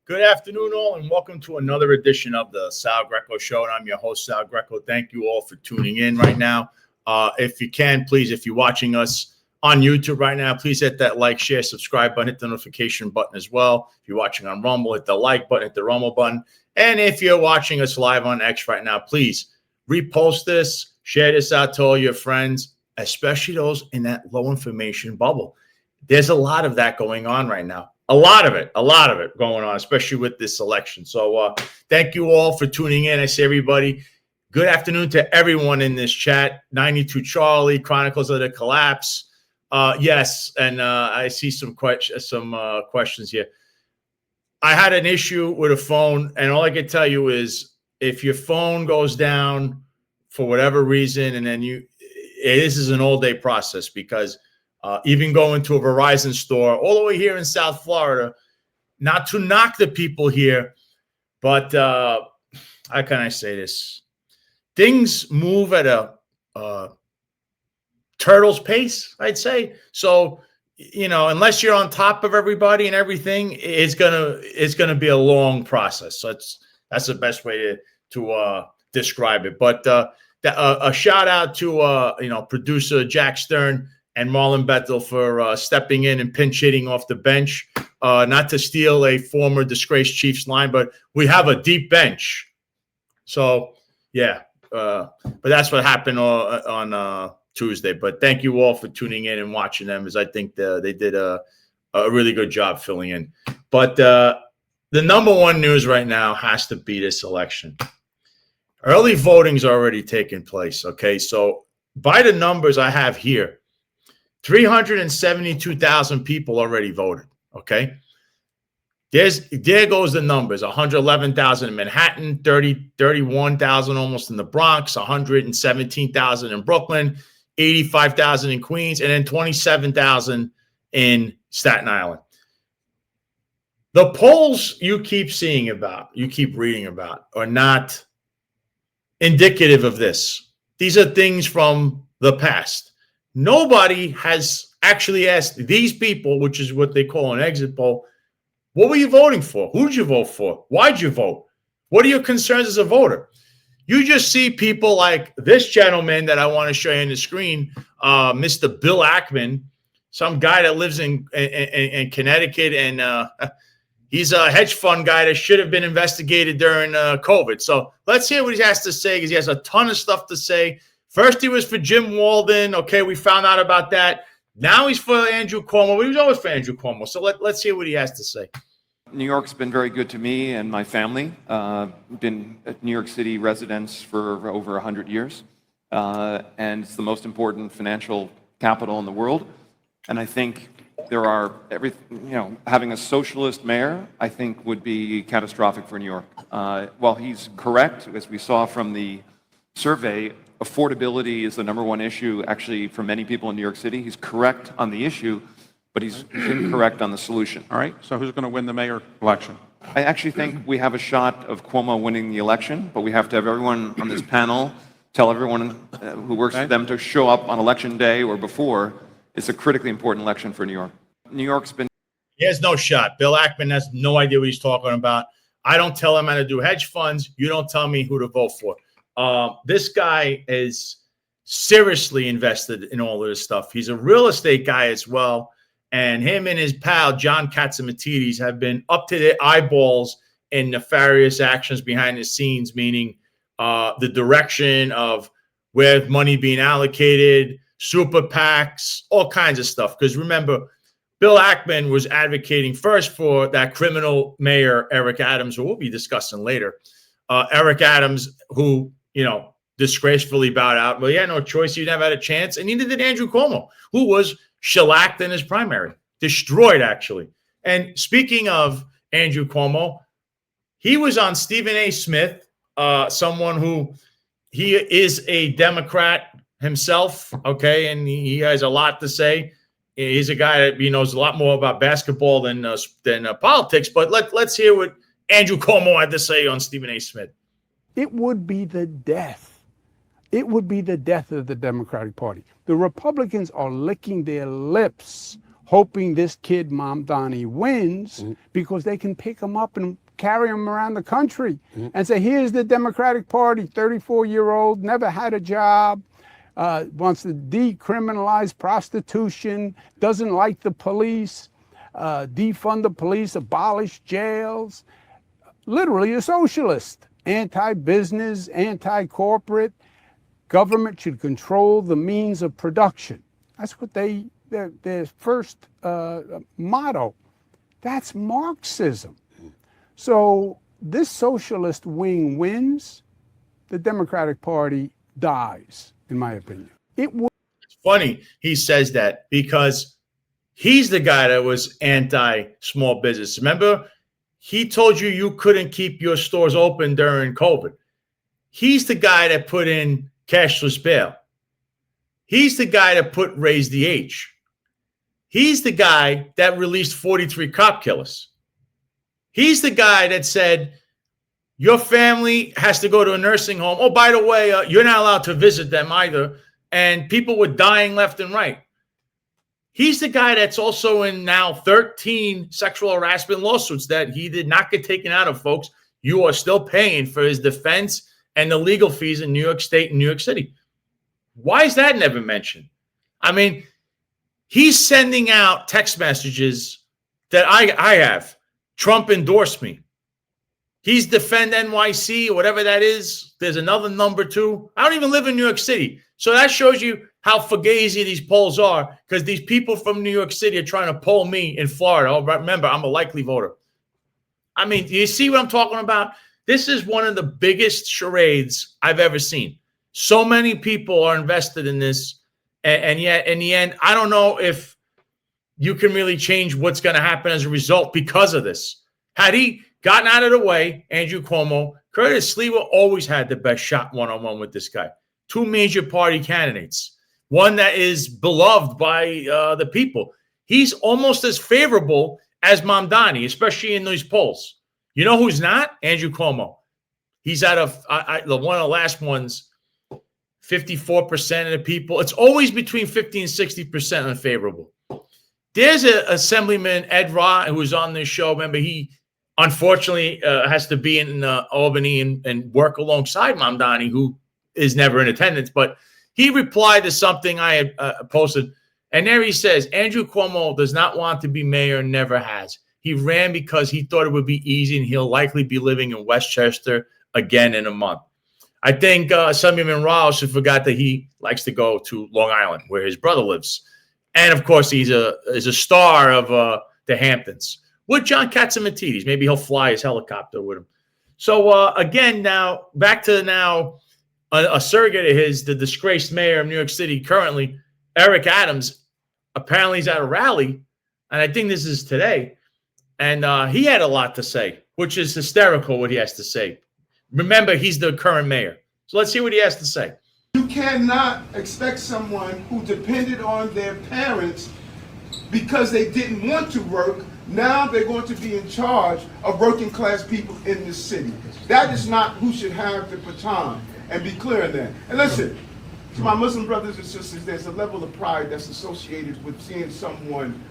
Good afternoon, all, and welcome to another edition of the Sal Greco Show. And I'm your host, Sal Greco. Thank you all for tuning in right now. If you can, please, if you're watching us on YouTube right now, please hit that like, share, subscribe button, hit the notification button as well. If you're watching on Rumble, hit the like button, hit the Rumble button. And if you're watching us live on X right now, please repost this, share this out to all your friends, especially those in that low information bubble. There's a lot of that going on right now. A lot of it going on, especially with this election. So thank you all for tuning in. I say, everybody, good afternoon to everyone in this chat. 92 Charlie, Chronicles of the Collapse. Yes, and I see some questions here. I had an issue with a phone, and all I can tell you is if your phone goes down for whatever reason, and then this is an all-day process because even going to a Verizon store all the way here in South Florida, not to knock the people here, but how can I say this? Things move at a turtle's pace, I'd say. So, unless you're on top of everybody and everything, it's gonna be a long process. So that's the best way to describe it. But a shout out to producer Jack Stern and Marlon Bethel for stepping in and pinch hitting off the bench. Not to steal a former disgraced Chiefs line, but we have a deep bench. So, yeah. But that's what happened on Tuesday. But thank you all for tuning in and watching them, as I think they did a really good job filling in. But the number one news right now has to be this election. Early voting's already taken place, okay? So by the numbers I have here, 372,000 people already voted, okay? There goes the numbers. 111,000 in Manhattan, 31,000 almost in the Bronx, 117,000 in Brooklyn, 85,000 in Queens, and then 27,000 in Staten Island. The polls you keep seeing about, you keep reading about, are not indicative of this. These are things from the past. Nobody has actually asked these people, which is what they call an exit poll, what were you voting for? Who did you vote for? Why'd you vote? What are your concerns as a voter? You just see people like this gentleman that I want to show you on the screen, Mr. Bill Ackman, some guy that lives in Connecticut, and he's a hedge fund guy that should have been investigated during COVID. So let's hear what he has to say, because he has a ton of stuff to say. First, he was for Jim Walden. Okay, we found out about that. Now he's for Andrew Cuomo. He was always for Andrew Cuomo. So let's hear what he has to say. New York's been very good to me and my family. Been a New York City residents for over 100 years. And it's the most important financial capital in the world. And I think there are having a socialist mayor, I think, would be catastrophic for New York. While he's correct, as we saw from the survey, affordability is the number one issue, actually, for many people in New York City. He's correct on the issue, but he's incorrect on the solution. All right, so who's going to win the mayor election? I actually think we have a shot of Cuomo winning the election, but we have to have everyone on this panel tell everyone who works for them to show up on election day or before. It's a critically important election for New York. New York's been... He has no shot. Bill Ackman has no idea what he's talking about. I don't tell him how to do hedge funds. You don't tell me who to vote for. This guy is seriously invested in all of this stuff. He's a real estate guy as well. And him and his pal, John Catsimatidis, have been up to their eyeballs in nefarious actions behind the scenes, meaning the direction of where money being allocated, super PACs, all kinds of stuff. Because remember, Bill Ackman was advocating first for that criminal mayor, Eric Adams, who we'll be discussing later. Eric Adams, who, disgracefully bowed out. Well, he had no choice. He never had a chance. And neither did Andrew Cuomo, who was shellacked in his primary. Destroyed, actually. And speaking of Andrew Cuomo, he was on Stephen A. Smith, someone who he is a Democrat himself, okay, and he has a lot to say. He's a guy that knows a lot more about basketball than politics. But let's hear what Andrew Cuomo had to say on Stephen A. Smith. It would be the death. It would be the death of the Democratic Party. The Republicans are licking their lips hoping this kid, Mamdani, wins because they can pick him up and carry him around the country and say, here's the Democratic Party, 34-year-old, never had a job, wants to decriminalize prostitution, doesn't like the police, defund the police, abolish jails. Literally a socialist, anti-business, anti-corporate. Government should control the means of production. That's what their first motto. That's Marxism. So this socialist wing wins, the Democratic Party dies, in my opinion. It's funny he says that because he's the guy that was anti-small business. Remember, he told you you couldn't keep your stores open during COVID. He's the guy that put in cashless bail. He's the guy that put raise the age. He's the guy that released 43 cop killers. He's the guy that said your family has to go to a nursing home. Oh, by the way, you're not allowed to visit them either. And people were dying left and right. He's the guy that's also in now 13 sexual harassment lawsuits that he did not get taken out of, folks. You are still paying for his defense and the legal fees in New York State and New York City. Why is that never mentioned? I mean, he's sending out text messages that I have. Trump endorsed me. He's Defend NYC or whatever that is. There's another number too. I don't even live in New York City. So that shows you how fugazi these polls are, because these people from New York City are trying to poll me in Florida. Oh, remember, I'm a likely voter. I mean, do you see what I'm talking about? This is one of the biggest charades I've ever seen. So many people are invested in this. And yet, in the end, I don't know if you can really change what's going to happen as a result because of this. Had he gotten out of the way, Andrew Cuomo, Curtis Sliwa always had the best shot one-on-one with this guy. Two major party candidates. One that is beloved by the people. He's almost as favorable as Mamdani, especially in these polls. You know who's not? Andrew Cuomo. He's out of one of the last ones, 54% of the people. It's always between 50 and 60% unfavorable. There's an Assemblyman, Ed Ra, who's on this show. Remember, he unfortunately has to be in Albany and work alongside Mamdani, who is never in attendance. But he replied to something I had posted. And there he says, Andrew Cuomo does not want to be mayor, never has. He ran because he thought it would be easy, and he'll likely be living in Westchester again in a month. I think Assemblyman Ra also forgot that he likes to go to Long Island, where his brother lives. And, of course, he's a star of the Hamptons. With John Catsimatidis. Maybe he'll fly his helicopter with him. So, again, now, back to now, a surrogate of his, the disgraced mayor of New York City currently, Eric Adams, apparently he's at a rally, and I think this is today, and he had a lot to say, which is hysterical what he has to say. Remember, he's the current mayor. So let's see what he has to say. You cannot expect someone who depended on their parents because they didn't want to work. Now they're going to be in charge of working class people in this city. That is not who should have the baton, and be clear on that. And listen, to my Muslim brothers and sisters, there's a level of pride that's associated with seeing someone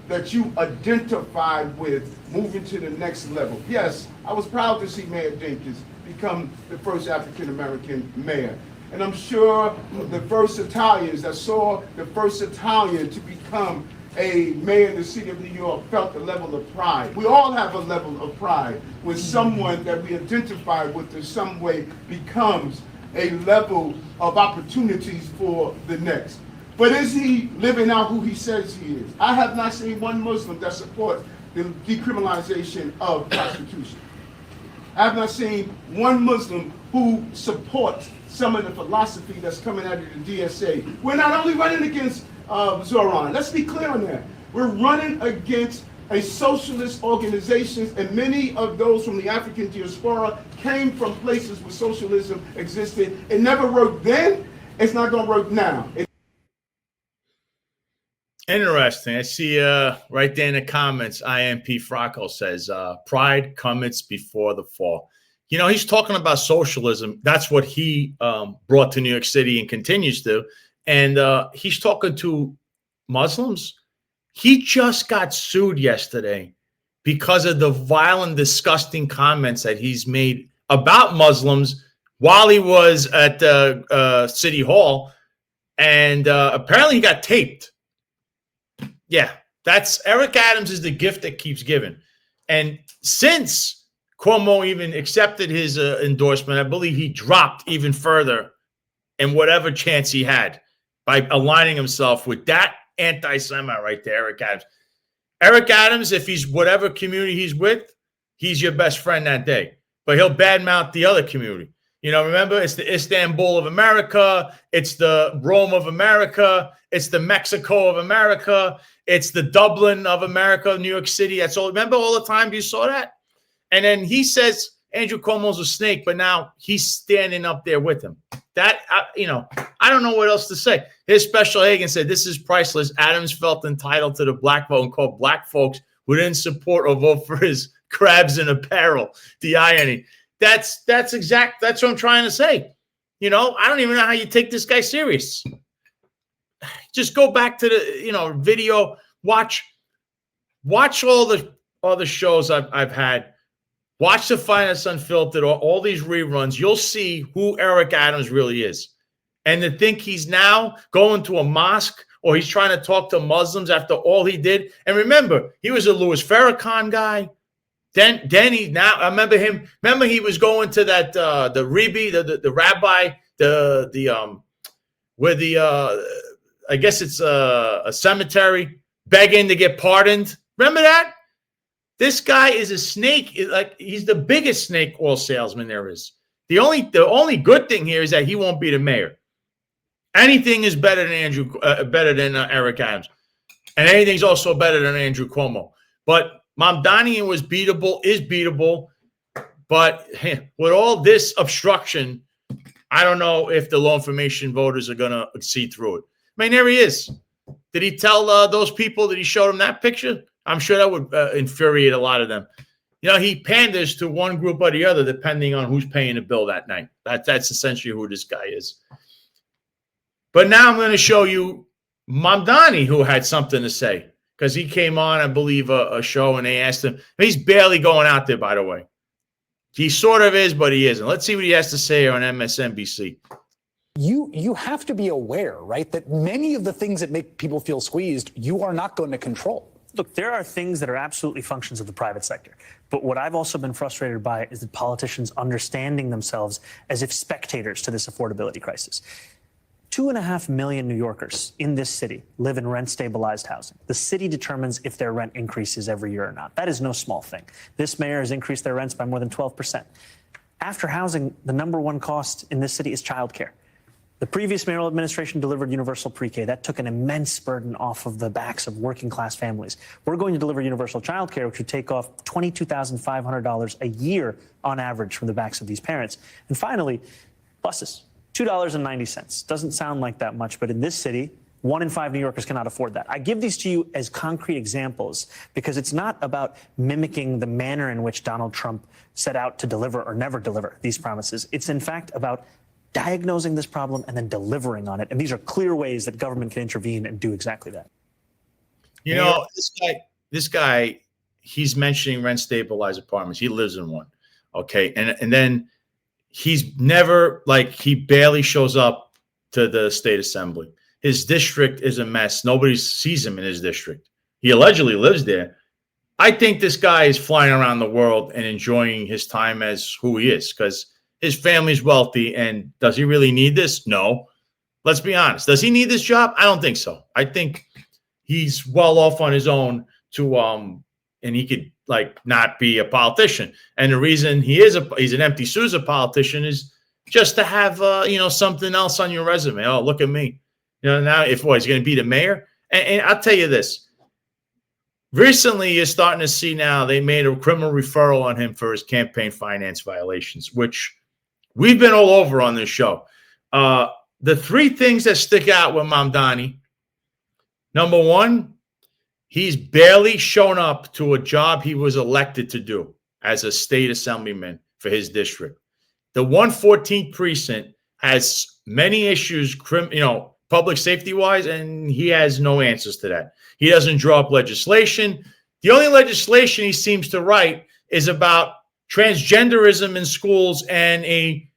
that you identified with moving to the next level. Yes, I was proud to see Mayor Jenkins become the first African-American mayor. And I'm sure the first Italians that saw the first Italian to become a mayor in the city of New York felt a level of pride. We all have a level of pride when someone that we identify with in some way becomes a level of opportunities for the next. But is he living out who he says he is? I have not seen one Muslim that supports the decriminalization of prostitution. I have not seen one Muslim who supports some of the philosophy that's coming out of the DSA. We're not only running against Zoran. Let's be clear on that. We're running against a socialist organization, and many of those from the African diaspora came from places where socialism existed. It never worked then. It's not going to work now. Interesting. I see right there in the comments, IMP Fracco says, pride cometh before the fall. You know, he's talking about socialism. That's what he brought to New York City and continues to. And he's talking to Muslims. He just got sued yesterday because of the violent, disgusting comments that he's made about Muslims while he was at City Hall. And apparently he got taped. Yeah, that's Eric Adams is the gift that keeps giving. And since Cuomo even accepted his endorsement, I believe he dropped even further in whatever chance he had by aligning himself with that anti-Semite right there, Eric Adams. Eric Adams, if he's whatever community he's with, he's your best friend that day. But he'll badmouth the other community. You know, remember, it's the Istanbul of America. It's the Rome of America. It's the Mexico of America. It's the Dublin of America, New York City. That's all. Remember all the times you saw that? And then he says Andrew Cuomo's a snake, but now he's standing up there with him. That, you know, I don't know what else to say. His special agent said, this is priceless. Adams felt entitled to the black vote and called black folks who didn't support or vote for his crabs in apparel. The irony. That's what I'm trying to say. You know, I don't even know how you take this guy serious. Just go back to the, you know, video, watch all the shows I've had. Watch the Finest Unfiltered, all these reruns. You'll see who Eric Adams really is. And to think he's now going to a mosque or he's trying to talk to Muslims after all he did. And remember, he was a Louis Farrakhan guy. Then he now I remember him. Remember he was going to that the Rebbe, the rabbi, where the I guess it's a cemetery, begging to get pardoned. Remember that? This guy is a snake. Like he's the biggest snake oil salesman there is. The only good thing here is that he won't be the mayor. Anything is better than Eric Adams, and anything's also better than Andrew Cuomo. But Mamdani is beatable. But with all this obstruction, I don't know if the low information voters are going to see through it. I mean, there he is. Did he tell those people that he showed them that picture? I'm sure that would infuriate a lot of them. You know, he panders to one group or the other depending on who's paying the bill that night. That's essentially who this guy is. But now I'm going to show you Mamdani, who had something to say. Because he came on, I believe, a show, and they asked him. He's barely going out there, by the way. He sort of is, but he isn't. Let's see what he has to say on MSNBC. You have to be aware, right, that many of the things that make people feel squeezed, you are not going to control. Look, there are things that are absolutely functions of the private sector. But what I've also been frustrated by is that politicians understanding themselves as if spectators to this affordability crisis. 2.5 million New Yorkers in this city live in rent-stabilized housing. The city determines if their rent increases every year or not. That is no small thing. This mayor has increased their rents by more than 12%. After housing, the number one cost in this city is childcare. The previous mayoral administration delivered universal pre-K. That took an immense burden off of the backs of working-class families. We're going to deliver universal childcare, which would take off $22,500 a year on average from the backs of these parents. And finally, buses. $2.90. Doesn't sound like that much, but in this city, 1 in 5 New Yorkers cannot afford that. I give these to you as concrete examples because it's not about mimicking the manner in which Donald Trump set out to deliver or never deliver these promises. It's in fact about diagnosing this problem and then delivering on it. And these are clear ways that government can intervene and do exactly that. You know, this guy, he's mentioning rent stabilized apartments. He lives in one. Okay. And then he's never, like, he barely shows up to the state assembly. His district is a mess. Nobody sees him in his district. He allegedly lives there. I think this guy is flying around the world and enjoying his time as who he is because his family's wealthy. And does he really need this? No. Let's be honest. Does he need this job? I don't think so. I think he's well off on his own to, and he could, like, not be a politician. And the reason he's an empty Sousa politician is just to have, you know, something else on your resume. Oh, look at me. You know, now if he's going to be the mayor. And I'll tell you this. Recently, you're starting to see now they made a criminal referral on him for his campaign finance violations, which we've been all over on this show. The three things that stick out with Mamdani. Number one, he's barely shown up to a job he was elected to do as a state assemblyman for his district. The 114th precinct has many issues, you know, public safety wise, and he has no answers to that. He doesn't draw up legislation. The only legislation he seems to write is about transgenderism in schools and a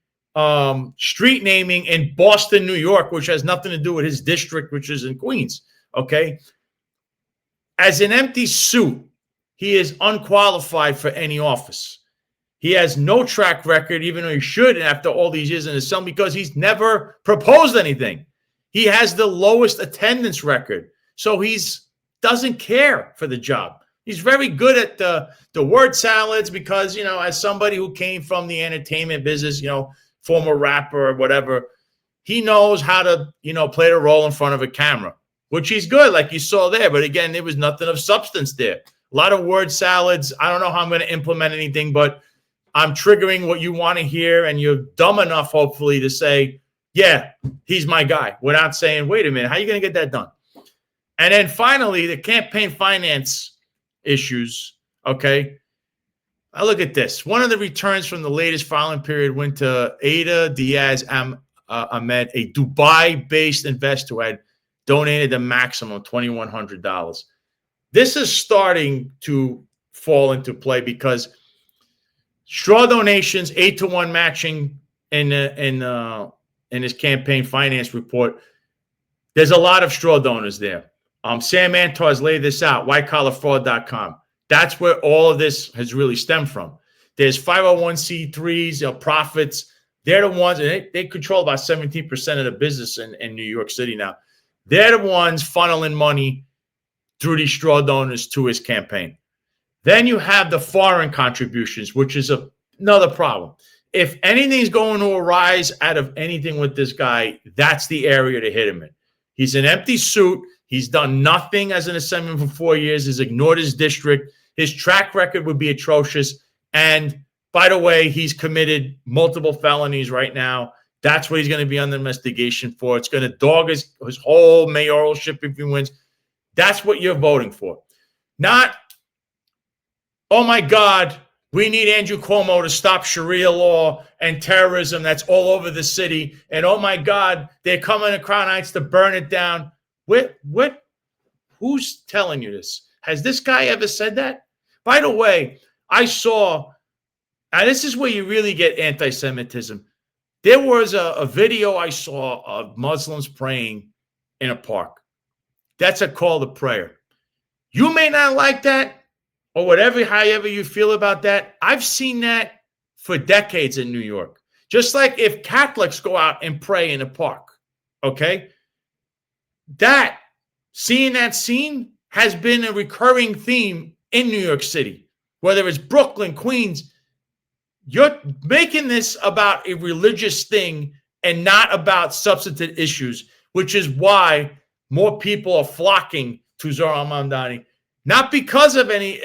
street naming in Boston, New York, which has nothing to do with his district, which is in Queens. Okay. As an empty suit, he is unqualified for any office. He has no track record, even though he should after all these years in the Assembly, because he's never proposed anything. He has the lowest attendance record. So he's doesn't care for the job. He's very good at the word salads because, you know, as somebody who came from the entertainment business, you know, former rapper or whatever, he knows how to, you know, play the role in front of a camera, which he's good, like you saw there. But again, there was nothing of substance there. A lot of word salads. I don't know how I'm going to implement anything, but I'm triggering what you want to hear. And you're dumb enough, hopefully, to say, yeah, he's my guy, without saying, wait a minute, how are you going to get that done? And then finally, the campaign finance issues. Okay. I look at this. One of the returns from the latest filing period went to Ada Diaz Ahmed, a Dubai-based investor who had donated the maximum $2,100. This is starting to fall into play because straw donations, 8-to-1 matching in his campaign finance report. There's a lot of straw donors there. Sam Antar has laid this out, whitecollarfraud.com. That's where all of this has really stemmed from. There's 501c3s, profits. They're the ones, and they control about 17% of the business in New York City now. They're the ones funneling money through these straw donors to his campaign. Then you have the foreign contributions, which is another problem. If anything's going to arise out of anything with this guy, that's the area to hit him in. He's an empty suit. He's done nothing as an assemblyman for 4 years. He's ignored his district. His track record would be atrocious. And by the way, he's committed multiple felonies right now. That's what he's going to be under investigation for. It's going to dog his whole mayoralship if he wins. That's what you're voting for. Not, oh my God, we need Andrew Cuomo to stop Sharia law and terrorism that's all over the city. And oh my God, they're coming to Crown Heights to burn it down. What? Who's telling you this? Has this guy ever said that? By the way, I saw, and this is where you really get anti-Semitism. There was a video I saw of Muslims praying in a park. That's a call to prayer. You may not like that or whatever, however you feel about that. I've seen that for decades in New York. Just like if Catholics go out and pray in a park, okay? Seeing that scene has been a recurring theme in New York City, whether it's Brooklyn, Queens. You're making this about a religious thing and not about substantive issues, which is why more people are flocking to Zohar Mamdani. Not because of any,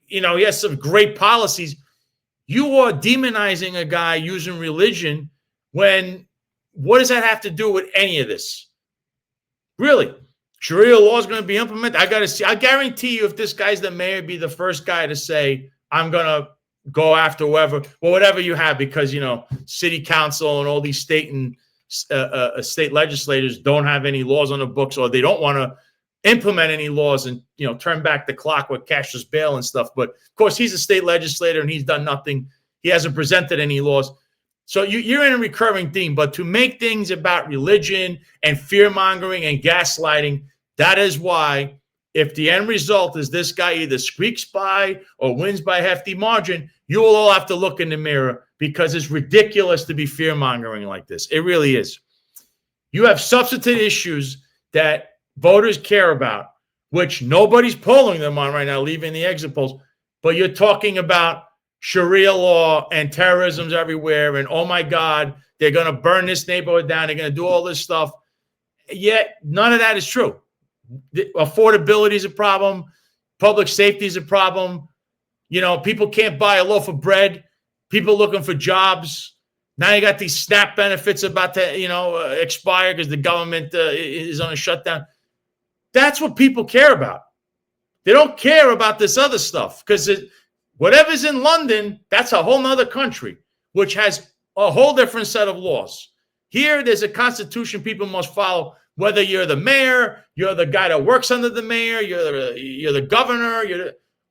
he has some great policies. You are demonizing a guy using religion when, what does that have to do with any of this? Really, Sharia law is going to be implemented. I got to see. I guarantee you, if this guy's the mayor, be the first guy to say, "I'm going to go after whoever," well, whatever you have, because city council and all these state and state legislators don't have any laws on the books, or they don't want to implement any laws and turn back the clock with cashless bail and stuff. But of course, he's a state legislator and he's done nothing. He hasn't presented any laws. So you're in a recurring theme, but to make things about religion and fear-mongering and gaslighting, that is why if the end result is this guy either squeaks by or wins by a hefty margin, you will all have to look in the mirror, because it's ridiculous to be fear-mongering like this. It really is. You have substantive issues that voters care about, which nobody's polling them on right now, leaving the exit polls, but you're talking about Sharia law and terrorism's everywhere, and oh my God, they're going to burn this neighborhood down, they're going to do all this stuff. Yet none of that is true. Affordability is a problem. Public safety is a problem. People can't buy a loaf of bread. People looking for jobs. Now you got these SNAP benefits about to expire because the government is on a shutdown. That's what people care about. They don't care about this other stuff, because whatever's in London, that's a whole nother country, which has a whole different set of laws. Here, there's a constitution people must follow. Whether you're the mayor, you're the guy that works under the mayor, you're the governor,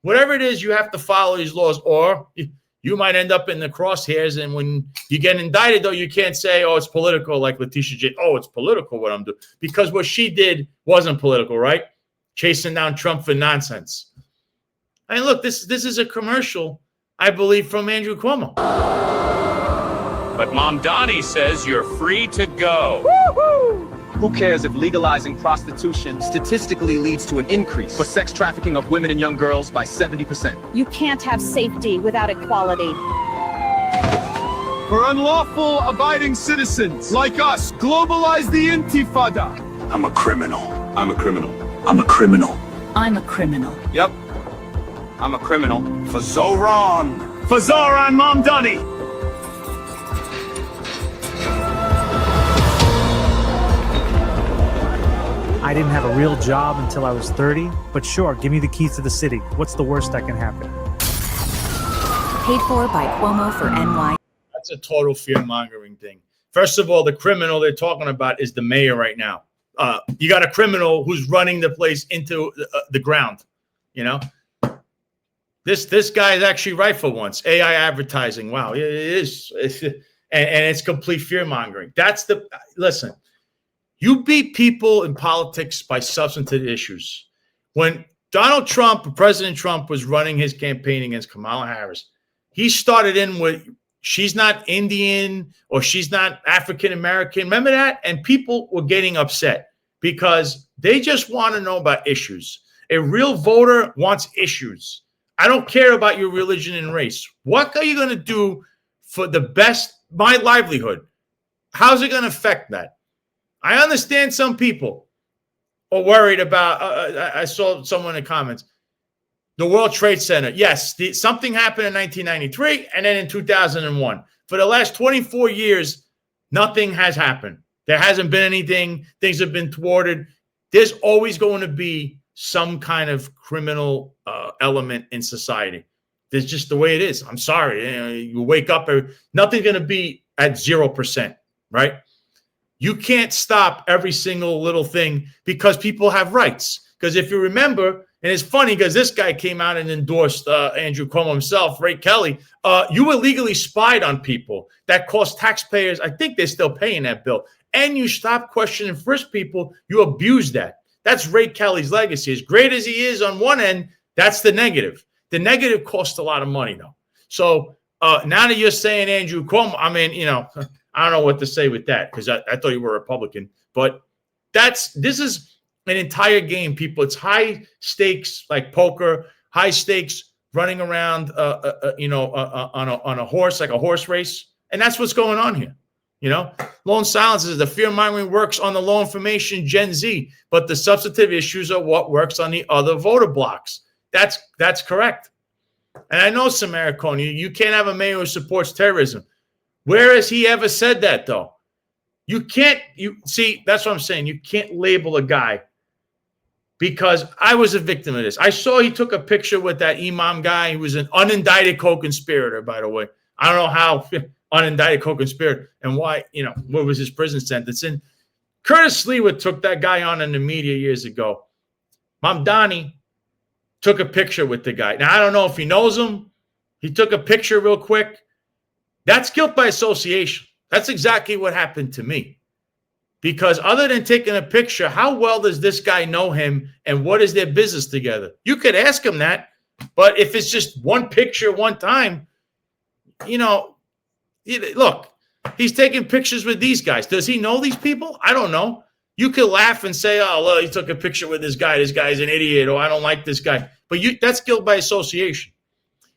whatever it is, you have to follow these laws, or you might end up in the crosshairs. And when you get indicted, though, you can't say, oh, it's political, like Letitia J. Oh, it's political what I'm doing. Because what she did wasn't political, right? Chasing down Trump for nonsense. And look, this is a commercial, I believe, from Andrew Cuomo. But Mom Donnie says you're free to go. Woo-hoo! Who cares if legalizing prostitution statistically leads to an increase for sex trafficking of women and young girls by 70%? You can't have safety without equality. For unlawful abiding citizens like us, globalize the intifada. I'm a criminal. I'm a criminal. I'm a criminal. I'm a criminal. Yep. I'm a criminal. For Zoran. For Zoran Mom Donnie. I didn't have a real job until I was 30, but sure, give me the keys to the city. What's the worst that can happen? Paid for by Cuomo for NY. That's a total fear-mongering thing. First of all, the criminal they're talking about is the mayor right now. You got a criminal who's running the place into the ground. You know, this guy is actually right for once. AI advertising. Wow, it is, and it's complete fear-mongering. Listen. You beat people in politics by substantive issues. When Donald Trump, President Trump, was running his campaign against Kamala Harris, he started in with, she's not Indian or she's not African American. Remember that? And people were getting upset because they just want to know about issues. A real voter wants issues. I don't care about your religion and race. What are you going to do for my livelihood? How's it going to affect that? I understand some people are worried about, I saw someone in the comments, the World Trade Center. Yes, something happened in 1993 and then in 2001. For the last 24 years, nothing has happened. There hasn't been anything. Things have been thwarted. There's always going to be some kind of criminal element in society. That's just the way it is. I'm sorry. You wake up, nothing's going to be at 0%, right? You can't stop every single little thing because people have rights. Because if you remember, and it's funny because this guy came out and endorsed Andrew Cuomo himself, Ray Kelly. You illegally spied on people. That cost taxpayers. I think they're still paying that bill. And you stop questioning first people. You abuse that. That's Ray Kelly's legacy. As great as he is on one end, that's the negative. The negative costs a lot of money, though. So now that you're saying Andrew Cuomo, I mean, I don't know what to say with that because I thought you were a Republican. But this is an entire game, people. It's high stakes like poker, high stakes running around, on a horse, like a horse race. And that's what's going on here. Lone silences, the fear-mongering works on the low information Gen Z, but the substantive issues are what works on the other voter blocks. That's correct. And I know, Samarico, you can't have a mayor who supports terrorism. Where has he ever said that, though? See, that's what I'm saying. You can't label a guy because I was a victim of this. I saw he took a picture with that imam guy. He was an unindicted co-conspirator, by the way. I don't know how unindicted co-conspirator and why, what was his prison sentence. And Curtis Leawood took that guy on in the media years ago. Mamdani took a picture with the guy. Now, I don't know if he knows him. He took a picture real quick. That's guilt by association. That's exactly what happened to me. Because other than taking a picture, how well does this guy know him and what is their business together? You could ask him that, but if it's just one picture one time, look, he's taking pictures with these guys. Does he know these people? I don't know. You could laugh and say, oh, well, he took a picture with this guy. This guy's an idiot, or I don't like this guy. But that's guilt by association.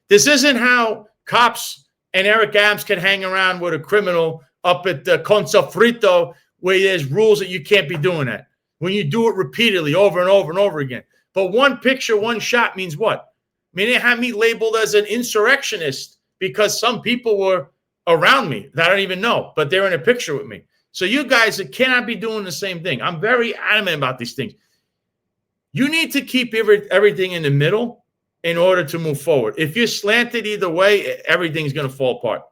This isn't how cops and Eric Adams can hang around with a criminal up at the Conso Frito where there's rules that you can't be doing that. When you do it repeatedly over and over and over again. But one picture, one shot means what? I mean, they have me labeled as an insurrectionist because some people were around me that I don't even know, but they're in a picture with me. So you guys cannot be doing the same thing. I'm very adamant about these things. You need to keep everything in the middle in order to move forward. If you're slanted either way, everything's going to fall apart.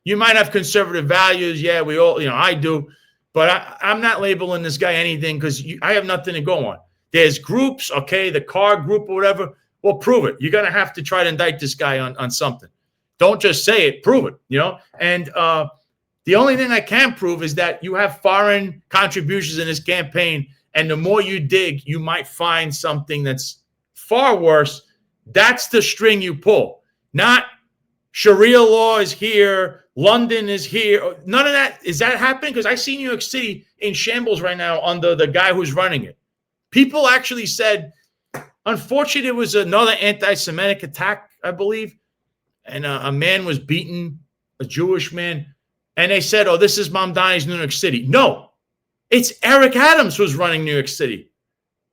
You might have conservative values. Yeah, we all, I do. But I'm not labeling this guy anything because I have nothing to go on. There's groups, okay, the car group or whatever. Well, prove it. You're going to have to try to indict this guy on something. Don't just say it, prove it, you know? And the only thing I can prove is that you have foreign contributions in this campaign, and the more you dig, you might find something that's far worse. That's the string you pull. Not Sharia law is here, London is here. None of that. Is that happening? Because I see New York City in shambles right now under the guy who's running it. People actually said, unfortunately, there was another anti-Semitic attack, I believe, and a man was beaten, a Jewish man, and they said, oh, this is Mamdani's New York City. No, it's Eric Adams who's running New York City.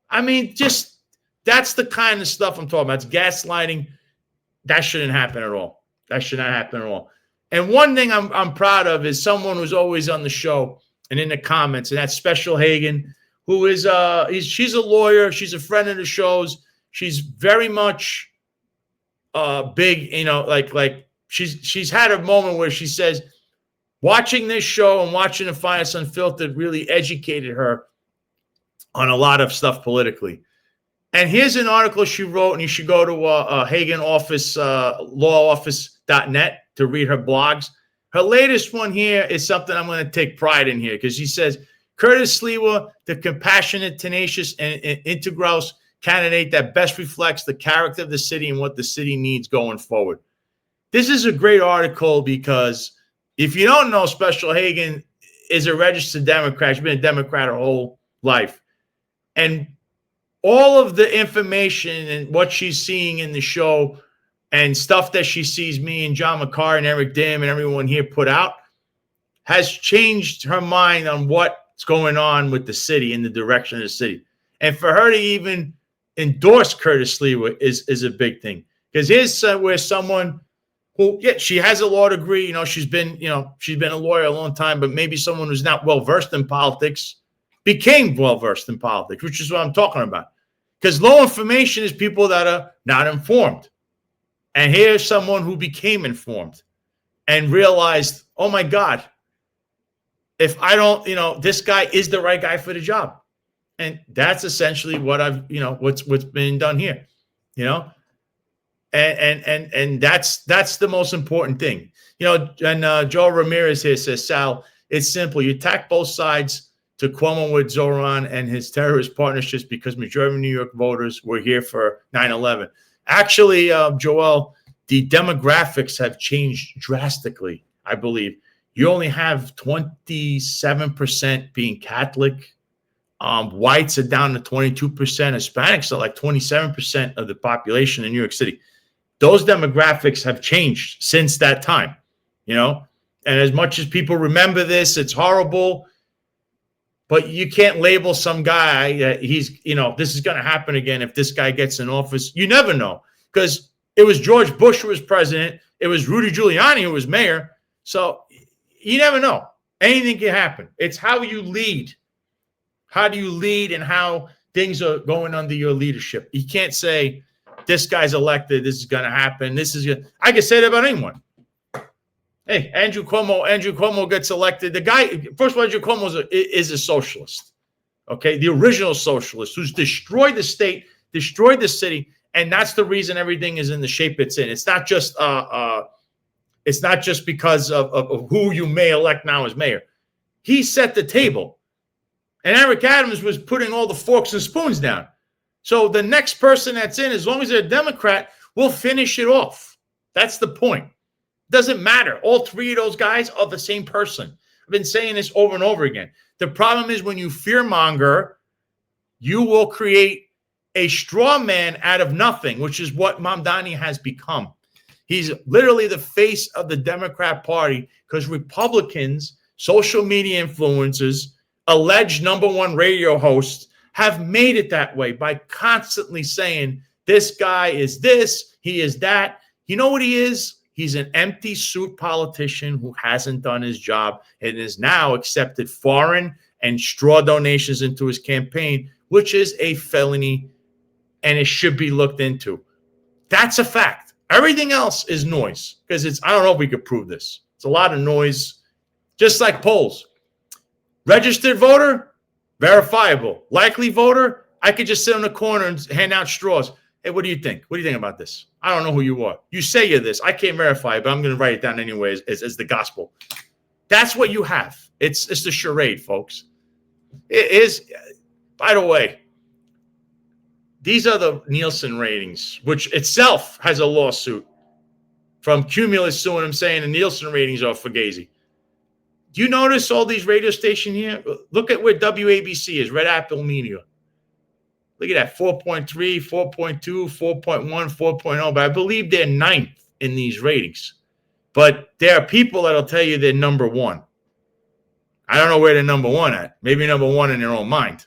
I mean, just that's the kind of stuff I'm talking about. It's gaslighting. That shouldn't happen at all. That should not happen at all. And one thing I'm proud of is someone who's always on the show and in the comments, and that's Special Hagen, who is she's a lawyer. She's a friend of the show's. She's very much big, you know, like she's had a moment where she says, watching this show and watching the Finest Unfiltered really educated her on a lot of stuff politically. And here's an article she wrote, and you should go to Hagen Office, lawoffice.net to read her blogs. Her latest one here is something I'm going to take pride in here because she says, Curtis Sliwa, the compassionate, tenacious, and integral candidate that best reflects the character of the city and what the city needs going forward. This is a great article because if you don't know, Special Hagen is a registered Democrat. She's been a Democrat her whole life. And all of the information and what she's seeing in the show and stuff that she sees me and John McCarr and Eric Dim and everyone here put out has changed her mind on what's going on with the city and the direction of the city. And for her to even endorse Curtis Sliwa is a big thing. Because here's where someone who, yeah, she has a law degree, you know, she's been a lawyer a long time, but maybe someone who's not well-versed in politics became well-versed in politics, which is what I'm talking about. Because low information is people that are not informed. And here's someone who became informed and realized, oh my God, if I don't, you know, this guy is the right guy for the job. And that's essentially what I've, you know, what's been done here, you know, and that's the most important thing, you know. And Joe Ramirez here says, Sal, it's simple. You attack both sides to Cuomo with Zoran and his terrorist partners just because majority of New York voters were here for 9/11. Actually, Joel, the demographics have changed drastically. I believe you only have 27% being Catholic. Whites are down to 22%. Hispanics are like 27% of the population in New York City. Those demographics have changed since that time, you know. And as much as people remember this, it's horrible. But you can't label some guy that he's, you know, this is going to happen again if this guy gets in office. You never know, because it was George Bush who was president. It was Rudy Giuliani who was mayor. So you never know. Anything can happen. It's how you lead. How do you lead and how things are going under your leadership? You can't say this guy's elected, this is going to happen. I can say that about anyone. Hey, Andrew Cuomo gets elected. The guy, first of all, Andrew Cuomo is a socialist, okay? The original socialist who's destroyed the state, destroyed the city, and that's the reason everything is in the shape it's in. It's not just because of who you may elect now as mayor. He set the table, and Eric Adams was putting all the forks and spoons down. So the next person that's in, as long as they're a Democrat, will finish it off. That's the point. Doesn't matter. All three of those guys are the same person. I've been saying this over and over again. The problem is when you fearmonger, you will create a straw man out of nothing, which is what Mamdani has become. He's literally the face of the Democrat Party because Republicans, social media influencers, alleged #1 radio hosts have made it that way by constantly saying, this guy is this, he is that. You know what he is? He's an empty suit politician who hasn't done his job and is now accepted foreign and straw donations into his campaign, which is a felony and it should be looked into. That's a fact. Everything else is noise because I don't know if we could prove this. It's a lot of noise, just like polls. Registered voter, verifiable. Likely voter, I could just sit in the corner and hand out straws. Hey, what do you think? What do you think about this? I don't know who you are. You say you're this. I can't verify it, but I'm going to write it down anyways as the gospel. That's what you have. It's the charade, folks. It is, by the way, these are the Nielsen ratings, which itself has a lawsuit from Cumulus suing him saying the Nielsen ratings are fugazi. Do you notice all these radio stations here? Look at where WABC is, Red Apple Media. Look at that, 4.3, 4.2, 4.1, 4.0. But I believe they're ninth in these ratings. But there are people that'll tell you they're number one. I don't know where they're number one at. Maybe number one in their own mind.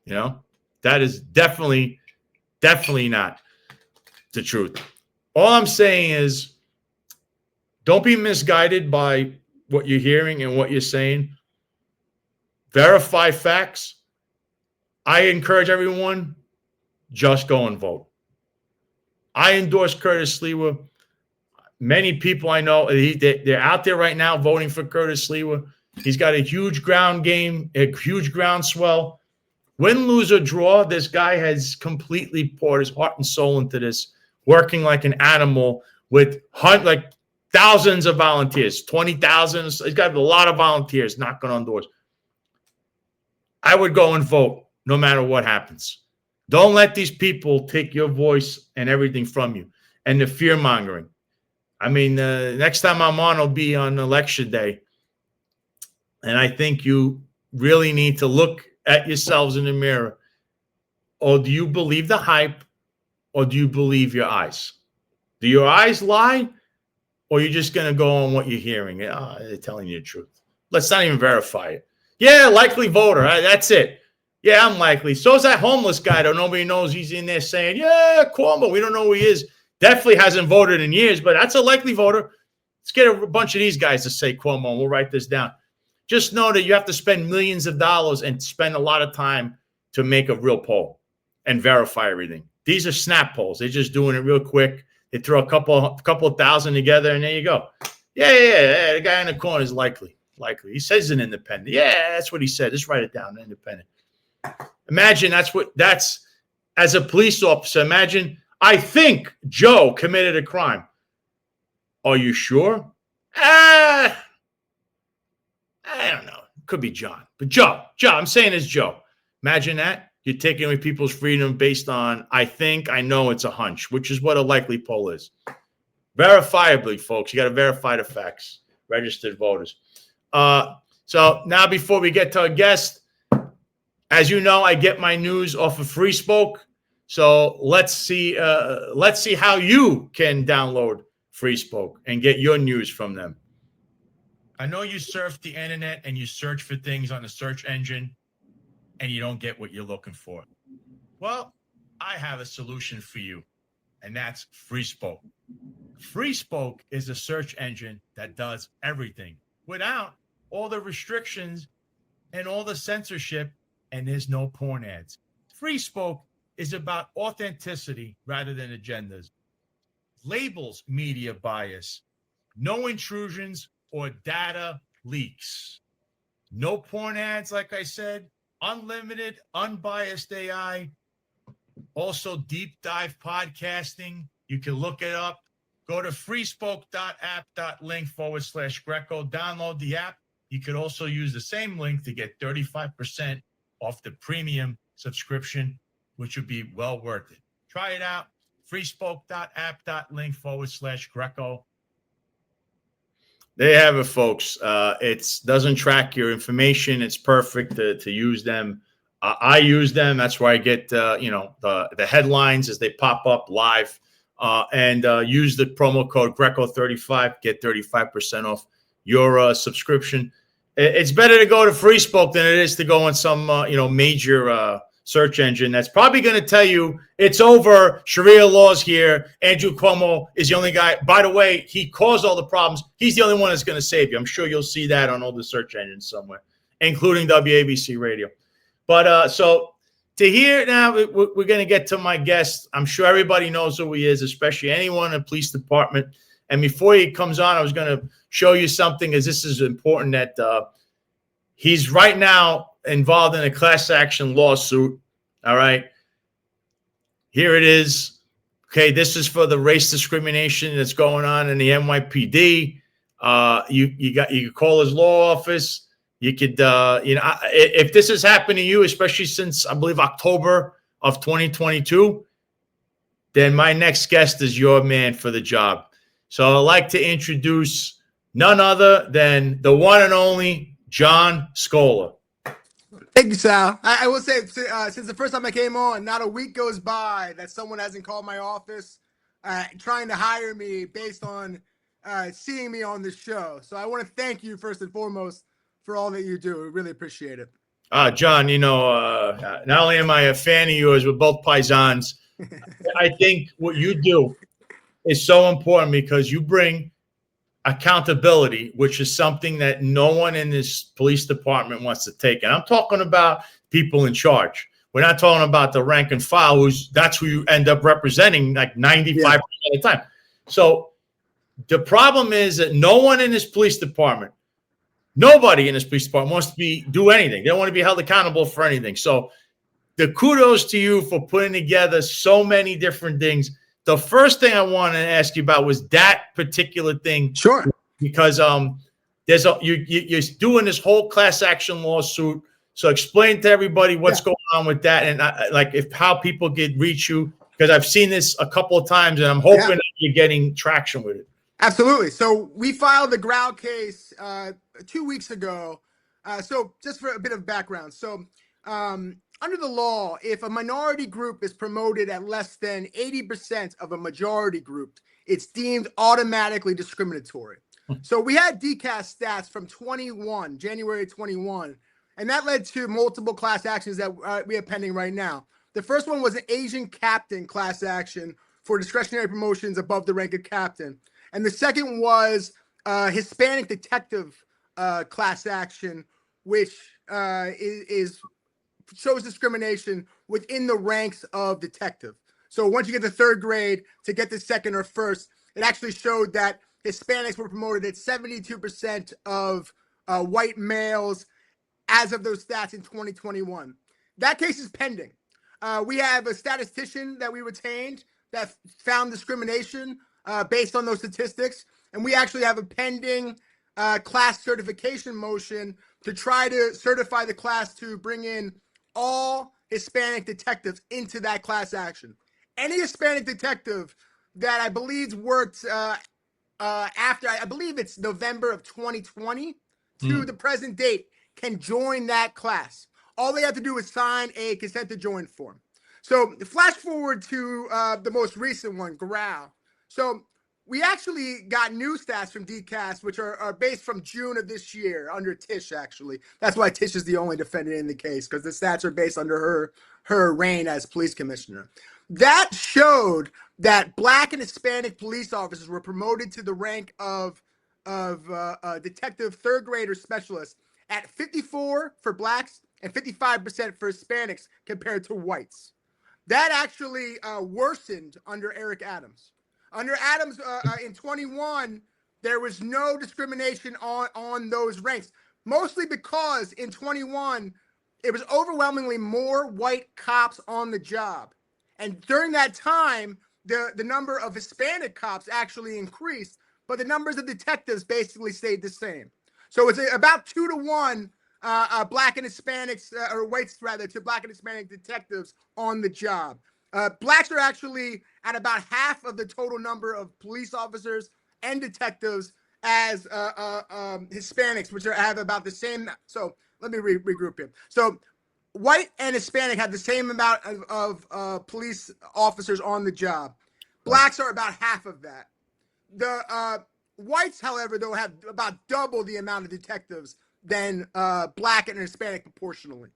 You know, that is definitely not the truth. All I'm saying is don't be misguided by what you're hearing and what you're saying. Verify facts. I encourage everyone, just go and vote. I endorse Curtis Sliwa. Many people I know, they're out there right now voting for Curtis Sliwa. He's got a huge ground game, a huge groundswell. Win, lose, or draw, this guy has completely poured his heart and soul into this, working like an animal with like thousands of volunteers, 20,000. He's got a lot of volunteers knocking on doors. I would go and vote no matter what happens. Don't let these people take your voice and everything from you. And the fear-mongering. I mean, next time I'm on, it'll be on election day. And I think you really need to look at yourselves in the mirror. Or do you believe the hype, or do you believe your eyes? Do your eyes lie, or are you just going to go on what you're hearing? They're telling you the truth. Let's not even verify it. Yeah, likely voter. That's it. Yeah, I'm likely. So is that homeless guy that nobody knows. He's in there saying, yeah, Cuomo. We don't know who he is. Definitely hasn't voted in years, but that's a likely voter. Let's get a bunch of these guys to say Cuomo, and we'll write this down. Just know that you have to spend millions of dollars and spend a lot of time to make a real poll and verify everything. These are snap polls. They're just doing it real quick. They throw a couple thousand together, and there you go. Yeah. The guy in the corner is likely. He says he's an independent. Yeah, that's what he said. Just write it down, independent. Imagine that's as a police officer. Imagine, I think Joe committed a crime. Are you sure? I don't know. Could be John. But Joe, I'm saying it's Joe. Imagine that. You're taking away people's freedom based on, I think, I know, it's a hunch, which is what a likely poll is. Verifiably, folks. You got to verify the facts. Registered voters. So now before we get to our guest, as you know, I get my news off of Free Spoke. So let's see how you can download Free Spoke and get your news from them. I know you surf the internet and you search for things on the search engine and you don't get what you're looking for. Well, I have a solution for you, and that's Free Spoke. Free Spoke is a search engine that does everything without all the restrictions and all the censorship, and there's no porn ads. Free Spoke is about authenticity rather than agendas. Labels media bias, no intrusions or data leaks. No porn ads, like I said, unlimited, unbiased AI. Also, deep dive podcasting. You can look it up. Go to freespoke.app.link/Greco. Download the app. You could also use the same link to get 35% off the premium subscription, which would be well worth it. Try it out. freespoke.app.link/Greco. They have it, folks. It doesn't track your information. It's perfect to use them. I use them. That's where I get the headlines as they pop up live. And use the promo code Greco35. Get 35% off your subscription. It's better to go to Free Spoke than it is to go on some major search engine that's probably going to tell you it's over. Sharia laws here. Andrew Cuomo is the only guy. By the way, he caused all the problems. He's the only one that's going to save you. I'm sure you'll see that on all the search engines somewhere, including WABC Radio. But so to hear now, we're going to get to my guest. I'm sure everybody knows who he is, especially anyone in the police department. And before he comes on, I was going to show you something, as this is important, that He's right now involved in a class action lawsuit. All right. Here it is. Okay, this is for the race discrimination that's going on in the NYPD. You could call his law office. You could, if this has happened to you, especially since I believe October of 2022, then my next guest is your man for the job. So I'd like to introduce none other than the one and only John Scola. Thank you, Sal. I will say, since the first time I came on, not a week goes by that someone hasn't called my office trying to hire me based on seeing me on the show. So I want to thank you first and foremost for all that you do. We really appreciate it. John, not only am I a fan of yours, we're both paisans. I think what you do is so important because you bring accountability, which is something that no one in this police department wants to take. And I'm talking about people in charge. We're not talking about the rank and file, that's who you end up representing like 95% of the time. So the problem is that no one in this police department, nobody in this police department wants to do anything. They don't want to be held accountable for anything. So the kudos to you for putting together so many different things. The first thing I wanted to ask you about was that particular thing. Sure. Because you're doing this whole class action lawsuit. So explain to everybody what's going on with that, and how people could reach you, because I've seen this a couple of times, and I'm hoping that you're getting traction with it. Absolutely. So we filed the Grau case 2 weeks ago. So just for a bit of background. So under the law, if a minority group is promoted at less than 80% of a majority group, it's deemed automatically discriminatory. So we had DCAS stats from January 21, and that led to multiple class actions that we have pending right now. The first one was an Asian captain class action for discretionary promotions above the rank of captain. And the second was Hispanic detective class action, which shows discrimination within the ranks of detective. So once you get to third grade, to get to second or first, it actually showed that Hispanics were promoted at 72% of white males as of those stats in 2021. That case is pending. We have a statistician that we retained that found discrimination based on those statistics. And we actually have a pending class certification motion to try to certify the class to bring in all Hispanic detectives into that class action. Any Hispanic detective that I believe worked after, I believe it's November of 2020 to the present date, can join that class. All they have to do is sign a consent to join form. So flash forward to the most recent one, Grau. So we actually got new stats from DCAS, which are based from June of this year under Tish, actually. That's why Tish is the only defendant in the case, because the stats are based under her reign as police commissioner. That showed that Black and Hispanic police officers were promoted to the rank of detective third grader specialist at 54 for Blacks and 55% for Hispanics compared to whites. That actually worsened under Eric Adams. Under Adams in 21, there was no discrimination on those ranks, mostly because in 21, it was overwhelmingly more white cops on the job. And during that time, the number of Hispanic cops actually increased, but the numbers of detectives basically stayed the same. So it's about 2 to 1 Black and Hispanics, or whites rather, to Black and Hispanic detectives on the job. Blacks are actually at about half of the total number of police officers and detectives as Hispanics, which have about the same. So let me regroup here. So white and Hispanic have the same amount of police officers on the job. Blacks are about half of that. The whites, however, though, have about double the amount of detectives than Black and Hispanic proportionally.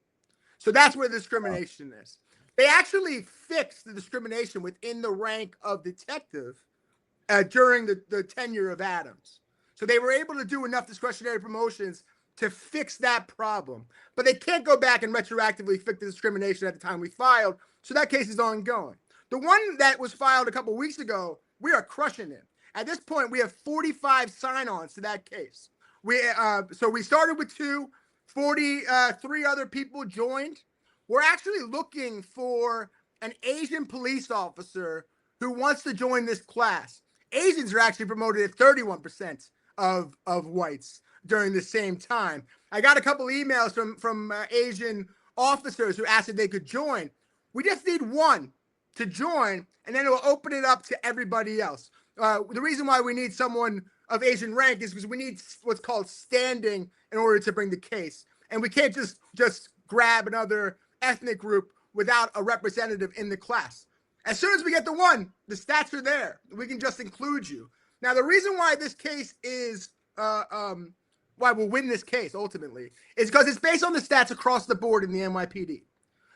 So that's where the discrimination is. They actually fixed the discrimination within the rank of detective during the tenure of Adams. So they were able to do enough discretionary promotions to fix that problem. But they can't go back and retroactively fix the discrimination at the time we filed. So that case is ongoing. The one that was filed a couple of weeks ago, we are crushing it. At this point, we have 45 sign-ons to that case. So we started with 2. 43 other people joined. We're actually looking for an Asian police officer who wants to join this class. Asians are actually promoted at 31% of whites during the same time. I got a couple emails from Asian officers who asked if they could join. We just need one to join, and then it will open it up to everybody else. The reason why we need someone of Asian rank is because we need what's called standing in order to bring the case. And we can't just grab another ethnic group without a representative in the class. As soon as we get the one, the stats are there. We can just include you. Now, the reason why this case is, why we'll win this case ultimately, is because it's based on the stats across the board in the NYPD.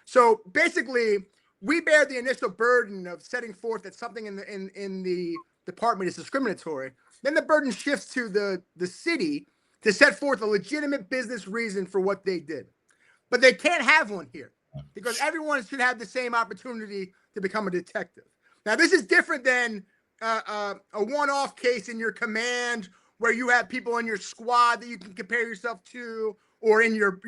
So basically, we bear the initial burden of setting forth that something in the department is discriminatory. Then the burden shifts to the city to set forth a legitimate business reason for what they did. But they can't have one here because everyone should have the same opportunity to become a detective. Now, this is different than a one-off case in your command where you have people in your squad that you can compare yourself to, or in your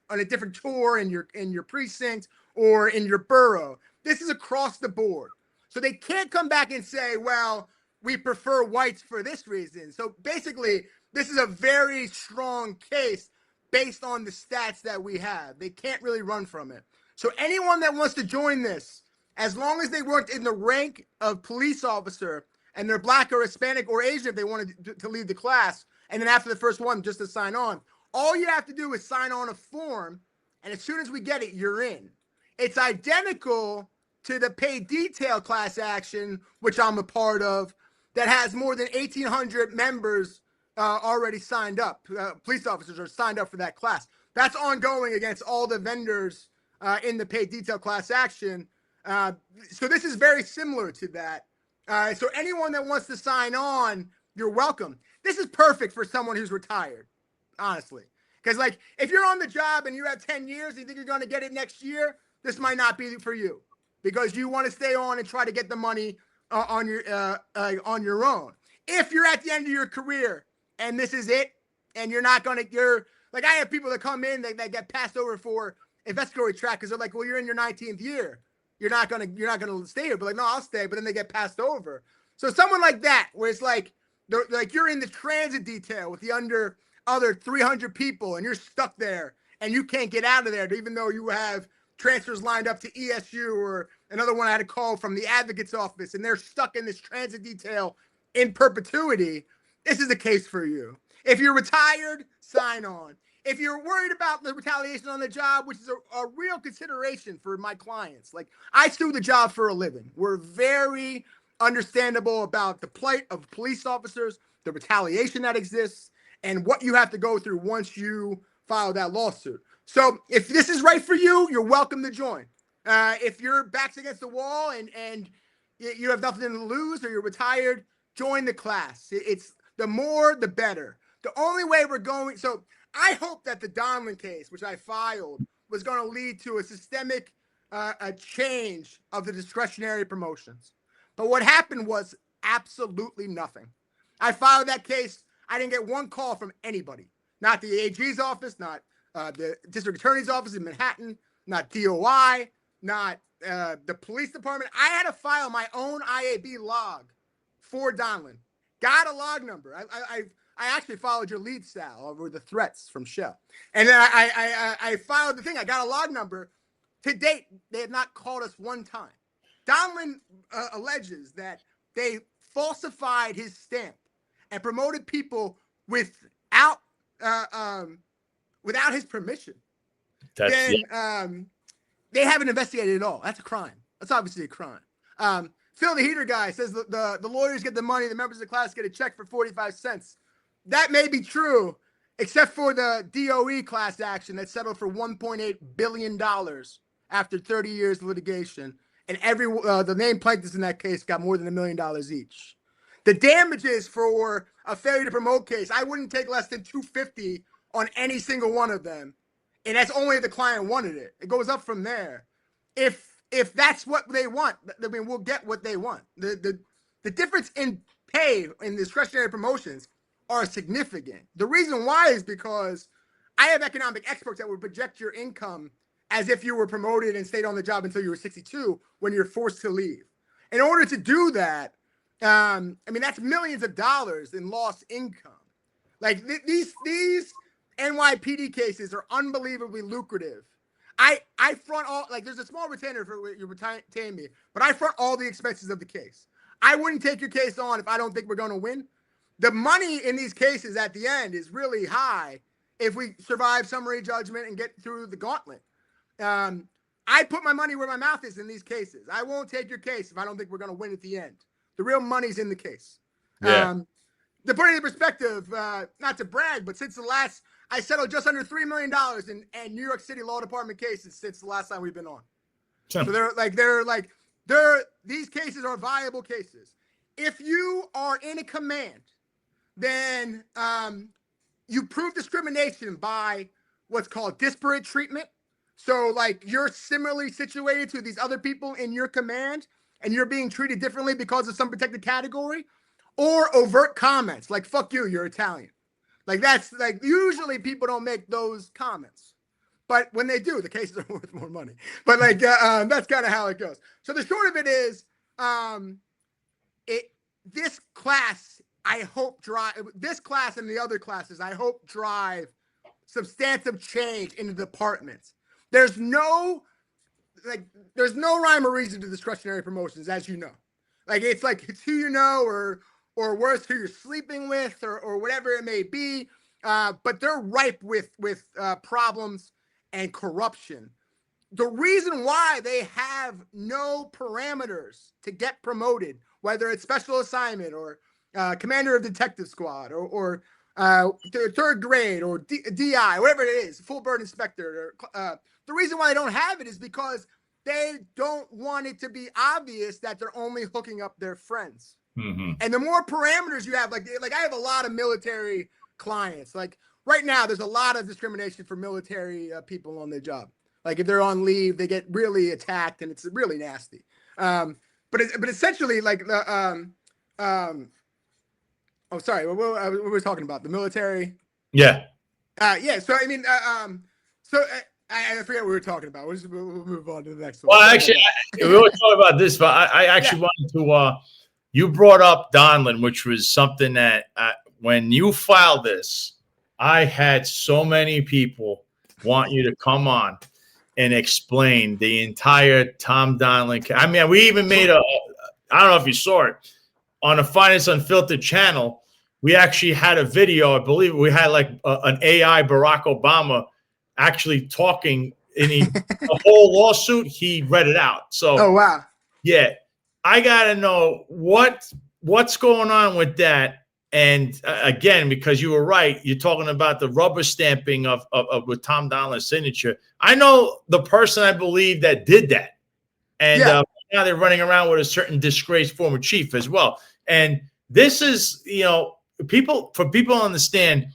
on a different tour in your precinct or in your borough. This is across the board. So they can't come back and say, well, we prefer whites for this reason. So basically, this is a very strong case based on the stats that we have. They can't really run from it. So anyone that wants to join this, as long as they worked in the rank of police officer and they're black or Hispanic or Asian if they wanted to lead the class, and then after the first one, just to sign on, all you have to do is sign on a form, and as soon as we get it, you're in. It's identical to the paid detail class action, which I'm a part of, that has more than 1,800 members already signed up. Police officers are signed up for that class. That's ongoing against all the vendors in the paid detail class action. So this is very similar to that. So anyone that wants to sign on, you're welcome. This is perfect for someone who's retired, honestly. Because like, if you're on the job and you have 10 years and you think you're going to get it next year, this might not be for you because you want to stay on and try to get the money on your own. If you're at the end of your career and this is it, and you're not going to, you're like, I have people that come in that get passed over for investigatory track because they're like, well, you're in your 19th year. You're not going to stay here. But like, no, I'll stay. But then they get passed over. So someone like that, where it's like you're in the transit detail with the other 300 people and you're stuck there and you can't get out of there, even though you have transfers lined up to ESU, or another one I had a call from the advocate's office, and they're stuck in this transit detail in perpetuity. This is the case for you. If you're retired, sign on. If you're worried about the retaliation on the job, which is a real consideration for my clients, like I do the job for a living. We're very understandable about the plight of police officers, the retaliation that exists, and what you have to go through once you file that lawsuit. So if this is right for you, you're welcome to join. If your back's against the wall and you have nothing to lose, or you're retired, join the class. It's the more, the better. The only way we're going, so I hope that the Donlin case, which I filed, was going to lead to a systemic a change of the discretionary promotions. But what happened was absolutely nothing. I filed that case. I didn't get one call from anybody, not the AG's office, not the district attorney's office in Manhattan, not DOI, not the police department. I had to file my own IAB log for Donlin. Got a log number. I actually followed your lead, Sal, over the threats from Shell. And then I filed the thing. I got a log number. To date, they have not called us one time. Donlin alleges that they falsified his stamp and promoted people without his permission. They haven't investigated at all. That's a crime. That's obviously a crime. Phil the Heater guy says the lawyers get the money, the members of the class get a check for 45 cents. That may be true, except for the DOE class action that settled for $1.8 billion after 30 years of litigation. And the named plaintiffs in that case got more than $1 million each. The damages for a failure to promote case, I wouldn't take less than $250 on any single one of them. And that's only if the client wanted it. It goes up from there. If that's what they want, I mean, we'll get what they want. The difference in pay in discretionary promotions are significant. The reason why is because I have economic experts that would project your income as if you were promoted and stayed on the job until you were 62 when you're forced to leave. In order to do that, I mean, that's millions of dollars in lost income. Like these NYPD cases are unbelievably lucrative. I front all, like, there's a small retainer for what you retain me, but I front all the expenses of the case. I wouldn't take your case on if I don't think we're going to win. The money in these cases at the end is really high if we survive summary judgment and get through the gauntlet. I put my money where my mouth is in these cases. I won't take your case if I don't think we're going to win at the end. The real money's in the case. Yeah. To put it in perspective, not to brag, but since I settled just under $3 million in New York City Law Department cases since the last time we've been on. So these cases are viable cases. If you are in a command, then you prove discrimination by what's called disparate treatment. So, like, you're similarly situated to these other people in your command, and you're being treated differently because of some protected category, or overt comments like "fuck you, you're Italian." Like, that's like, usually people don't make those comments, but when they do, the cases are worth more money. But like, that's kind of how it goes. So the short of it is, this class, I hope this class and the other classes, I hope drive substantive change in the departments. There's no rhyme or reason to discretionary promotions, as you know. Like, it's who you know, or worse, who you're sleeping with, or whatever it may be. But they're ripe with problems and corruption. The reason why they have no parameters to get promoted, whether it's special assignment or commander of detective squad or third grade or DI, whatever it is, full bird inspector. The reason why they don't have it is because they don't want it to be obvious that they're only hooking up their friends. Mm-hmm. And the more parameters you have, like I have a lot of military clients. Like right now, there's a lot of discrimination for military people on their job. Like if they're on leave, they get really attacked, and it's really nasty. But essentially, like the oh, sorry, what were we talking about? The military. Yeah. Yeah. So I mean, I forget what we were talking about. We'll move on to the next one. Well, actually, we were talking about this, but I actually wanted to. You brought up Donlin, which was something that when you filed this, I had so many people want you to come on and explain the entire Tom Donlin. I mean, we even made I don't know if you saw it on the Finance Unfiltered channel. We actually had a video. I believe we had like an AI Barack Obama actually talking in the whole lawsuit. He read it out. So, oh wow, yeah, I gotta know what's going on with that. And again, because you were right, you're talking about the rubber stamping of with Tom Donlin's signature. I know the person I believe that did that, and now they're running around with a certain disgraced former chief as well. And this is, people to understand.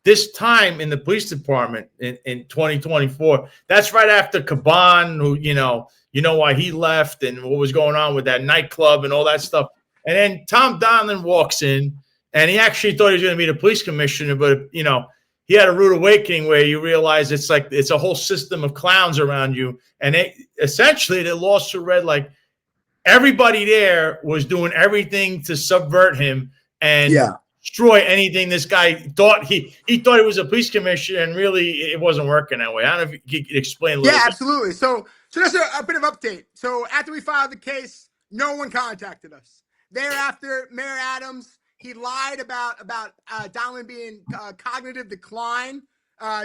This time in the police department in 2024, that's right after Caban, who, you know why he left and what was going on with that nightclub and all that stuff. And then Tom Donlin walks in, and he actually thought he was going to be the police commissioner, but, he had a rude awakening where you realize it's like it's a whole system of clowns around you. And essentially the lawsuit read like everybody there was doing everything to subvert him and destroy anything this guy thought he thought he was a police commissioner, and really it wasn't working that way. I don't know if you could explain a little bit. Absolutely. So just a bit of update. So after we filed the case, no one contacted us. Thereafter, Mayor Adams, he lied about Donlin being cognitive decline,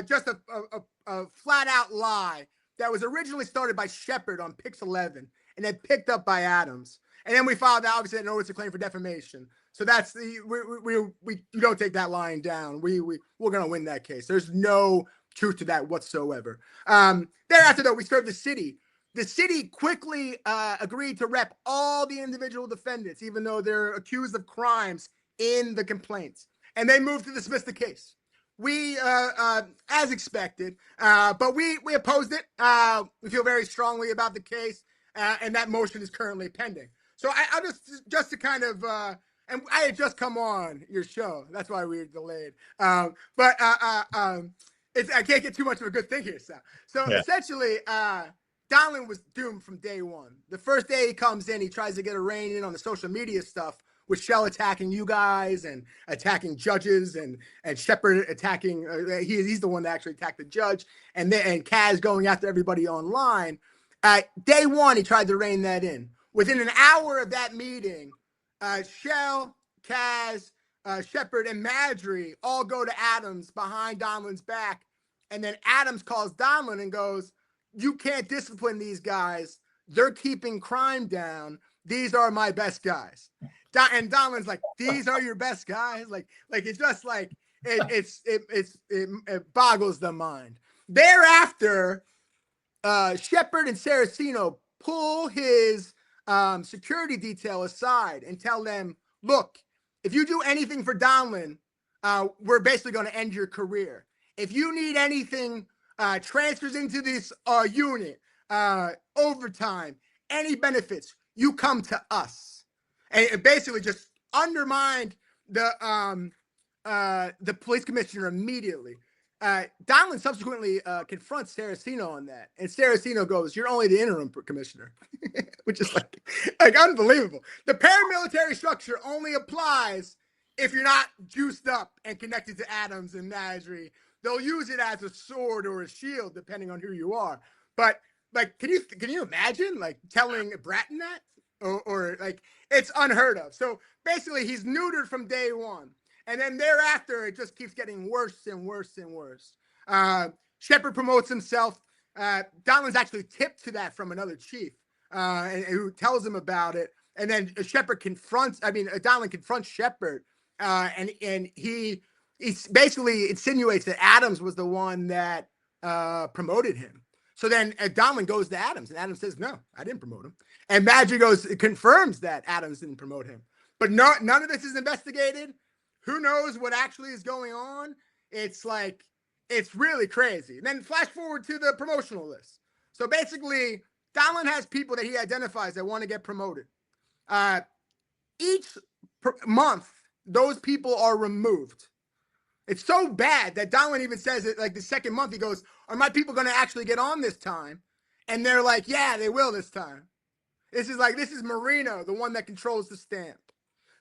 just a flat out lie that was originally started by Shepard on Pix 11 and then picked up by Adams. And then we filed obviously a notice of claim for defamation. So that's we don't take that line down. We're gonna win that case. There's no truth to that whatsoever. Thereafter, though, we served the city. The city quickly agreed to rep all the individual defendants, even though they're accused of crimes in the complaints, and they moved to dismiss the case. We, as expected, but we opposed it. We feel very strongly about the case, and that motion is currently pending. So I'll just to kind of. And I had just come on your show. That's why we were delayed. But I can't get too much of a good thing here, Sal. So essentially, Donlin was doomed from day one. The first day he comes in, he tries to get a rein in on the social media stuff, with Shell attacking you guys and attacking judges, and Shepard attacking. He's the one that actually attacked the judge, and Kaz going after everybody online. Day one, he tried to rein that in. Within an hour of that meeting, Shell, Kaz, Shepard, and Madry all go to Adams behind Donlin's back, and then Adams calls Donlin and goes, "You can't discipline these guys. They're keeping crime down. These are my best guys." And Donlin's like, "These are your best guys?" Like it's just like it boggles the mind. Thereafter, Shepard and Saraceno pull his security detail aside and tell them, "Look, if you do anything for Donlin, we're basically going to end your career. If you need anything, transfers into this unit, overtime, any benefits, you come to us." And it basically just undermined the police commissioner immediately. Donlin subsequently confronts Saraceno on that, and Saraceno goes, "You're only the interim commissioner," which is like unbelievable. The paramilitary structure only applies if you're not juiced up and connected to Adams and Madry. They'll use it as a sword or a shield, depending on who you are. But like, can you imagine like telling Bratton that? Or like, it's unheard of. So basically he's neutered from day one. And then thereafter, it just keeps getting worse and worse and worse. Shepard promotes himself. Donlin's actually tipped to that from another chief and who tells him about it. And then Donlin confronts Shepard and he basically insinuates that Adams was the one that promoted him. So then Donlin goes to Adams, and Adams says, "No, I didn't promote him." And Madry confirms that Adams didn't promote him. But none of this is investigated. Who knows what actually is going on? It's really crazy. And then flash forward to the promotional list. So basically, Donlin has people that he identifies that want to get promoted. Each month, those people are removed. It's so bad that Donlin even says it like the second month, he goes, "Are my people going to actually get on this time?" And they're like, "Yeah, they will this time." This is Marino, the one that controls the stamp.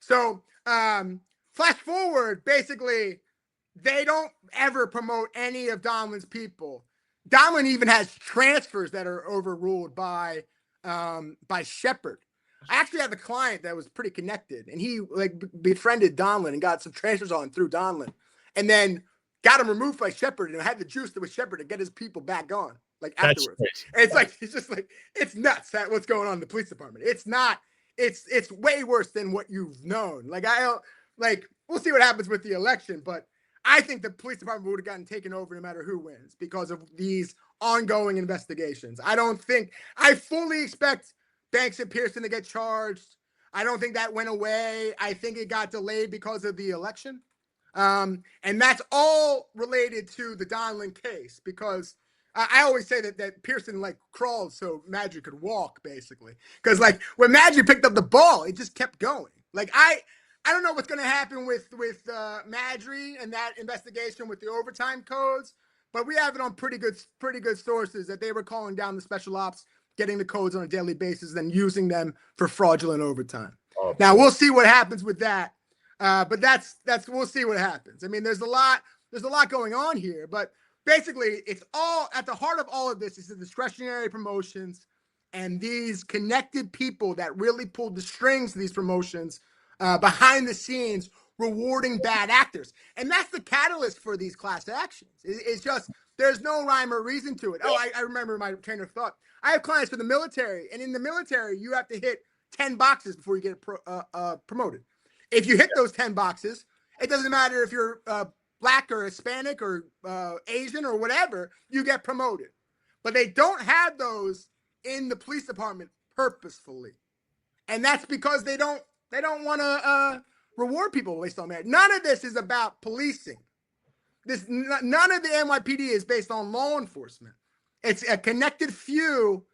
So flash forward, basically, they don't ever promote any of Donlin's people. Donlin even has transfers that are overruled by Shepard. I actually have a client that was pretty connected, and he befriended Donlin and got some transfers on through Donlin. And then got him removed by Shepard and had the juice with Shepard to get his people back on, like afterwards. And it's just like, it's nuts at what's going on in the police department. It's way worse than what you've known. We'll see what happens with the election, but I think the police department would have gotten taken over no matter who wins because of these ongoing investigations. I fully expect Banks and Pearson to get charged. I don't think that went away. I think it got delayed because of the election. And that's all related to the Donlin case, because I always say that Pearson crawled so Madry could walk, basically. Because when Madry picked up the ball, it just kept going. I don't know what's going to happen with Madry and that investigation with the overtime codes, but we have it on pretty good sources that they were calling down the special ops, getting the codes on a daily basis, and using them for fraudulent overtime. Oh, now we'll see what happens with that. But we'll see what happens. I mean, there's a lot going on here, but basically it's all at the heart of all of this is the discretionary promotions and these connected people that really pulled the strings to these promotions behind the scenes, rewarding bad actors. And that's the catalyst for these class actions. It's just, there's no rhyme or reason to it. Oh, I remember my train of thought. I have clients for the military, and in the military, you have to hit 10 boxes before you get promoted. If you hit those 10 boxes, it doesn't matter if you're Black or Hispanic or Asian or whatever, you get promoted. But they don't have those in the police department purposefully. And that's because they don't want to reward people based on merit. None of this is about policing. None of the NYPD is based on law enforcement. It's a connected few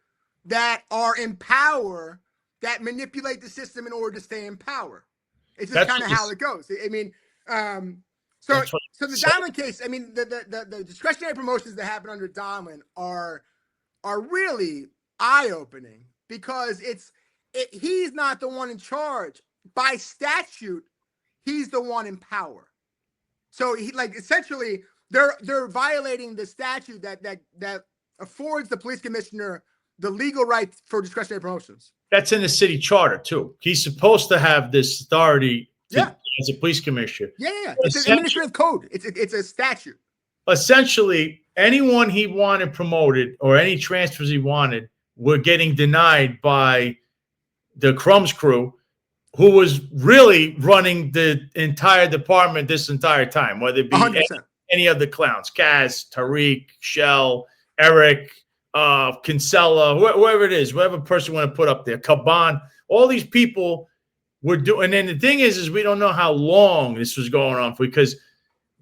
that are in power that manipulate the system in order to stay in power. It's just kind of how it goes. I mean, So, That's what so the Donlin case, I mean, the discretionary promotions that happen under Donlin are really eye-opening because he's not the one in charge. By statute, he's the one in power. So essentially they're violating the statute that affords the police commissioner the legal right for discretionary promotions. That's in the city charter too. He's supposed to have this authority as a police commissioner. Yeah. It's an administrative code. It's a statute. Essentially, anyone he wanted promoted or any transfers he wanted were getting denied by the Crumbs crew, who was really running the entire department this entire time, whether it be any of the clowns, Kaz, Tariq, Shell, Eric, Kinsella, whoever it is, whoever person you want to put up there, Caban, all these people were doing. And then the thing is we don't know how long this was going on for, because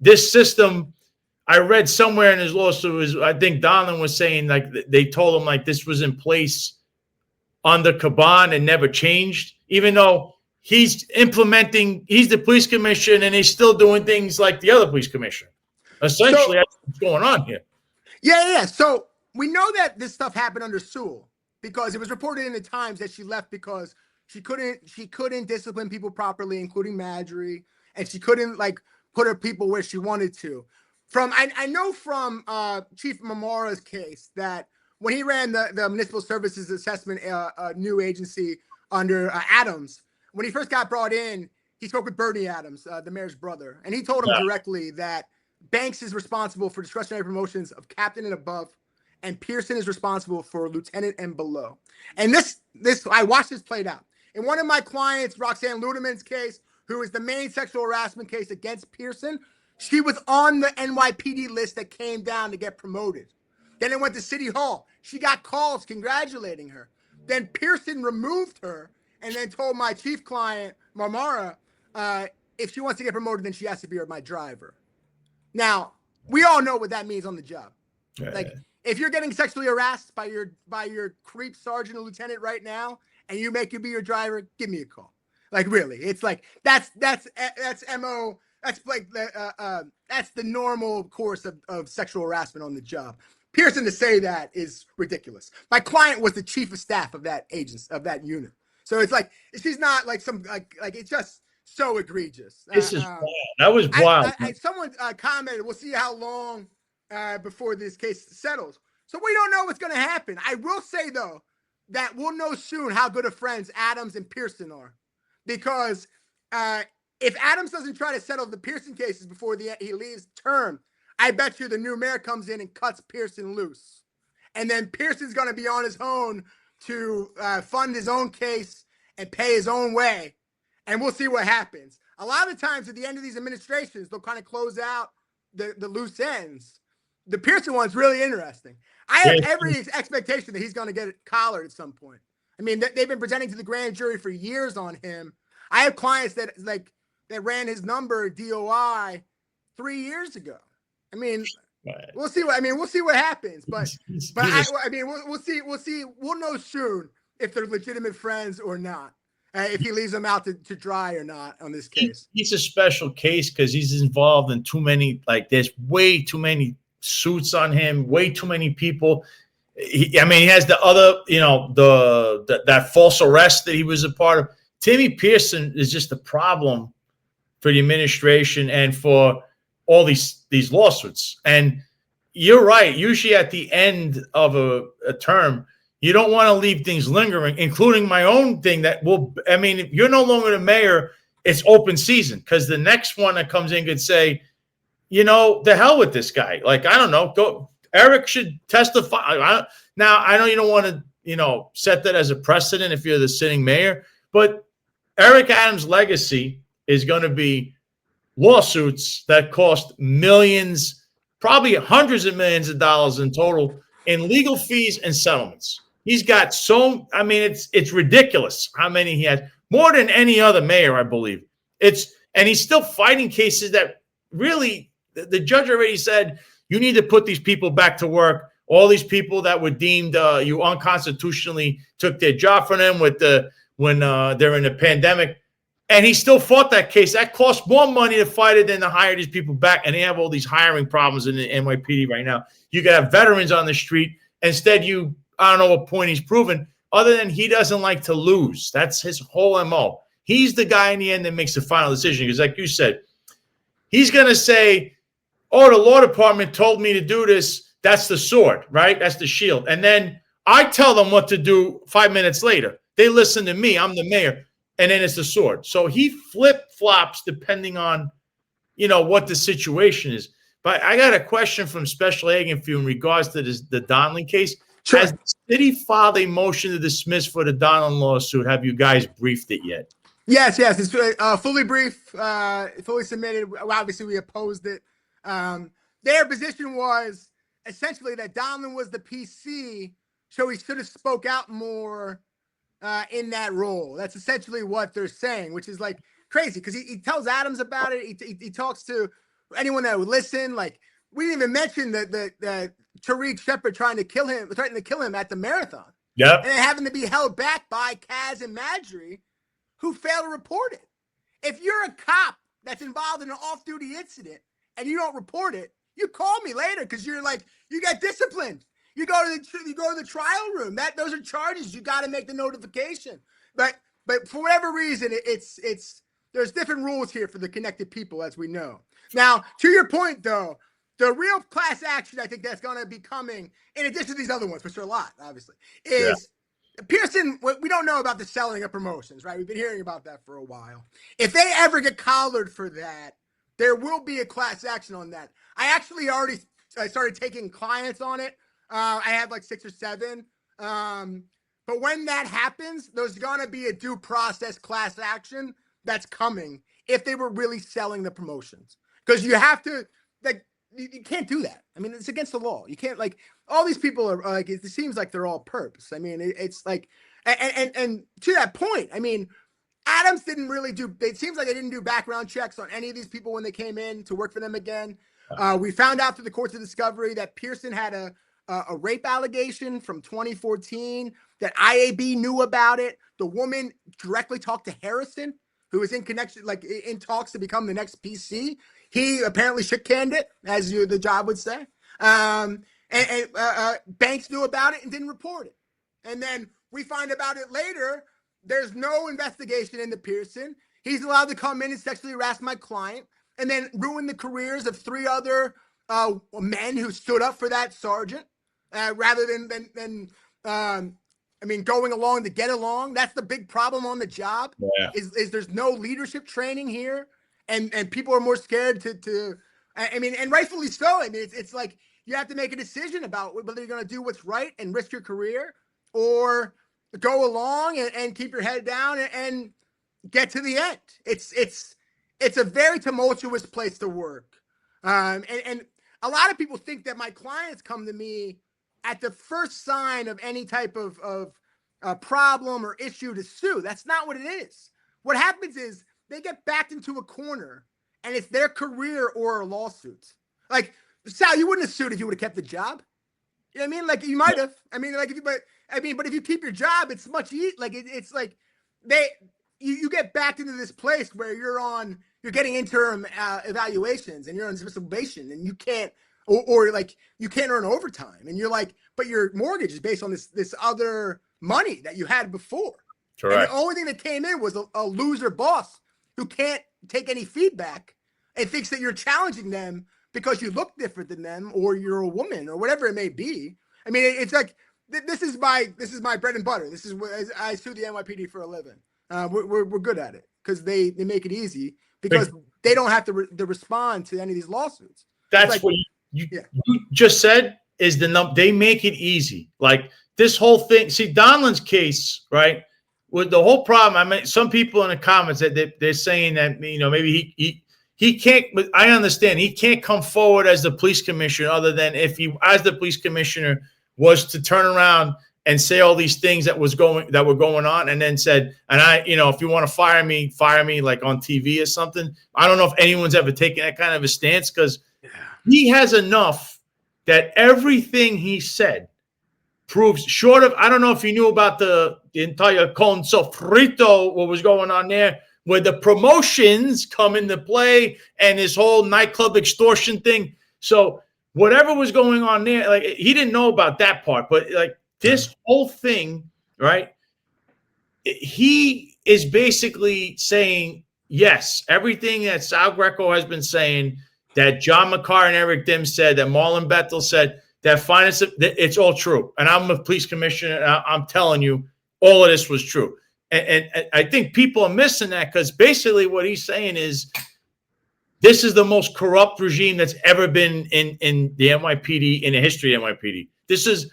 this system, I read somewhere in his lawsuit, I think Donlin was saying like they told him like this was in place under Caban and never changed, even though he's the police commissioner and he's still doing things like the other police commissioner. Essentially, that's what's going on here. Yeah. So we know that this stuff happened under Sewell because it was reported in the Times that she left because she couldn't discipline people properly, including Marjorie, and she couldn't put her people where she wanted to. I know from Chief Mamara's case that when he ran the Municipal Services Assessment new agency under Adams, when he first got brought in, he spoke with Bernie Adams, the mayor's brother, and he told him directly that Banks is responsible for discretionary promotions of captain and above, and Pearson is responsible for lieutenant and below. And this I watched this played out. In one of my clients, Roxanne Ludeman's case, who is the main sexual harassment case against Pearson, she was on the NYPD list that came down to get promoted. Then it went to City Hall. She got calls congratulating her. Then Pearson removed her and then told my chief client, Marmara, if she wants to get promoted, then she has to be my driver. Now, we all know what that means on the job. Like, if you're getting sexually harassed by your creep sergeant or lieutenant right now, and you make you be your driver, give me a call. Like, really, it's like that's MO. That's like that's the normal course of sexual harassment on the job. Pearson to say that is ridiculous. My client was the chief of staff of that agency, of that unit. So it's like she's not like some like it's just so egregious. This is wild. That was wild. Someone commented, "We'll see how long before this case settles." So we don't know what's going to happen. I will say though that we'll know soon how good of friends Adams and Pearson are, because if Adams doesn't try to settle the Pearson cases before he leaves term, I bet you the new mayor comes in and cuts Pearson loose, and then Pearson's going to be on his own to fund his own case and pay his own way. And we'll see what happens. A lot of times at the end of these administrations, they'll kind of close out the loose ends. The Pearson one's really interesting. I have every expectation that he's going to get collared at some point. I mean, they've been presenting to the grand jury for years on him. I have clients that ran his number DOI 3 years ago. I mean, we'll see what happens. But we'll see. We'll know soon if they're legitimate friends or not. If he leaves them out to dry or not on this case. He's a special case because he's involved in too many, there's way too many suits on him, way too many people. He has the other, that false arrest that he was a part of. Timmy Pearson is just a problem for the administration and for all these lawsuits. And you're right. Usually at the end of a term, you don't want to leave things lingering, including my own thing if you're no longer the mayor, it's open season, because the next one that comes in could say, the hell with this guy. Like, I don't know, Eric should testify. Now, I know you don't want to, set that as a precedent if you're the sitting mayor, but Eric Adams' legacy is going to be lawsuits that cost millions, probably hundreds of millions of dollars in total in legal fees and settlements. He's got it's ridiculous how many he has, more than any other mayor, I believe. And he's still fighting cases that really, the judge already said, you need to put these people back to work. All these people that were deemed you unconstitutionally took their job from them when they're in a pandemic. And he still fought that case. That cost more money to fight it than to hire these people back. And they have all these hiring problems in the NYPD right now. You could have veterans on the street. Instead, I don't know what point he's proven, other than he doesn't like to lose. That's his whole MO. He's the guy in the end that makes the final decision. Because like you said, he's going to say, oh, the law department told me to do this. That's the sword, right? That's the shield. And then I tell them what to do 5 minutes later. They listen to me. I'm the mayor. And then it's the sword. So he flip-flops depending on, what the situation is. But I got a question from Special Agent Few in regards to the Donlin case. Sure. Has the city filed a motion to dismiss for the Donlin lawsuit? Have you guys briefed it yet? Yes. It's fully briefed, fully submitted. Obviously, we opposed it. Their position was essentially that Donlin was the PC, so he should have spoke out more in that role. That's essentially what they're saying, which is like crazy because he tells Adams about it. He talks to anyone that would listen. Like, we didn't even mention the Tariq Shepard threatening to kill him at the marathon. Yep. And having to be held back by Kaz and Madry, who failed to report it. If you're a cop that's involved in an off-duty incident and you don't report it, you call me later because you're like, you get disciplined. You go to the trial room. Those are charges. You got to make the notification. But for whatever reason, there's different rules here for the connected people, as we know. Now, to your point, though, the real class action I think that's going to be coming, in addition to these other ones, which are a lot, obviously, is Pearson. We don't know about the selling of promotions, right? We've been hearing about that for a while. If they ever get collared for that, there will be a class action on that. I actually already started taking clients on it. I have like 6 or 7. But when that happens, there's going to be a due process class action that's coming if they were really selling the promotions. Because you have to, like, you can't do that. I mean, it's against the law. You can't, like, all these people are like, it seems like they're all perps. I mean, it's like, and to that point, I mean, Adams didn't really it seems like they didn't do background checks on any of these people when they came in to work for them again. We found out through the courts of discovery that Pearson had a rape allegation from 2014, that IAB knew about it. The woman directly talked to Harrison, who was in connection, like in talks to become the next PC. He apparently shook-canned it, as the job would say. And Banks knew about it and didn't report it. And then we find about it later. There's no investigation into Pearson. He's allowed to come in and sexually harass my client and then ruin the careers of 3 other men who stood up for that sergeant rather than going along to get along. That's the big problem on the job. Yeah. Is there's no leadership training here, and people are more scared to and rightfully so. I mean, it's like you have to make a decision about whether you're going to do what's right and risk your career, or go along and keep your head down and get to the end. It's a very tumultuous place to work. And a lot of people think that my clients come to me at the first sign of any type of problem or issue to sue. That's not what it is. What happens is they get backed into a corner, and it's their career or lawsuits. Like, Sal, you wouldn't have sued if you would have kept the job. You know what I mean? Like, you might have. I mean, like, but if you keep your job, it's much easier. Like, it's like you get backed into this place where you're getting interim evaluations, and you're on probation, and you can't, or like you can't earn overtime, and you're like, but your mortgage is based on this other money that you had before. Correct. And the only thing that came in was a loser boss who can't take any feedback and thinks that you're challenging them because you look different than them, or you're a woman, or whatever it may be. I mean, it's like this is my bread and butter. This is what I sue the NYPD for a living. We're good at it because they make it easy because they don't have to respond to any of these lawsuits. That's like, what you just said is the number. They make it easy. Like this whole thing. See, Donlin's case, right? With the whole problem. I mean, some people in the comments that they're saying that maybe he can't. But I understand he can't come forward as the police commissioner, other than if he, as the police commissioner, was to turn around and say all these things that were going on, and then said, and if you want to fire me like on TV or something. I don't know if anyone's ever taken that kind of a stance, because he has enough that everything he said proves, short of, I don't know if you knew about the entire con sofrito, what was going on there where the promotions come into play and this whole nightclub extortion thing. So whatever was going on there, like he didn't know about that part, but like this whole thing, right? He is basically saying, yes, everything that Sal Greco has been saying, that John McCarr and Eric Dim said, that Marlon Bethel said, that finance, it's all true. And I'm a police commissioner, and I'm telling you, all of this was true. And I think people are missing that, because basically what he's saying is this is the most corrupt regime that's ever been in the NYPD, in the history of NYPD. This is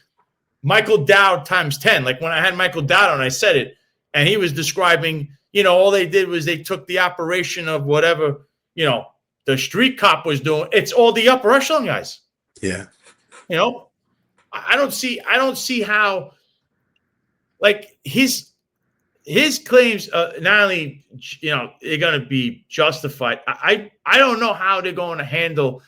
Michael Dowd times 10. Like when I had Michael Dowd on, I said it, and he was describing, all they did was they took the operation of whatever, the street cop was doing. It's all the upper echelon guys. Yeah. I don't see how, like his claims, not only, they're going to be justified. I don't know how they're going to handle.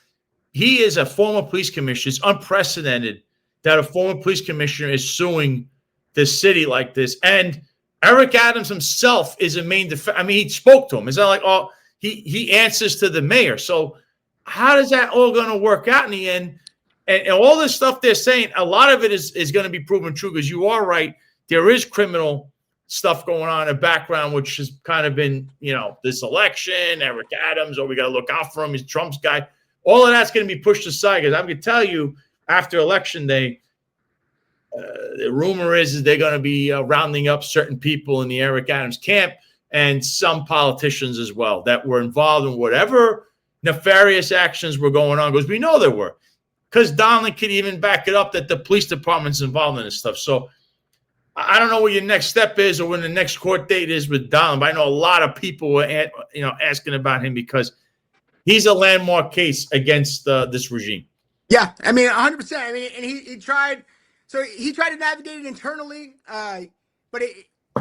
He is a former police commissioner. It's unprecedented that a former police commissioner is suing the city like this. And Eric Adams himself is a main defense. I mean, he spoke to him. It's not like, he answers to the mayor. So how does that all going to work out in the end? And all this stuff they're saying, a lot of it is going to be proven true, because you are right. There is criminal stuff going on in the background, which has kind of been, this election, Eric Adams, we got to look out for him. He's Trump's guy. All of that's going to be pushed aside, because I'm going to tell you, after Election Day, the rumor is they're going to be rounding up certain people in the Eric Adams camp and some politicians as well that were involved in whatever nefarious actions were going on, because we know there were. Because Donlin could even back it up that the police department's involved in this stuff. So I don't know what your next step is or when the next court date is with Donlin, but I know a lot of people were asking about him, because he's a landmark case against this regime. Yeah, I mean, 100%. I mean, and he tried. So he tried to navigate it internally, but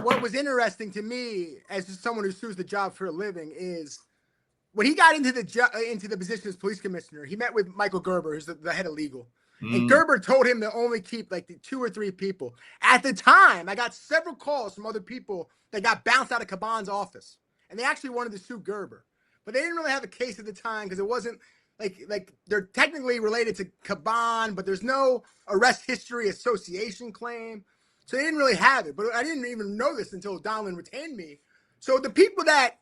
what was interesting to me as someone who sues the job for a living is when he got into the position as police commissioner, he met with Michael Gerber, who's the head of legal. And Gerber told him to only keep like the 2 or 3 people. At the time, I got several calls from other people that got bounced out of Caban's office, and they actually wanted to sue Gerber, but they didn't really have a case at the time because it wasn't like they're technically related to Caban, but there's no arrest history association claim, so they didn't really have it. But I didn't even know this until Donlin retained me. So the people that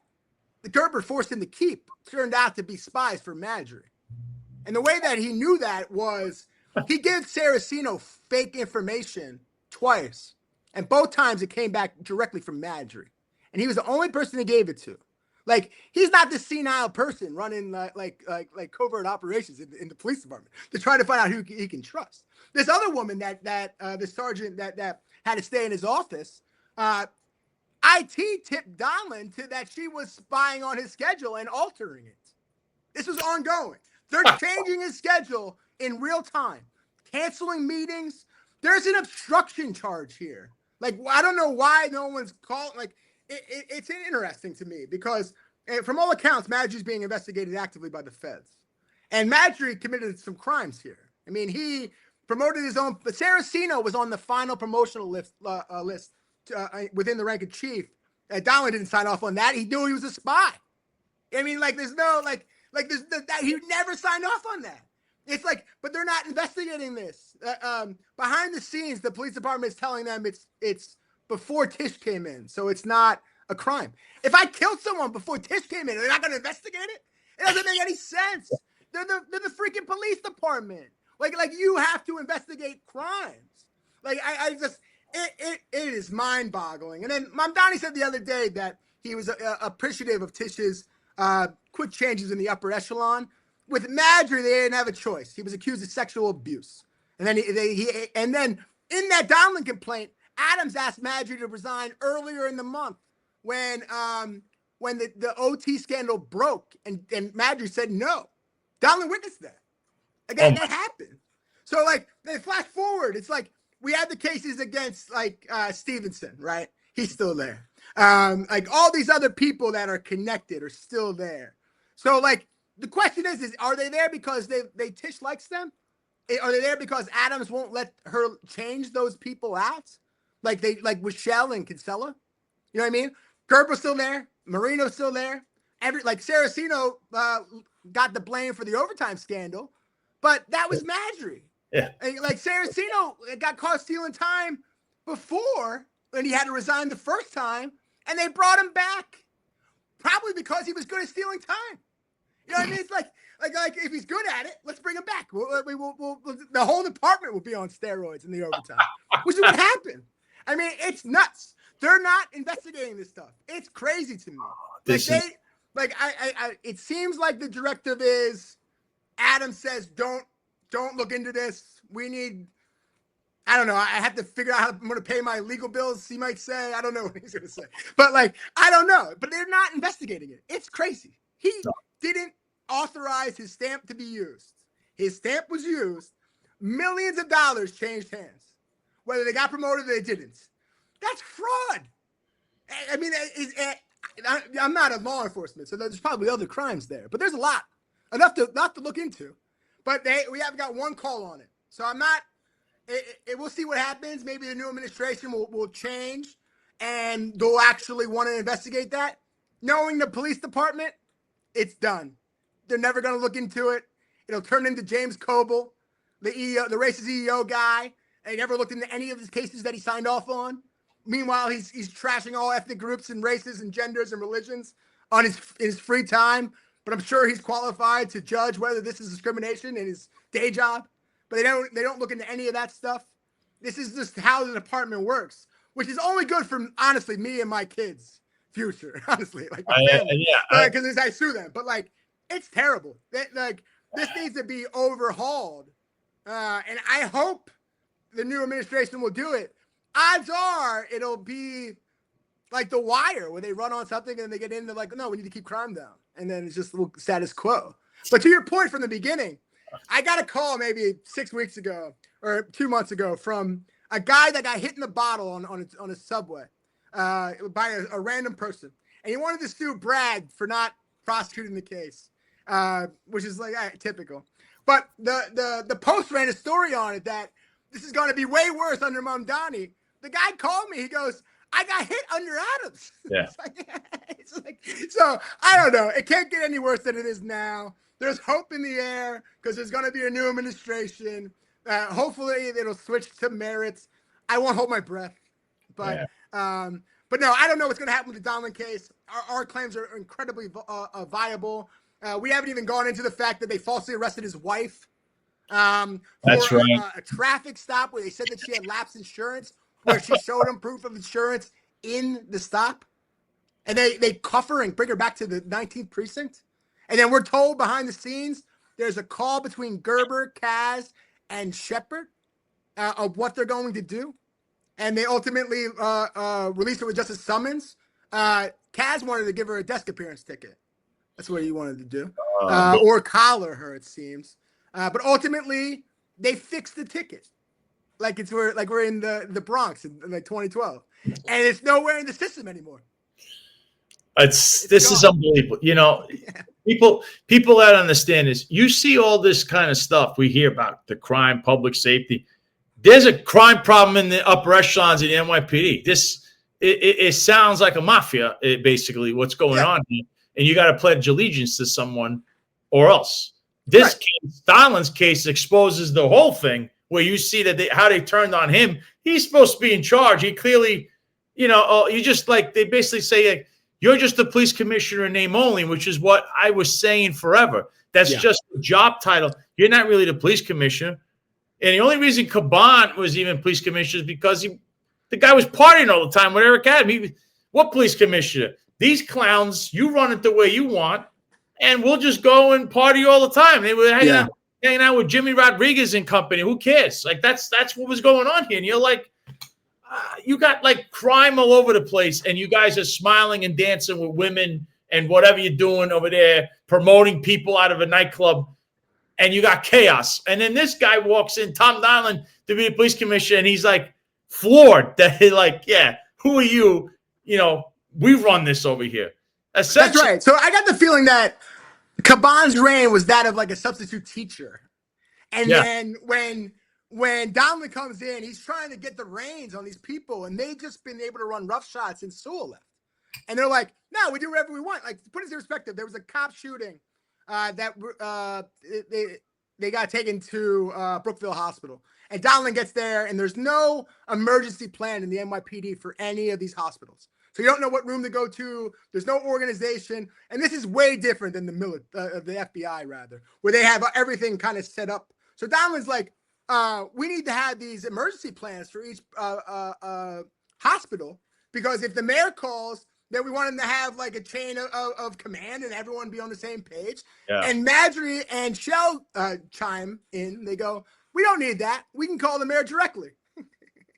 the Gerber forced him to keep turned out to be spies for Madry. And the way that he knew that was he gave Saraceno fake information twice. And both times it came back directly from Madry. And he was the only person he gave it to. Like, he's not this senile person running like covert operations in the police department to try to find out who he can trust. This other woman that the sergeant that had to stay in his office, IT tipped Donlin to that she was spying on his schedule and altering it. This was ongoing. They're changing his schedule in real time, canceling meetings. There's an obstruction charge here. Like, I don't know why no one's calling. Like, it's interesting to me because from all accounts, Madry's being investigated actively by the feds. And Madry committed some crimes here. I mean, he promoted his own, but Saraceno was on the final promotional list within the rank of chief. Donlin didn't sign off on that. He knew he was a spy. I mean, like, there's no, there's that he never signed off on that. It's like, but they're not investigating this. Behind the scenes, the police department is telling them it's before Tish came in, so it's not a crime. If I killed someone before Tish came in, they're not going to investigate it? It doesn't make any sense. They're the freaking police department. Like you have to investigate crimes. Like I just it is mind-boggling. And then Mamdani said the other day that he was appreciative of Tish's quick changes in the upper echelon. With Madry, they didn't have a choice. He was accused of sexual abuse, and then and then in that Donlin complaint, Adams asked Madry to resign earlier in the month when the OT scandal broke, and Madry said no. Donlin witnessed that. Again, that happened. So like they flash forward, it's like we had the cases against like Stevenson, right? He's still there. Like all these other people that are connected are still there. So like the question is are they there because they Tish likes them? Are they there because Adams won't let her change those people out? Like with Shell and Kinsella? You know what I mean? Gerber's still there. Marino's still there. Saraceno got the blame for the overtime scandal, but that was Madry. Yeah. Like Saraceno got caught stealing time before, and he had to resign the first time, and they brought him back, probably because he was good at stealing time. You know what I mean? It's like if he's good at it, let's bring him back. The whole department will be on steroids in the overtime, which is what happened. I mean, it's nuts. They're not investigating this stuff. It's crazy to me. It seems like the directive is, Adam says, don't look into this. We need, I don't know. I have to figure out how I'm going to pay my legal bills. He might say, I don't know what he's going to say, but I don't know. But they're not investigating it. It's crazy. He didn't authorize his stamp to be used. His stamp was used. Millions of dollars changed hands, whether they got promoted or they didn't. That's fraud. I mean, I'm not a law enforcement, so there's probably other crimes there, but there's a lot, enough to look into. But we haven't got one call on it, so I'm not. We'll see what happens. Maybe the new administration will change, and they'll actually want to investigate that. Knowing the police department, it's done. They're never going to look into it. It'll turn into James Coble, the racist EEO guy, and he never looked into any of his cases that he signed off on. Meanwhile, he's trashing all ethnic groups and races and genders and religions on his free time. But I'm sure he's qualified to judge whether this is discrimination in his day job. But they don't look into any of that stuff. This is just how the department works, which is only good for, honestly, me and my kids' future. Honestly, because I sue them. But it's terrible. This needs to be overhauled, and I hope the new administration will do it. Odds are it'll be like The Wire, where they run on something and they get into no, we need to keep crime down. And then it's just a little status quo. But to your point from the beginning, I got a call maybe 6 weeks ago or 2 months ago from a guy that got hit in the bottle on a subway by a random person. And he wanted to sue Bragg for not prosecuting the case, which is typical. But the Post ran a story on it that this is going to be way worse under Mamdani. The guy called me. He goes, I got hit under Adams. Yeah. So I don't know. It can't get any worse than it is now. There's hope in the air because there's going to be a new administration. Hopefully it'll switch to merits. I won't hold my breath, but no, I don't know what's going to happen with the Donlin case. Our claims are incredibly viable. We haven't even gone into the fact that they falsely arrested his wife. That's right. A traffic stop where they said that she had lapsed insurance, where she showed them proof of insurance in the stop. And they cuff her and bring her back to the 19th precinct. And then we're told behind the scenes there's a call between Gerber, Kaz, and Shepard of what they're going to do. And they ultimately released her with just a summons. Kaz wanted to give her a desk appearance ticket. That's what he wanted to do. Or collar her, it seems. But ultimately, they fixed the ticket. We're in the Bronx in 2012. And it's nowhere in the system anymore. This is unbelievable. People that understand this, you see all this kind of stuff we hear about the crime, public safety. There's a crime problem in the upper echelons of the NYPD. It sounds like a mafia, basically, what's going on here. And you got to pledge allegiance to someone or else. This case, Donlin's case, exposes the whole thing where you see that how they turned on him. He's supposed to be in charge. He clearly, you just they basically say, you're just the police commissioner in name only, which is what I was saying forever. That's just the job title. You're not really the police commissioner. And the only reason Caban was even police commissioner is because the guy was partying all the time with Eric Adams. What police commissioner? These clowns, you run it the way you want, and we'll just go and party all the time. They were hanging out with Jimmy Rodriguez and company. Who cares? That's what was going on here. And you're you got crime all over the place, and you guys are smiling and dancing with women and whatever you're doing over there, promoting people out of a nightclub, and you got chaos. And then this guy walks in, Tom Donlin, to be the police commissioner, and he's floored that who are you? We run this over here. That's right. So I got the feeling that Caban's reign was that of a substitute teacher. And then when Donlin comes in, he's trying to get the reins on these people, and they've just been able to run roughshods since Sewell left. And they're like, no, we do whatever we want. Like, to put it in perspective, there was a cop shooting they got taken to Brookville Hospital. And Donlan gets there, and there's no emergency plan in the NYPD for any of these hospitals. So you don't know what room to go to. There's no organization. And this is way different than the FBI, rather, where they have everything kind of set up. So Donlan's like, we need to have these emergency plans for each hospital, because if the mayor calls, then we want him to have like a chain of command and everyone be on the same page. Yeah. And Madry and Shell chime in. They go, we don't need that. We can call the mayor directly.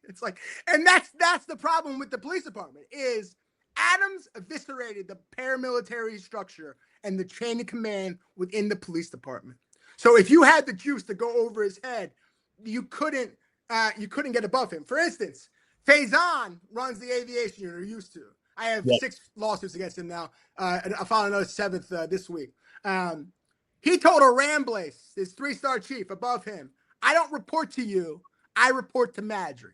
It's like, and that's the problem with the police department is Adams eviscerated the paramilitary structure and the chain of command within the police department. So if you had the juice to go over his head, you couldn't get above him. For instance, Faison runs the aviation unit, or used to. I have 6 lawsuits against him now. And I filed another 7th this week. He told Arambles, his 3-star chief above him, I don't report to you. I report to Madry.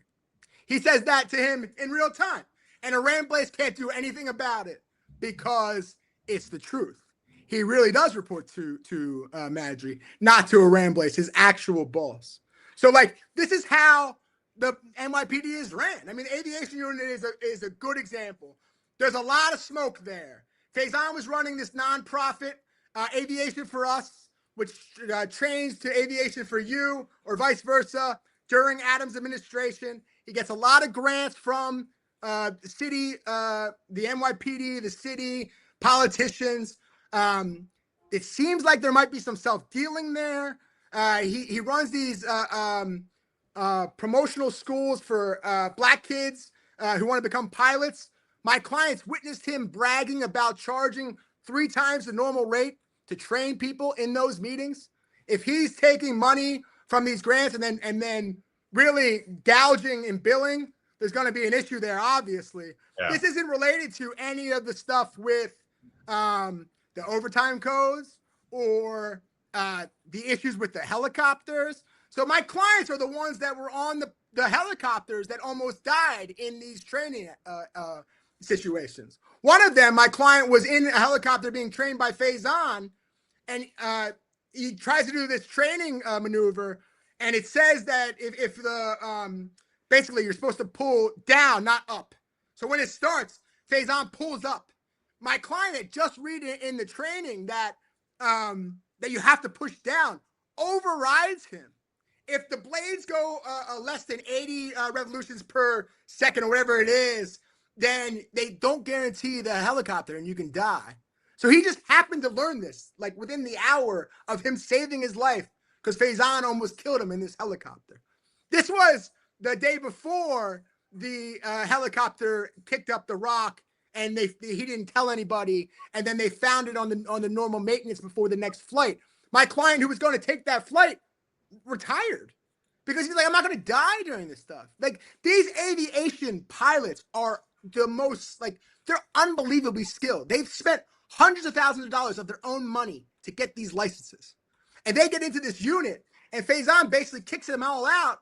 He says that to him in real time. And Arambles can't do anything about it because it's the truth. He really does report to Madry, not to Arambles, his actual boss. So, like, this is how the NYPD is ran. I mean, the aviation unit is a good example. There's a lot of smoke there. Faison was running this nonprofit, Aviation for Us, which trains to Aviation for You, or vice versa, during Adams' administration. He gets a lot of grants from the city, the NYPD, the city, politicians. It seems like there might be some self-dealing there. He runs these promotional schools for black kids who want to become pilots. My clients witnessed him bragging about charging 3 times the normal rate to train people in those meetings. If he's taking money from these grants and then really gouging and billing, there's going to be an issue there, obviously. Yeah. This isn't related to any of the stuff with the overtime codes or the issues with the helicopters. So my clients are the ones that were on the helicopters that almost died in these training situations. One of them, my client was in a helicopter being trained by Faison, and he tries to do this training maneuver, and it says that if the basically you're supposed to pull down, not up. So when it starts, Faison pulls up. My client had just read it in the training that that you have to push down, overrides him. If the blades go less than 80 revolutions per second or whatever it is, then they don't guarantee the helicopter and you can die. So he just happened to learn this, like within the hour of him saving his life, because Faison almost killed him in this helicopter. This was the day before the helicopter kicked up the rock, and he didn't tell anybody, and then they found it on the normal maintenance before the next flight. My client, who was going to take that flight, retired because he's like, I'm not going to die during this stuff. Like, these aviation pilots are the most, like, they're unbelievably skilled. They've spent hundreds of thousands of dollars of their own money to get these licenses, and they get into this unit, and Faison basically kicks them all out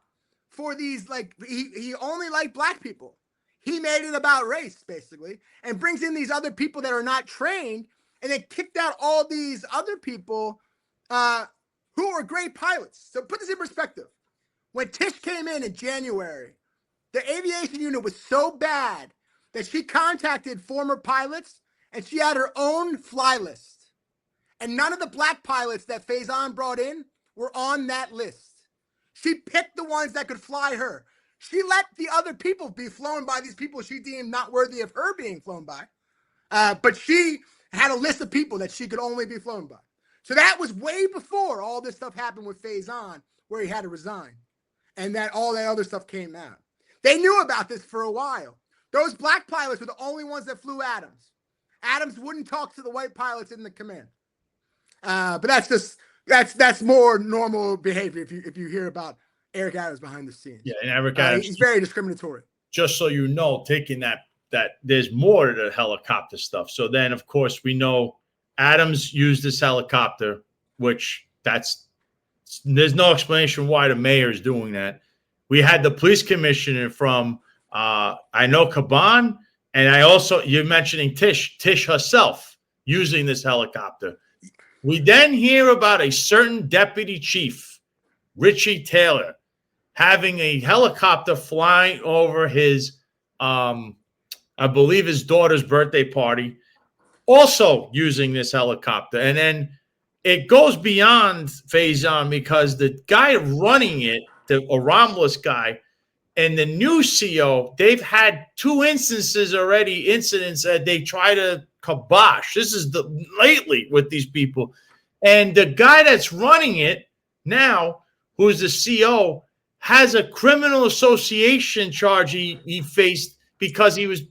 for these, like, he only liked black people. He made it about race, basically, and brings in these other people that are not trained, and then kicked out all these other people who are great pilots. So put this in perspective. When Tish came in January, the aviation unit was so bad that she contacted former pilots, and she had her own fly list. And none of the black pilots that Faison brought in were on that list. She picked the ones that could fly her. She let the other people be flown by these people she deemed not worthy of her being flown by. But she had a list of people that she could only be flown by. So that was way before all this stuff happened with Faison, where he had to resign, and that all that other stuff came out. They knew about this for a while. Those black pilots were the only ones that flew Adams. Adams wouldn't talk to the white pilots in the command. But that's more normal behavior if you hear about Eric Adams behind the scenes. Yeah, and Eric Adams, he's very discriminatory. Just so you know, taking that there's more to the helicopter stuff. So then, of course, we know Adams used this helicopter, which there's no explanation why the mayor is doing that. We had the police commissioner from I know Caban And I also, you're mentioning Tish herself using this helicopter. We then hear about a certain deputy chief, Richie Taylor, having a helicopter flying over his, I believe his daughter's birthday party, also using this helicopter. And then it goes beyond Faison because the guy running it, the Ramblas guy, and the new CO, they've had 2 incidents that they try to kibosh. This is lately with these people. And the guy that's running it now, who's the CO, has a criminal association charge he faced because he was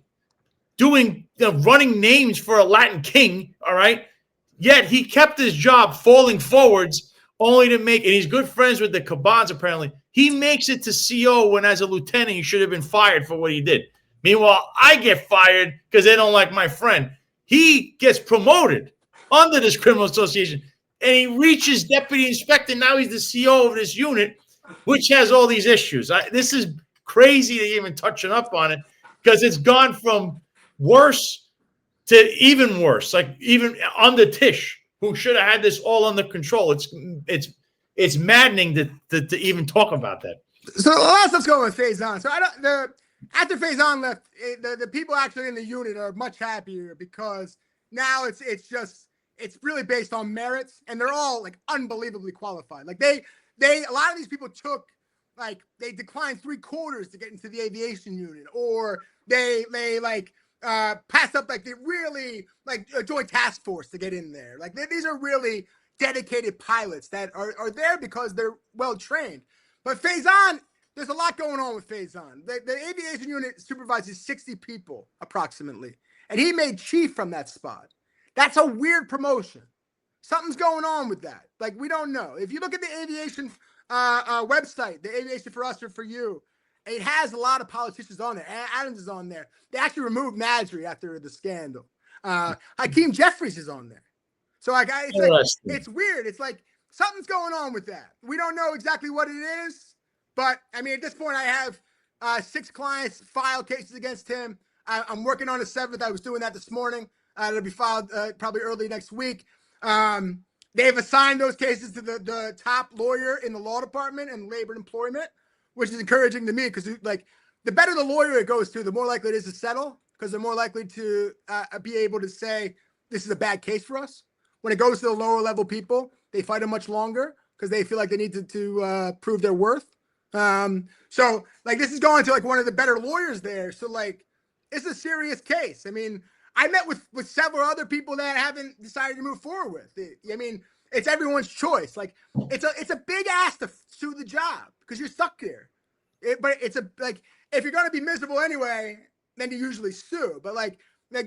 running names for a Latin king, all right? Yet he kept his job falling forwards only to make, and he's good friends with the Cabans apparently. He makes it to CO when as a lieutenant he should have been fired for what he did. Meanwhile, I get fired because they don't like my friend. He gets promoted under this criminal association, and he reaches deputy inspector. Now he's the CO of this unit, which has all these issues. This is crazy to even touching up on it because it's gone from worse to even worse, like even under Tish, who should have had this all under control. It's maddening to even talk about that. So a lot of stuff's going with Faison. So after Faison left, the people actually in the unit are much happier because now it's really based on merits, and they're all like unbelievably qualified. Like a lot of these people they declined 3/4 to get into the aviation unit, or they passed up they really a joint task force to get in there. These are really dedicated pilots that are there because they're well trained. But Faison, there's a lot going on with Faison. The aviation unit supervises 60 people approximately, and he made chief from that spot. That's a weird promotion. Something's going on with that. We don't know. If you look at the aviation website, the Aviation for Us or for You, it has a lot of politicians on there. Adams is on there. They actually removed Nasri after the scandal. Hakeem Jeffries is on there. So it's weird. It's something's going on with that. We don't know exactly what it is, but I mean, at this point, I have 6 clients file cases against him. I'm working on a 7th. I was doing that this morning. It'll be filed probably early next week. They've assigned those cases to the top lawyer in the law department and labor and employment, which is encouraging to me because the better the lawyer it goes to, the more likely it is to settle because they're more likely to be able to say this is a bad case for us. When it goes to the lower level people, they fight them much longer because they feel like they need to prove their worth. So this is going to one of the better lawyers there. So it's a serious case. I mean, I met with several other people that haven't decided to move forward with it. I mean, it's everyone's choice. It's a big ask to sue the job because you're stuck there. But it's if you're going to be miserable anyway, then you usually sue. But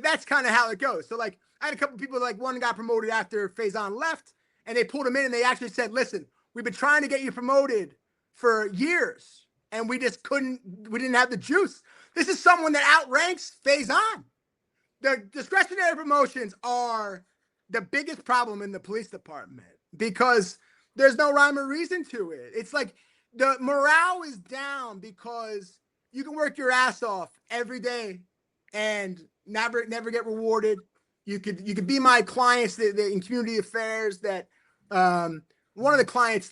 that's kind of how it goes. So I had a couple of people, one got promoted after Faison left, and they pulled him in and they actually said, listen, we've been trying to get you promoted for years, and we didn't have the juice. This is someone that outranks Faison. The discretionary promotions are the biggest problem in the police department because there's no rhyme or reason to it. It's the morale is down because you can work your ass off every day and never get rewarded. You could be my clients in community affairs that one of the clients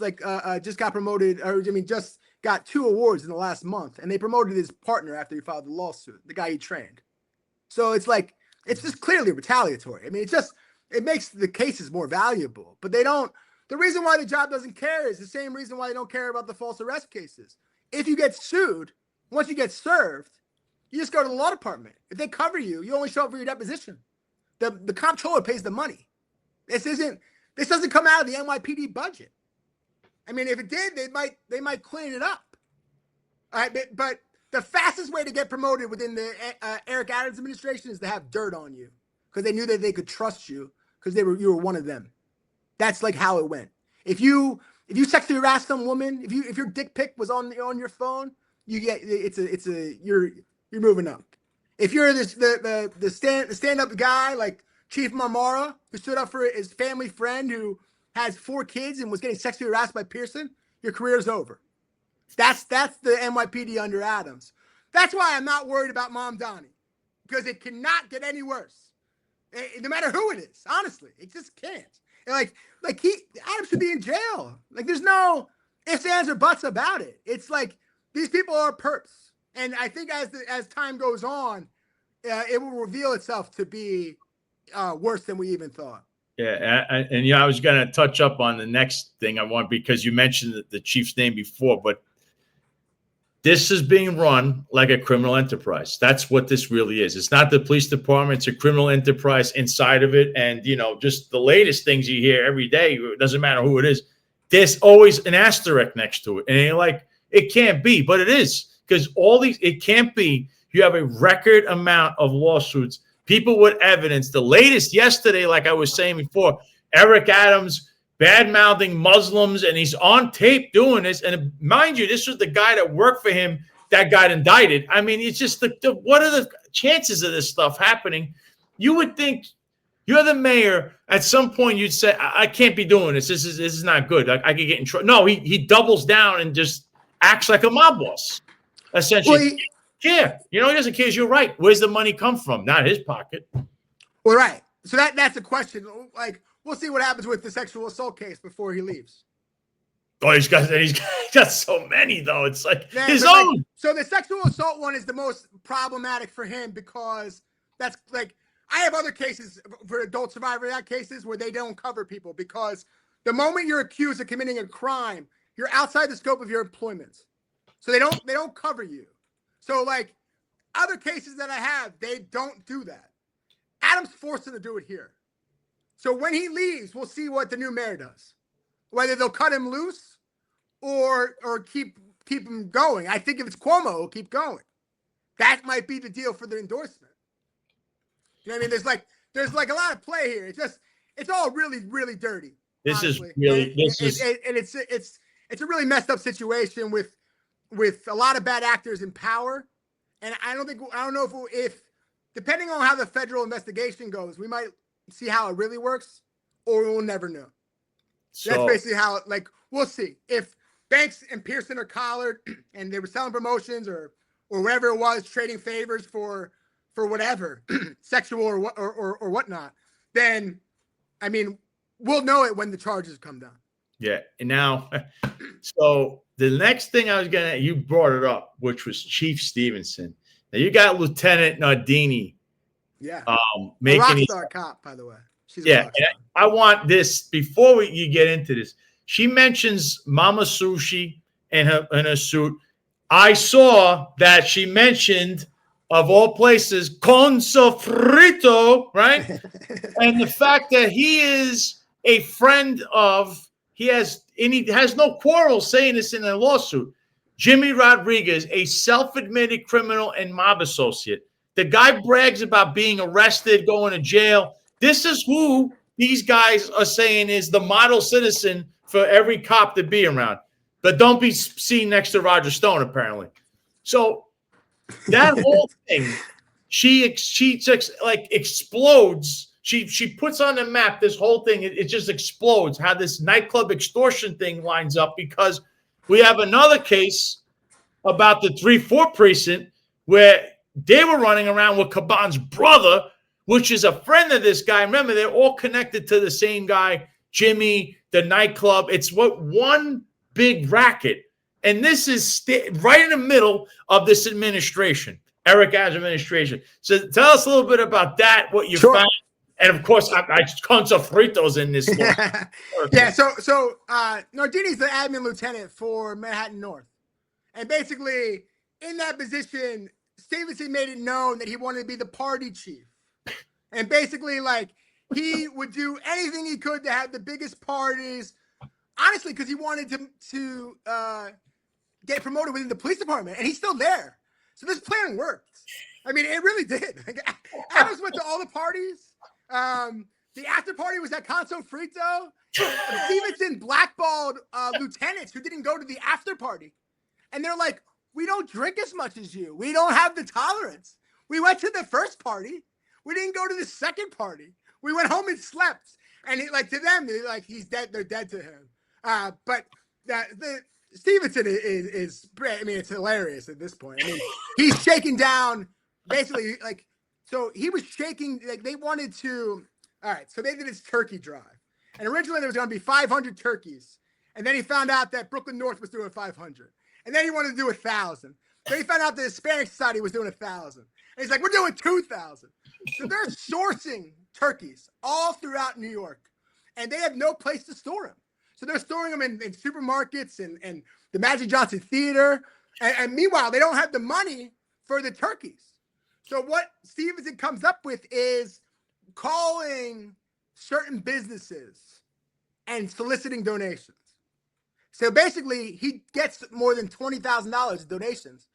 just got promoted, just got 2 awards in the last month, and they promoted his partner after he filed the lawsuit, the guy he trained. So it's just clearly retaliatory. I mean, it makes the cases more valuable, but they don't. The reason why the job doesn't care is the same reason why they don't care about the false arrest cases. If you get sued, once you get served, you just go to the law department. If they cover you, you only show up for your deposition. The comptroller pays the money. This doesn't come out of the NYPD budget. I mean, if it did, they might clean it up. All right, but the fastest way to get promoted within the Eric Adams administration is to have dirt on you because they knew that they could trust you because you were one of them. That's how it went. If you sexually harassed some woman, if your dick pic was on your phone, you're moving up. If you're the stand-up guy like Chief Marmara, who stood up for his family friend who has 4 kids and was getting sexually harassed by Pearson, your career's over. That's the NYPD under Adams. That's why I'm not worried about Mom Donnie, because it cannot get any worse. No matter who it is, honestly, it just can't. And Adams should be in jail. Like, there's no ifs, ands, or buts about it. It's like these people are perps, and I think as time goes on, it will reveal itself to be worse than we even thought. Yeah, and I was going to touch up on the next thing I want, because you mentioned the chief's name before, but this is being run like a criminal enterprise. That's what this really is. It's not the police department. It's a criminal enterprise inside of it. And, just the latest things you hear every day, it doesn't matter who it is, there's always an asterisk next to it. And you're like, it can't be, but it is, because it can't be. You have a record amount of lawsuits, people with evidence. The latest yesterday, like I was saying before, Eric Adams bad-mouthing Muslims, and he's on tape doing this. And mind you, this was the guy that worked for him that got indicted. I mean, it's just what are the chances of this stuff happening? You would think you're the mayor. At some point, you'd say, I can't be doing this. This is not good. I could get in trouble. No, he doubles down and just acts like a mob boss, essentially. He doesn't care. You're right. Where's the money come from? Not his pocket. Well, right. So that's the question. Like, we'll see what happens with the sexual assault case before he leaves. Oh, he's got so many, though. It's like his own. So the sexual assault one is the most problematic for him, because that's like, I have other cases for adult survivor act cases where they don't cover people, because the moment you're accused of committing a crime, you're outside the scope of your employment. So they don't cover you. So like other cases that I have, they don't do that. Adams forced him to do it here. So when he leaves, we'll see what the new mayor does. Whether they'll cut him loose or keep him going. I think if it's Cuomo, he'll keep going. That might be the deal for the endorsement. You know what I mean? There's like a lot of play here. It's all really, really dirty. This honestly. is really it's a really messed up situation with a lot of bad actors in power. And I don't know if depending on how the federal investigation goes, we might see how it really works, or we'll never know. So, that's basically how, we'll see. If Banks and Pearson are collared and they were selling promotions or whatever it was, trading favors for whatever, sexual or whatnot, then, I mean, we'll know it when the charges come down. Yeah. And now, so the next thing you brought it up, which was Chief Stevenson. Now you got Lieutenant Nardini. Yeah. Making a rock star cop, by the way. She's a rock star. I want this before you get into this. She mentions Mama Sushi in her suit. I saw that she mentioned, of all places, con sofrito, right? And the fact that he is a friend of, he has no quarrel saying this in a lawsuit, Jimmy Rodriguez, a self-admitted criminal and mob associate. The guy brags about being arrested, going to jail. This is who these guys are saying is the model citizen for every cop to be around. But don't be seen next to Roger Stone, apparently. So that whole thing, she like explodes. She puts on the map this whole thing. It just explodes how this nightclub extortion thing lines up, because we have another case about the 3-4 precinct where they were running around with Caban's brother, which is a friend of this guy. Remember, they're all connected to the same guy, Jimmy, the nightclub. It's one big racket. And this is right in the middle of this administration, Eric Adams' administration. So tell us a little bit about that, what you found. And of course, I tons of fritos in this one. Yeah, so Nardini's the admin lieutenant for Manhattan North. And basically, in that position, Stevenson made it known that he wanted to be the party chief. And basically, he would do anything he could to have the biggest parties, honestly, because he wanted to get promoted within the police department. And he's still there. So this plan worked. I mean, it really did. Adams went to all the parties. The after party was at Conso Frito. Stevenson blackballed lieutenants who didn't go to the after party. And they're like, we don't drink as much as you. We don't have the tolerance. We went to the first party. We didn't go to the second party. We went home and slept. And to them, they're like, he's dead. They're dead to him. But the Stevenson is, I mean, it's hilarious at this point. I mean, he's shaking down basically So he was shaking, like they wanted to, all right, so they did this turkey drive. And originally there was going to be 500 turkeys. And then he found out that Brooklyn North was doing 500. And then he wanted to do 1,000. Then he found out the Hispanic Society was doing 1,000. And he's like, we're doing 2,000. So they're sourcing turkeys all throughout New York. And they have no place to store them. So they're storing them in supermarkets and the Magic Johnson Theater. And meanwhile, they don't have the money for the turkeys. So what Stevenson comes up with is calling certain businesses and soliciting donations. So basically, he gets more than $20,000 in donations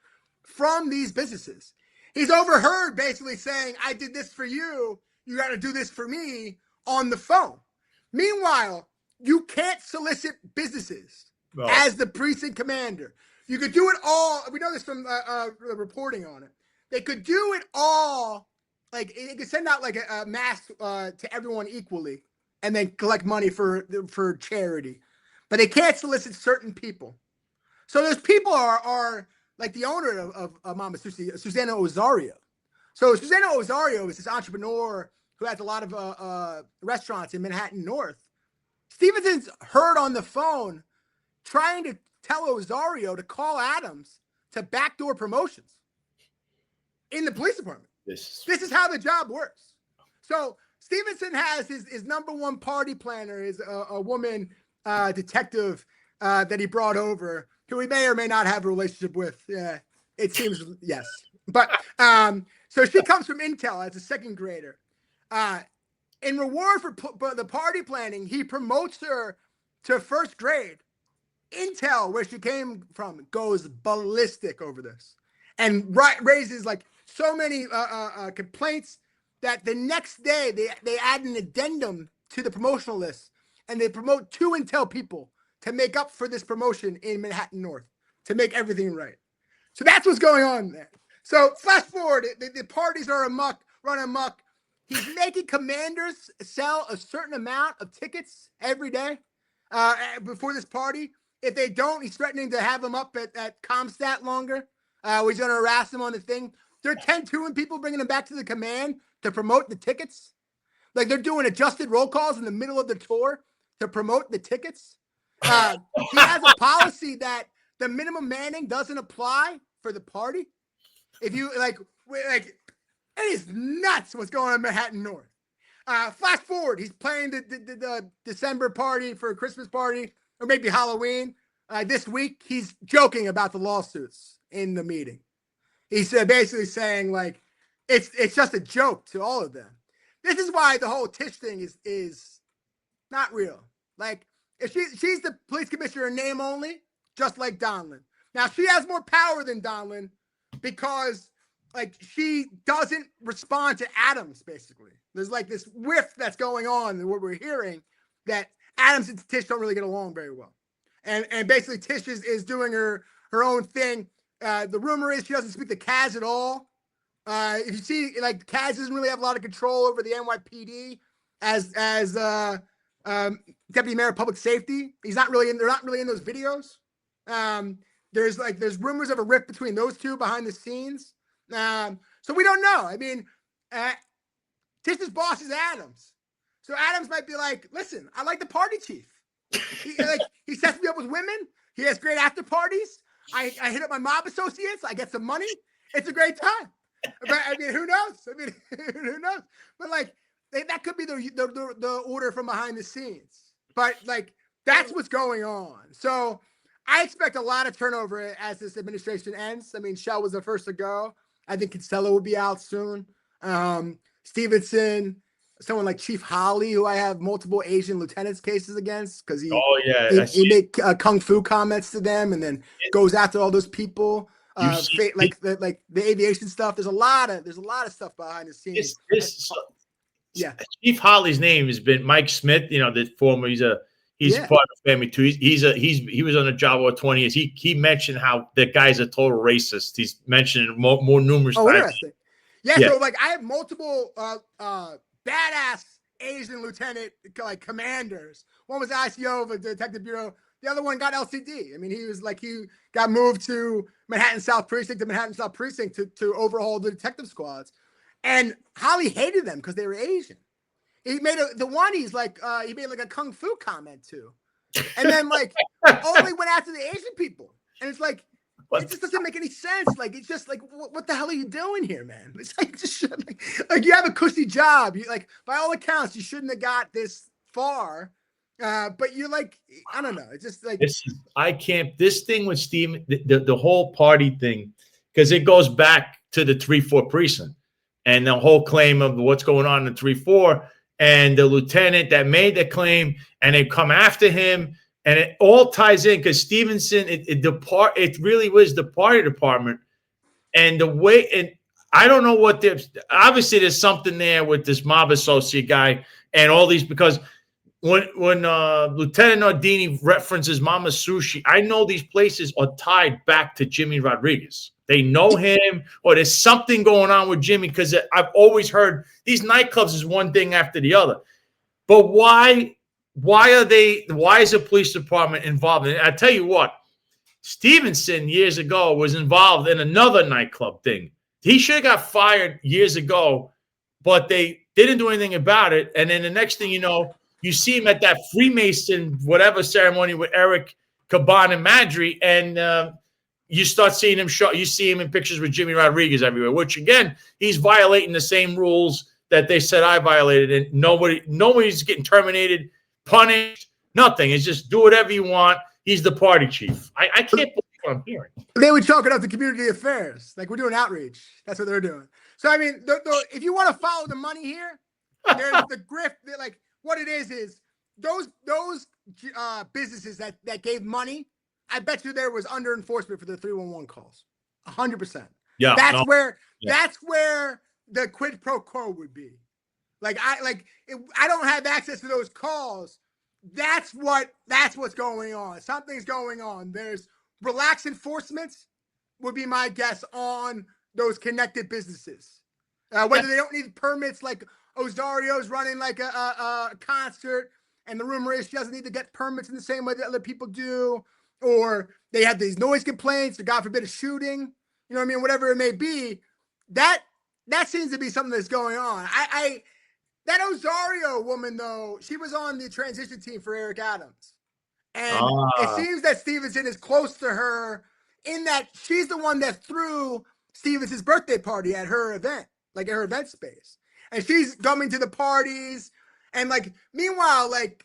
from these businesses. He's overheard basically saying, I did this for you. You got to do this for me on the phone. Meanwhile, you can't solicit businesses as the precinct commander. You could do it all. We know this from the reporting on it. They could do it all. Like they could send out like a mass to everyone equally and then collect money for charity. But they can't solicit certain people. So those people are like the owner of Mama Susie, Susanna Ozario. So Susanna Ozario is this entrepreneur who has a lot of restaurants in Manhattan North. Stevenson's heard on the phone trying to tell Ozario to call Adams to backdoor promotions in the police department. This is how the job works. So Stevenson has his number one party planner is a woman detective that he brought over, who he may or may not have a relationship with. Yeah, it seems yes. But so she comes from Intel as a second grader. In reward for the party planning, he promotes her to first grade. Intel, where she came from, goes ballistic over this and raises like so many complaints that the next day they add an addendum to the promotional list and they promote 2 Intel people to make up for this promotion in Manhattan North, to make everything right. So that's what's going on there. So flash forward, the parties are run amok. He's making commanders sell a certain amount of tickets every day before this party. If they don't, he's threatening to have them up at Comstat longer. He's going to harass them on the thing. They're 10-2 people bringing them back to the command to promote the tickets. Like they're doing adjusted roll calls in the middle of the tour to promote the tickets. He has a policy that the minimum manning doesn't apply for the party. If you like, it is nuts what's going on in Manhattan North. Flash forward, he's playing the December party for a Christmas party or maybe Halloween. This week, he's joking about the lawsuits in the meeting. He's basically saying like, it's just a joke to all of them. This is why the whole Tish thing is not real. Like, if she's the police commissioner in name only, just like Donlin. Now, she has more power than Donlin because, like, she doesn't respond to Adams, basically. There's, like, this whiff that's going on and what we're hearing that Adams and Tish don't really get along very well. And basically, Tish is doing her own thing. The rumor is she doesn't speak to Kaz at all. If you see, like, Kaz doesn't really have a lot of control over the NYPD as deputy mayor of public safety. They're not really in those videos. There's rumors of a rift between those two behind the scenes. So we don't know. I mean, Tish's boss is Adams. So Adams might be like, listen, I like the party chief. He sets me up with women. He has great after parties. I hit up my mob associates. I get some money. It's a great time. But I mean, who knows? Who knows? But like, that could be the order from behind the scenes. But like, that's what's going on. So I expect a lot of turnover as this administration ends. I mean, Shell was the first to go. I think Kinsella will be out soon. Stevenson, someone like Chief Holly, who I have multiple Asian lieutenants cases against because he made kung fu comments to them and then goes after all those people. Like the aviation stuff. There's a lot of stuff behind the scenes. Yeah. Chief Holly's name has been Mike Smith. You know, the former. He's part of the family too. He was on the job over 20 years. He mentioned how the guy's a total racist. He's mentioned it more numerous times. Interesting. Yeah. So like I have multiple badass Asian lieutenant like commanders. One was ICO of a detective bureau. The other one got LCD. I mean, he got moved to Manhattan South Precinct to overhaul the detective squads. And Holly hated them because they were Asian. He made the one he's like he made like a kung fu comment too, and then like only went after the Asian people, and it's like it just doesn't make any sense. Like it's just like what the hell are you doing here, man? It's like just like you have a cushy job. You like by all accounts you shouldn't have got this far, but you're like I don't know. It's just like this thing with Steven, the whole party thing, because it goes back to the 3-4 precinct and the whole claim of what's going on in the 3-4. And the lieutenant that made the claim, and they come after him, and it all ties in because Stevenson, it really was the party department, and the way, and I don't know what obviously there's something there with this mob associate guy and all these, because when Lieutenant Nardini references Mama Sushi, I know these places are tied back to Jimmy Rodriguez. They know him, or there's something going on with Jimmy, because I've always heard these nightclubs is one thing after the other. But why is the police department involved in it? I tell you what, Stevenson years ago was involved in another nightclub thing. He should have got fired years ago, but they didn't do anything about it. And then the next thing you know, you see him at that Freemason whatever ceremony with Eric Caban and Madry, and you start seeing him you see him in pictures with Jimmy Rodriguez everywhere, which again, he's violating the same rules that they said I violated, and nobody's getting terminated, punished, nothing. It's just do whatever you want. He's the party chief. I can't believe what I'm hearing. They would chalk it up to community affairs. Like we're doing outreach. That's what they're doing. So, I mean, if you want to follow the money here, there's the grift. Like what it is those businesses that gave money, I bet you there was under enforcement for the 311 calls. 100%. Yeah. That's where the quid pro quo would be. Like I don't have access to those calls. That's what's going on. Something's going on. There's relaxed enforcement would be my guess on those connected businesses. Whether they don't need permits, like Osario's running like a concert, and the rumor is she doesn't need to get permits in the same way that other people do, or they have these noise complaints, or God forbid a shooting, you know what I mean? Whatever it may be, that seems to be something that's going on. That Osario woman, though, she was on the transition team for Eric Adams. And it seems that Stevenson is close to her in that she's the one that threw Stevenson's birthday party at her event, like at her event space. And she's coming to the parties. And like, meanwhile, like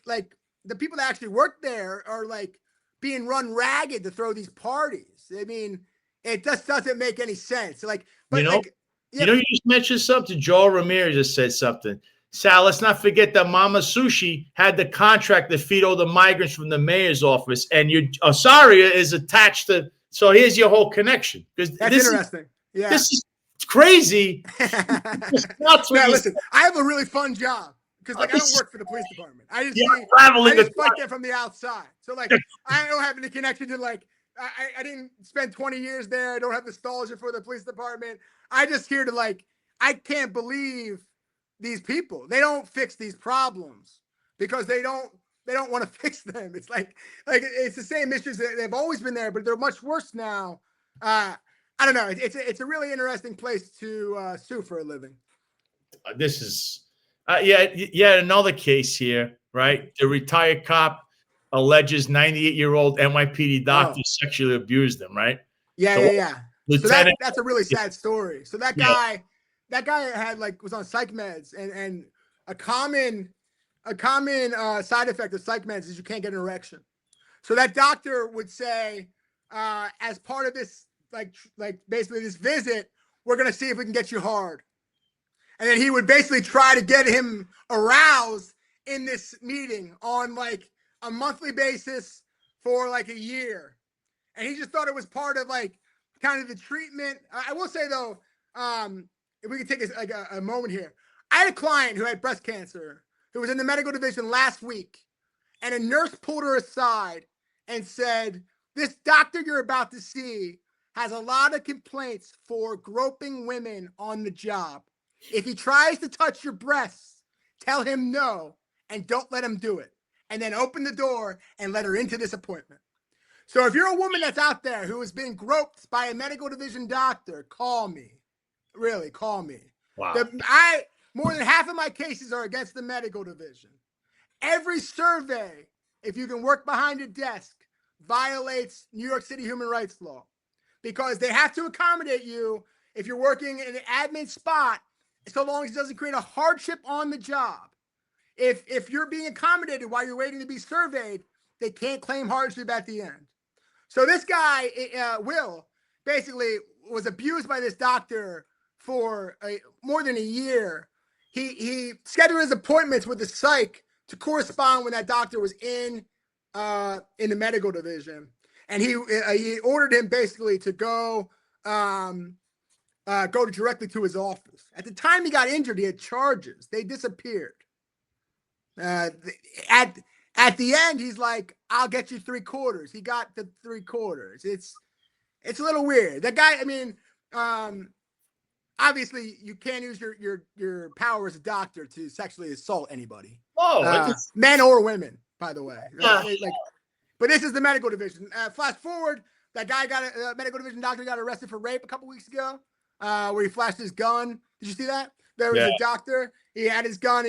the people that actually work there are like being run ragged to throw these parties. I mean, it just doesn't make any sense. Like, but you just mentioned something. Joel Ramirez just said something. Sal, let's not forget that Mama Sushi had the contract to feed all the migrants from the mayor's office, and Osaria is attached to. So here's your whole connection. That's interesting. Yeah, this is crazy. Listen, I have a really fun job because like I don't work for the police department. I just fight there from the outside. So like I don't have any connection to like I didn't spend 20 years there. I don't have nostalgia for the police department. I just here to like I can't believe these people. They don't fix these problems because they don't want to fix them. It's like it's the same issues that they've always been there, but they're much worse now. I don't know. It's a really interesting place to sue for a living. This is another case here, right? The retired cop alleges 98-year-old NYPD doctor sexually abused him, right? Yeah. So that's a really sad story. So that guy had was on psych meds, and a common side effect of psych meds is you can't get an erection. So that doctor would say, as part of this, like basically this visit, we're gonna see if we can get you hard, and then he would basically try to get him aroused in this meeting on like a monthly basis for like a year, and he just thought it was part of like kind of the treatment. I will say though, if we can take a moment here, I had a client who had breast cancer who was in the medical division last week, and a nurse pulled her aside and said, "This doctor you're about to see has a lot of complaints for groping women on the job. If he tries to touch your breasts, tell him no and don't let him do it. And then open the door and let her into this appointment." So if you're a woman that's out there who has been groped by a medical division doctor, call me. Really, call me. Wow. More than half of my cases are against the medical division. Every survey, if you can work behind a desk, violates New York City human rights law because they have to accommodate you if you're working in an admin spot, so long as it doesn't create a hardship on the job. If you're being accommodated while you're waiting to be surveyed, they can't claim hardship at the end. So this guy, Will, basically was abused by this doctor for more than a year. He scheduled his appointments with the psych to correspond when that doctor was in the medical division, and he ordered him basically to go directly to his office. At the time he got injured, he had charges. They disappeared. At the end, he's like, "I'll get you 3/4." He got the 3/4. It's a little weird. That guy. I mean, obviously, you can't use your power as a doctor to sexually assault anybody. Oh, men or women, by the way. But this is the medical division. Flash forward, that guy a medical division doctor got arrested for rape a couple weeks ago, where he flashed his gun. Did you see that? There was a doctor. He had his gun,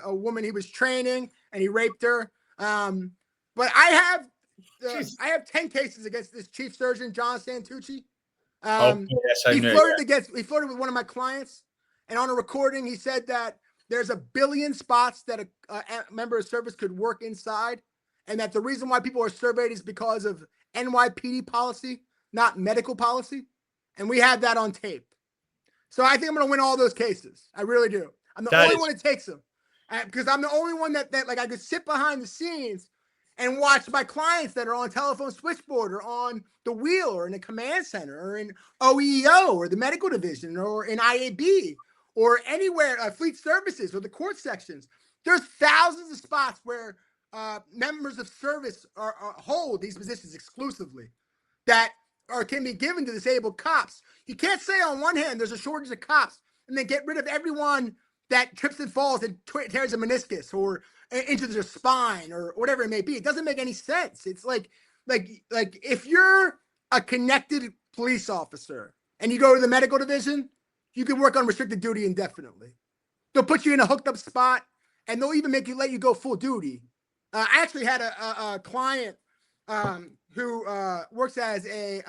a woman he was training, and he raped her. But I have 10 cases against this chief surgeon, John Santucci. He flirted with one of my clients, and on a recording, he said that there's 1 billion spots that a member of service could work inside, and that the reason why people are surveyed is because of NYPD policy, not medical policy. And we have that on tape. So I think I'm going to win all those cases. I really do. I'm the only one that takes them because I'm the only one that like I could sit behind the scenes and watch my clients that are on telephone switchboard or on the wheel or in a command center or in OEO or the medical division or in IAB or anywhere, fleet services or the court sections. There's thousands of spots where members of service hold these positions exclusively that can be given to disabled cops. You can't say on one hand there's a shortage of cops and then get rid of everyone that trips and falls and tears a meniscus or injures their spine or whatever it may be. It doesn't make any sense. It's like if you're a connected police officer and you go to the medical division, you can work on restricted duty indefinitely. They'll put you in a hooked up spot and they'll even let you go full duty. I actually had a client who works as a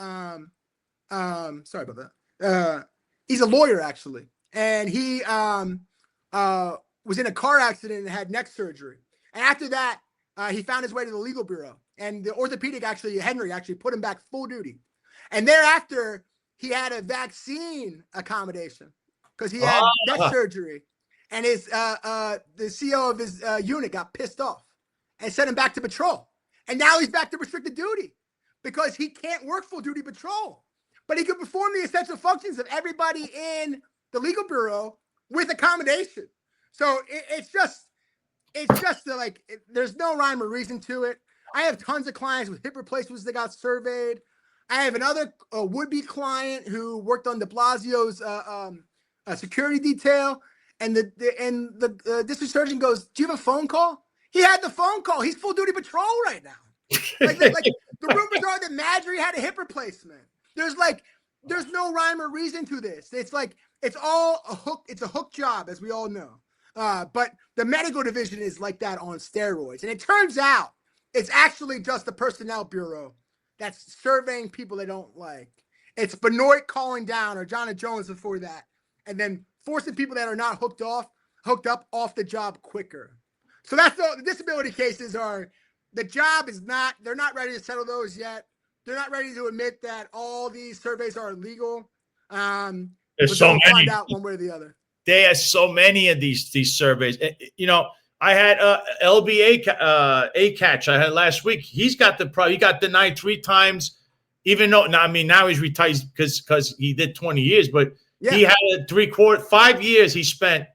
sorry about that. He's a lawyer actually, and he was in a car accident and had neck surgery. And after that, he found his way to the legal bureau, and the orthopedic Henry put him back full duty. And thereafter, he had a vaccine accommodation because he had neck surgery, and his the CO of his unit got pissed off and sent him back to patrol. And now he's back to restricted duty because he can't work full duty patrol, but he can perform the essential functions of everybody in the legal bureau with accommodation. So it's just there's no rhyme or reason to it. I have tons of clients with hip replacements that got surveyed. I have another would-be client who worked on de Blasio's security detail, and the district surgeon goes, "Do you have a phone call?" He had the phone call. He's full duty patrol right now. Like the rumors are that Madry had a hip replacement. There's no rhyme or reason to this. It's all a hook. It's a hook job, as we all know. But the medical division is like that on steroids. And it turns out it's actually just the personnel bureau that's surveying people they don't like. It's Benoit calling down, or John and Jones before that, and then forcing people that are not hooked up off the job quicker. So that's the disability cases are, the job is not, they're not ready to settle those yet. They're not ready to admit that all these surveys are illegal. There's so many. Find out one way or the other. There are so many of these surveys. You know, I had LBA A-Catch I had last week. He got denied 3 times, even though, now he's retired because he did 20 years, but he had 5 years he spent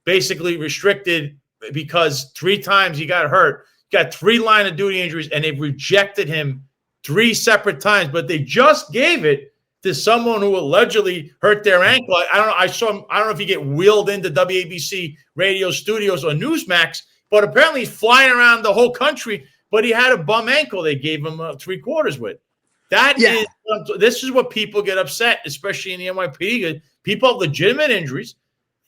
basically restricted because 3 times he got hurt. Got 3 line of duty injuries, and they rejected him 3 separate times, but they just gave it to someone who allegedly hurt their ankle. I don't know if he get wheeled into WABC radio studios or Newsmax, but apparently he's flying around the whole country, but he had a bum ankle they gave him 3/4 with. This is what people get upset, especially in the NYPD. People have legitimate injuries.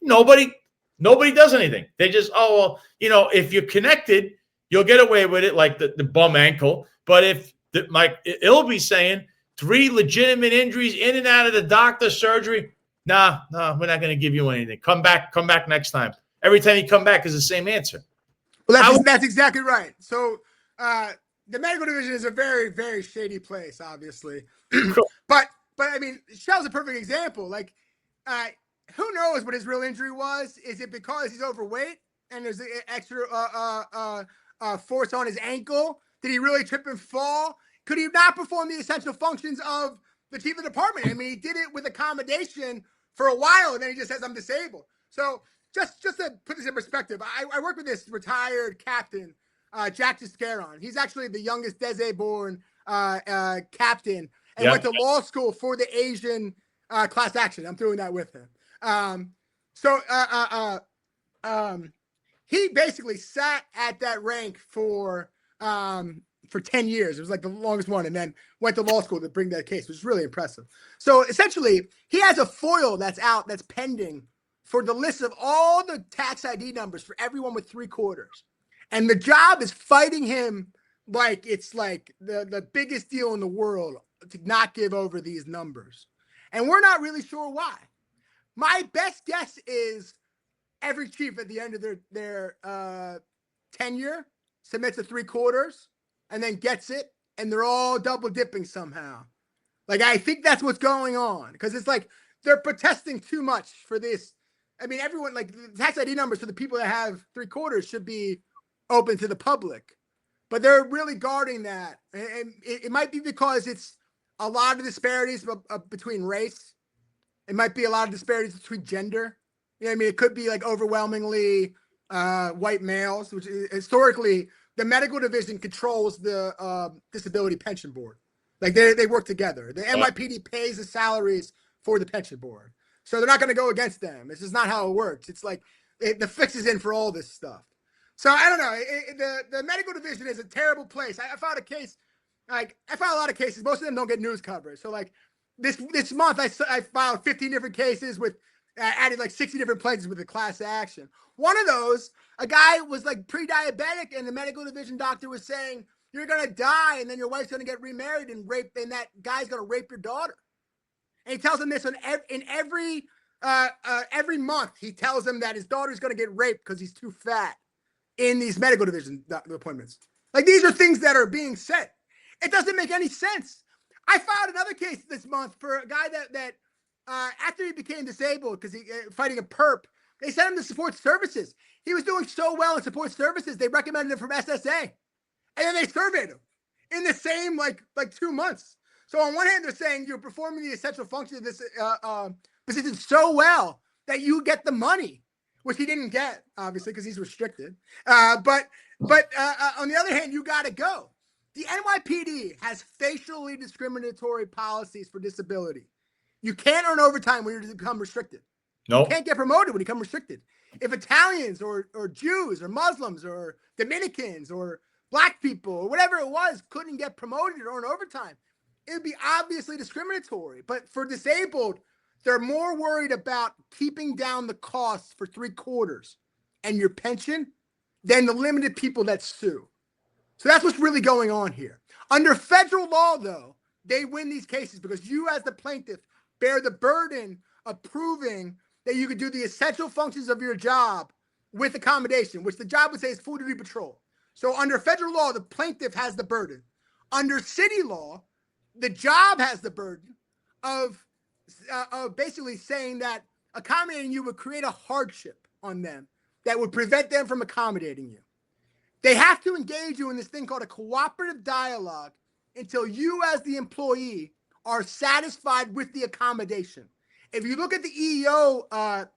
Nobody does anything. They just, oh, well, you know, if you're connected, you'll get away with it, like the bum ankle. But if it'll be saying 3 legitimate injuries in and out of the doctor's surgery, nah, we're not going to give you anything. Come back next time. Every time you come back is the same answer. Well, that's exactly right. So the medical division is a very, very shady place, obviously. but I mean, Shell's a perfect example. Like, who knows what his real injury was? Is it because he's overweight and there's extra force on his ankle? Did he really trip and fall? Could he not perform the essential functions of the chief of the department? I mean, he did it with accommodation for a while, and then he just says, I'm disabled. So just to put this in perspective, I work with this retired captain, Jack Giscaron. He's actually the youngest Desi-born captain and went to law school for the Asian class action. I'm doing that with him. He basically sat at that rank for 10 years. It was like the longest one, and then went to law school to bring that case, which is really impressive. So essentially, he has a FOIL that's pending for the list of all the tax ID numbers for everyone with 3/4. And the job is fighting him like it's like the biggest deal in the world to not give over these numbers. And we're not really sure why. My best guess is every chief at the end of their tenure submits a 3/4 and then gets it, and they're all double dipping somehow. Like, I think that's what's going on, because it's like they're protesting too much for this. I mean, everyone, like, the tax ID numbers for the people that have 3/4 should be open to the public, but they're really guarding that. And it might be because it's a lot of disparities between race. It might be a lot of disparities between gender. You know what I mean? It could be like overwhelmingly white males, which is, historically, the medical division controls the disability pension board. Like, they work together. The NYPD pays the salaries for the pension board. So they're not going to go against them. This is not how it works. It's like the fix is in for all this stuff. So I don't know. The medical division is a terrible place. I filed a case. Like, I filed a lot of cases. Most of them don't get news coverage. So like this month, I filed 15 different cases with added like 60 different plaintiffs with a class action. One of those, a guy was like pre-diabetic, and the medical division doctor was saying, you're going to die, and then your wife's going to get remarried and rape, and that guy's going to rape your daughter. And he tells him this in every month. He tells him that his daughter's going to get raped because he's too fat in these medical division appointments. Like, these are things that are being said. It doesn't make any sense. I filed another case this month for a guy that after he became disabled because he fighting a perp, they sent him to support services. He was doing so well in support services, they recommended him from SSA. And then they surveyed him in the same like 2 months. So on one hand, they're saying you're performing the essential function of this position so well that you get the money, which he didn't get, obviously, because he's restricted. But on the other hand, you got to go. The NYPD has facially discriminatory policies for disability. You can't earn overtime when you become restricted. No. You can't get promoted when you become restricted. If Italians or Jews or Muslims or Dominicans or Black people or whatever it was couldn't get promoted or earn overtime, it would be obviously discriminatory. But for disabled, they're more worried about keeping down the costs for 3/4 and your pension than the limited people that sue. So that's what's really going on here. Under federal law, though, they win these cases because you as the plaintiff bear the burden of proving that you could do the essential functions of your job with accommodation, which the job would say is full duty patrol. So under federal law, the plaintiff has the burden. Under city law, the job has the burden of basically saying that accommodating you would create a hardship on them that would prevent them from accommodating you. They have to engage you in this thing called a cooperative dialogue until you as the employee are satisfied with the accommodation. If you look at the EEO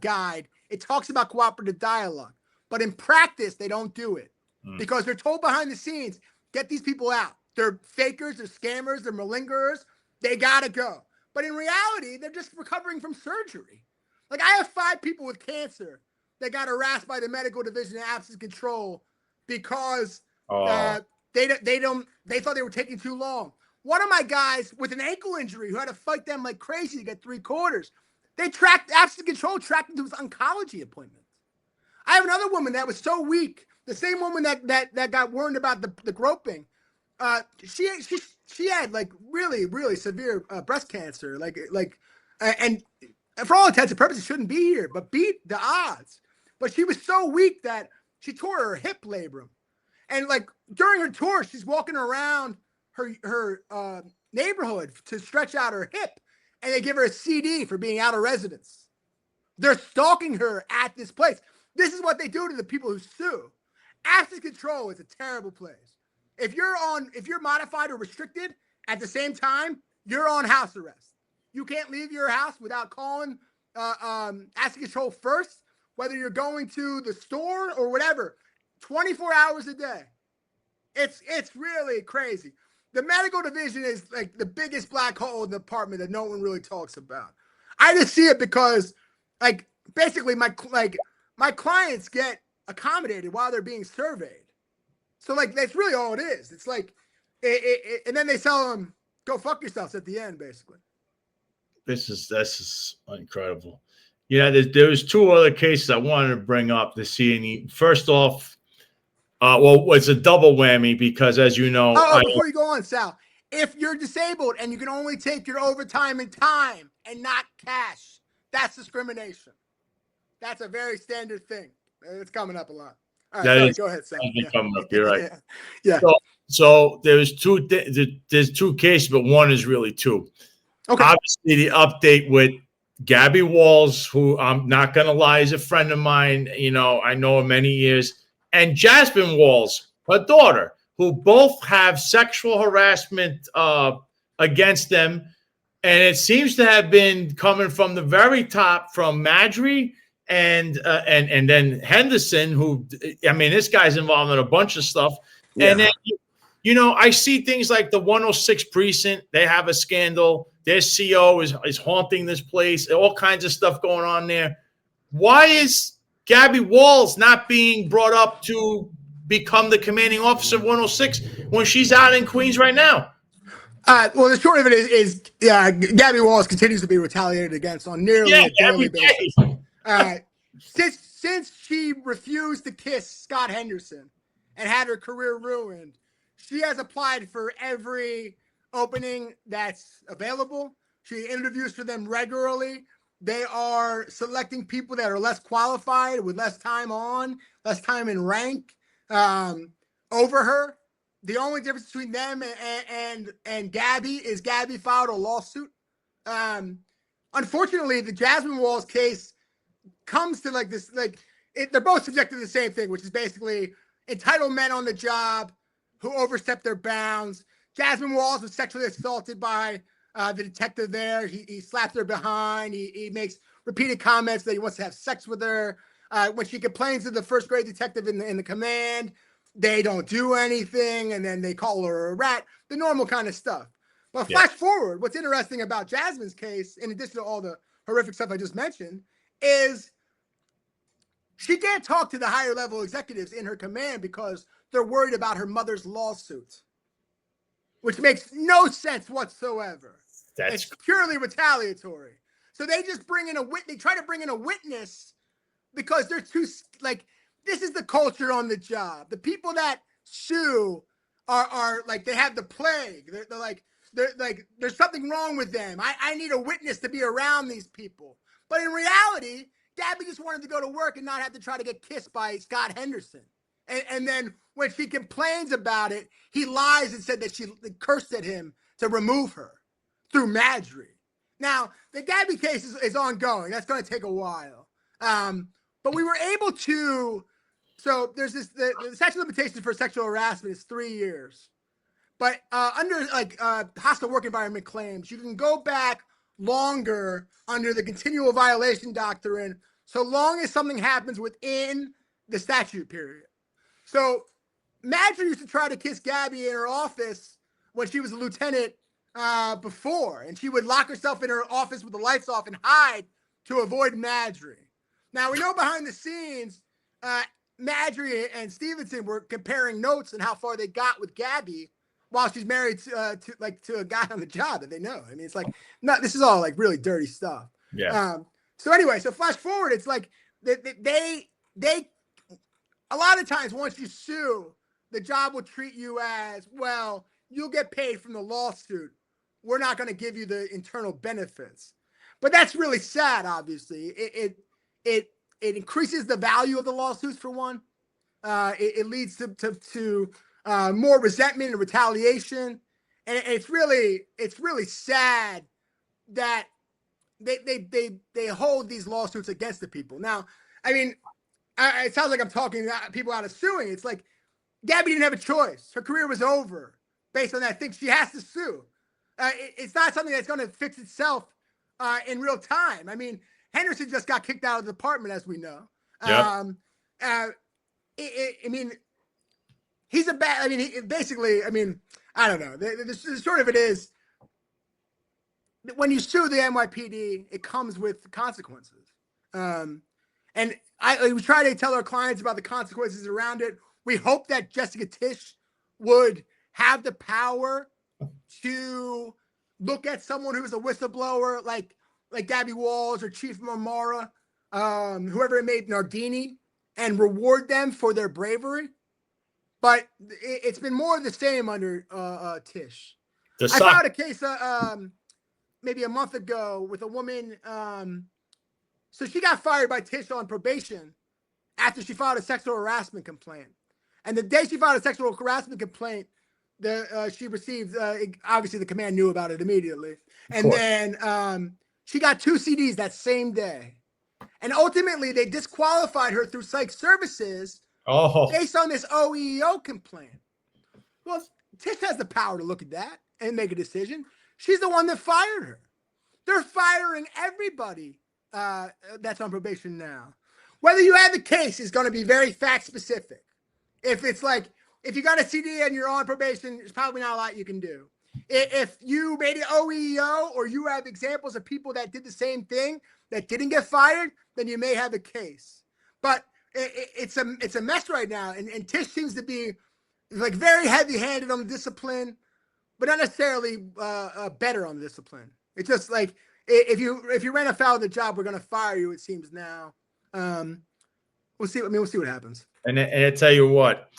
guide, it talks about cooperative dialogue. But in practice, they don't do it because they're told behind the scenes, get these people out. They're fakers, they're scammers, they're malingerers. They got to go. But in reality, they're just recovering from surgery. Like, I have 5 people with cancer that got harassed by the medical division of absence control because they thought they were taking too long. One of my guys with an ankle injury who had to fight them like crazy to get 3/4, They tracked absence control, tracked into his oncology appointments. I have another woman that was so weak. The same woman that got warned about the groping. She had like really severe breast cancer. And for all intents and purposes, shouldn't be here, but beat the odds. But she was so weak that she tore her hip labrum. And like during her tour, she's walking around her neighborhood to stretch out her hip, and they give her a CD for being out of residence. They're stalking her at this place. This is what they do to the people who sue. Absence control is a terrible place. If you're modified or restricted at the same time, you're on house arrest. You can't leave your house without calling absence control first, whether you're going to the store or whatever, 24 hours a day. It's really crazy. The medical division is like the biggest black hole in the department that no one really talks about. I just see it because, like, basically my clients get accommodated while they're being surveyed. So, like, that's really all it is. It's like, and then they tell them, go fuck yourselves at the end, basically. This is incredible. Yeah, there was two other cases I wanted to bring up to see. First off, well, it's a double whammy because, as you know, before you go on, Sal, if you're disabled and you can only take your overtime in time and not cash, that's discrimination. That's a very standard thing. It's coming up a lot. All right, go ahead, Sal. Coming up, you're right. Yeah. So there's two cases, but one is really two. Okay. Obviously, the update with Gabby Walls, who I'm not going to lie is a friend of mine. You know, I know her many years. And Jasmine Walls, her daughter, who both have sexual harassment against them. And it seems to have been coming from the very top, from Madry and then Henderson, who, I mean, this guy's involved in a bunch of stuff. Yeah. And then, you know, I see things like the 106 precinct. They have a scandal. Their CO is haunting this place. All kinds of stuff going on there. Why is Gabby Walls not being brought up to become the commanding officer of 106 when she's out in Queens right now? Well, the short of it is Gabby Walls continues to be retaliated against on nearly a daily basis. Since she refused to kiss Scott Henderson and had her career ruined, she has applied for every opening that's available. She interviews for them regularly. They are selecting people that are less qualified with less time in rank over her. The only difference between them and Gabby is Gabby filed a lawsuit. Unfortunately, the Jasmine Walls case comes to like this, they're both subjected to the same thing, which is basically entitled men on the job who overstep their bounds. Jasmine Walls was sexually assaulted by the detective there. He slapped her behind. He makes repeated comments that he wants to have sex with her. When she complains to the first grade detective in the command, they don't do anything, and then they call her a rat. The normal kind of stuff. But flash forward, what's interesting about Jasmine's case, in addition to all the horrific stuff I just mentioned, is she can't talk to the higher level executives in her command because they're worried about her mother's lawsuit, which makes no sense whatsoever. It's purely retaliatory. So they just bring in they try to bring in a witness because they're too, this is the culture on the job. The people that sue are like, they have the plague. They're like, there's something wrong with them. I need a witness to be around these people. But in reality, Gabby just wanted to go to work and not have to try to get kissed by Scott Henderson. And then when she complains about it, he lies and said that she cursed at him to remove her through Madry. Now, the Gabby case is ongoing. That's going to take a while. But we were able to, so there's this, the statute of limitations for sexual harassment is 3 years. But under hostile work environment claims, you can go back longer under the continual violation doctrine so long as something happens within the statute period. So Madry used to try to kiss Gabby in her office when she was a lieutenant before, and she would lock herself in her office with the lights off and hide to avoid Madry. Now, we know behind the scenes, Madry and Stevenson were comparing notes on how far they got with Gabby while she's married to a guy on the job that they know. I mean, it's like, this is all like really dirty stuff. Yeah. So anyway, so flash forward, it's like they a lot of times once you sue, the job will treat you as, well, you'll get paid from the lawsuit. We're not going to give you the internal benefits. But that's really sad, obviously. It increases the value of the lawsuits, for one. It leads to more resentment and retaliation. And it's really sad that they hold these lawsuits against the people. Now, I mean, it sounds like I'm talking people out of suing. It's like Gabby didn't have a choice. Her career was over based on that thing. She has to sue. It's not something that's going to fix itself in real time. I mean, Henderson just got kicked out of the department, as we know. Yep. I mean, he's a bad. I mean, basically, I mean, I don't know. The short of it is, when you sue the NYPD, it comes with consequences. And we try to tell our clients about the consequences around it. We hope that Jessica Tisch would have the power to look at someone who's a whistleblower, like Gabby Walls or Chief Marmara, whoever it made, Nardini, and reward them for their bravery. But it's been more of the same under Tisch. I filed a case maybe a month ago with a woman. So she got fired by Tisch on probation after she filed a sexual harassment complaint. And the day she filed a sexual harassment complaint, she received, obviously the command knew about it immediately. And then she got 2 CDs that same day. And ultimately they disqualified her through psych services based on this OEO complaint. Well, Tisch has the power to look at that and make a decision. She's the one that fired her. They're firing everybody that's on probation now. Whether you have the case is going to be very fact specific. If it's like, if you got a CD and you're on probation, there's probably not a lot you can do. If you made it OEO or you have examples of people that did the same thing that didn't get fired, then you may have a case. But it's a mess right now. And Tisch seems to be like very heavy handed on the discipline, but not necessarily better on the discipline. It's just like, if you ran afoul of the job, we're going to fire you, it seems now. We'll see. I mean, we'll see what happens. And I tell you what,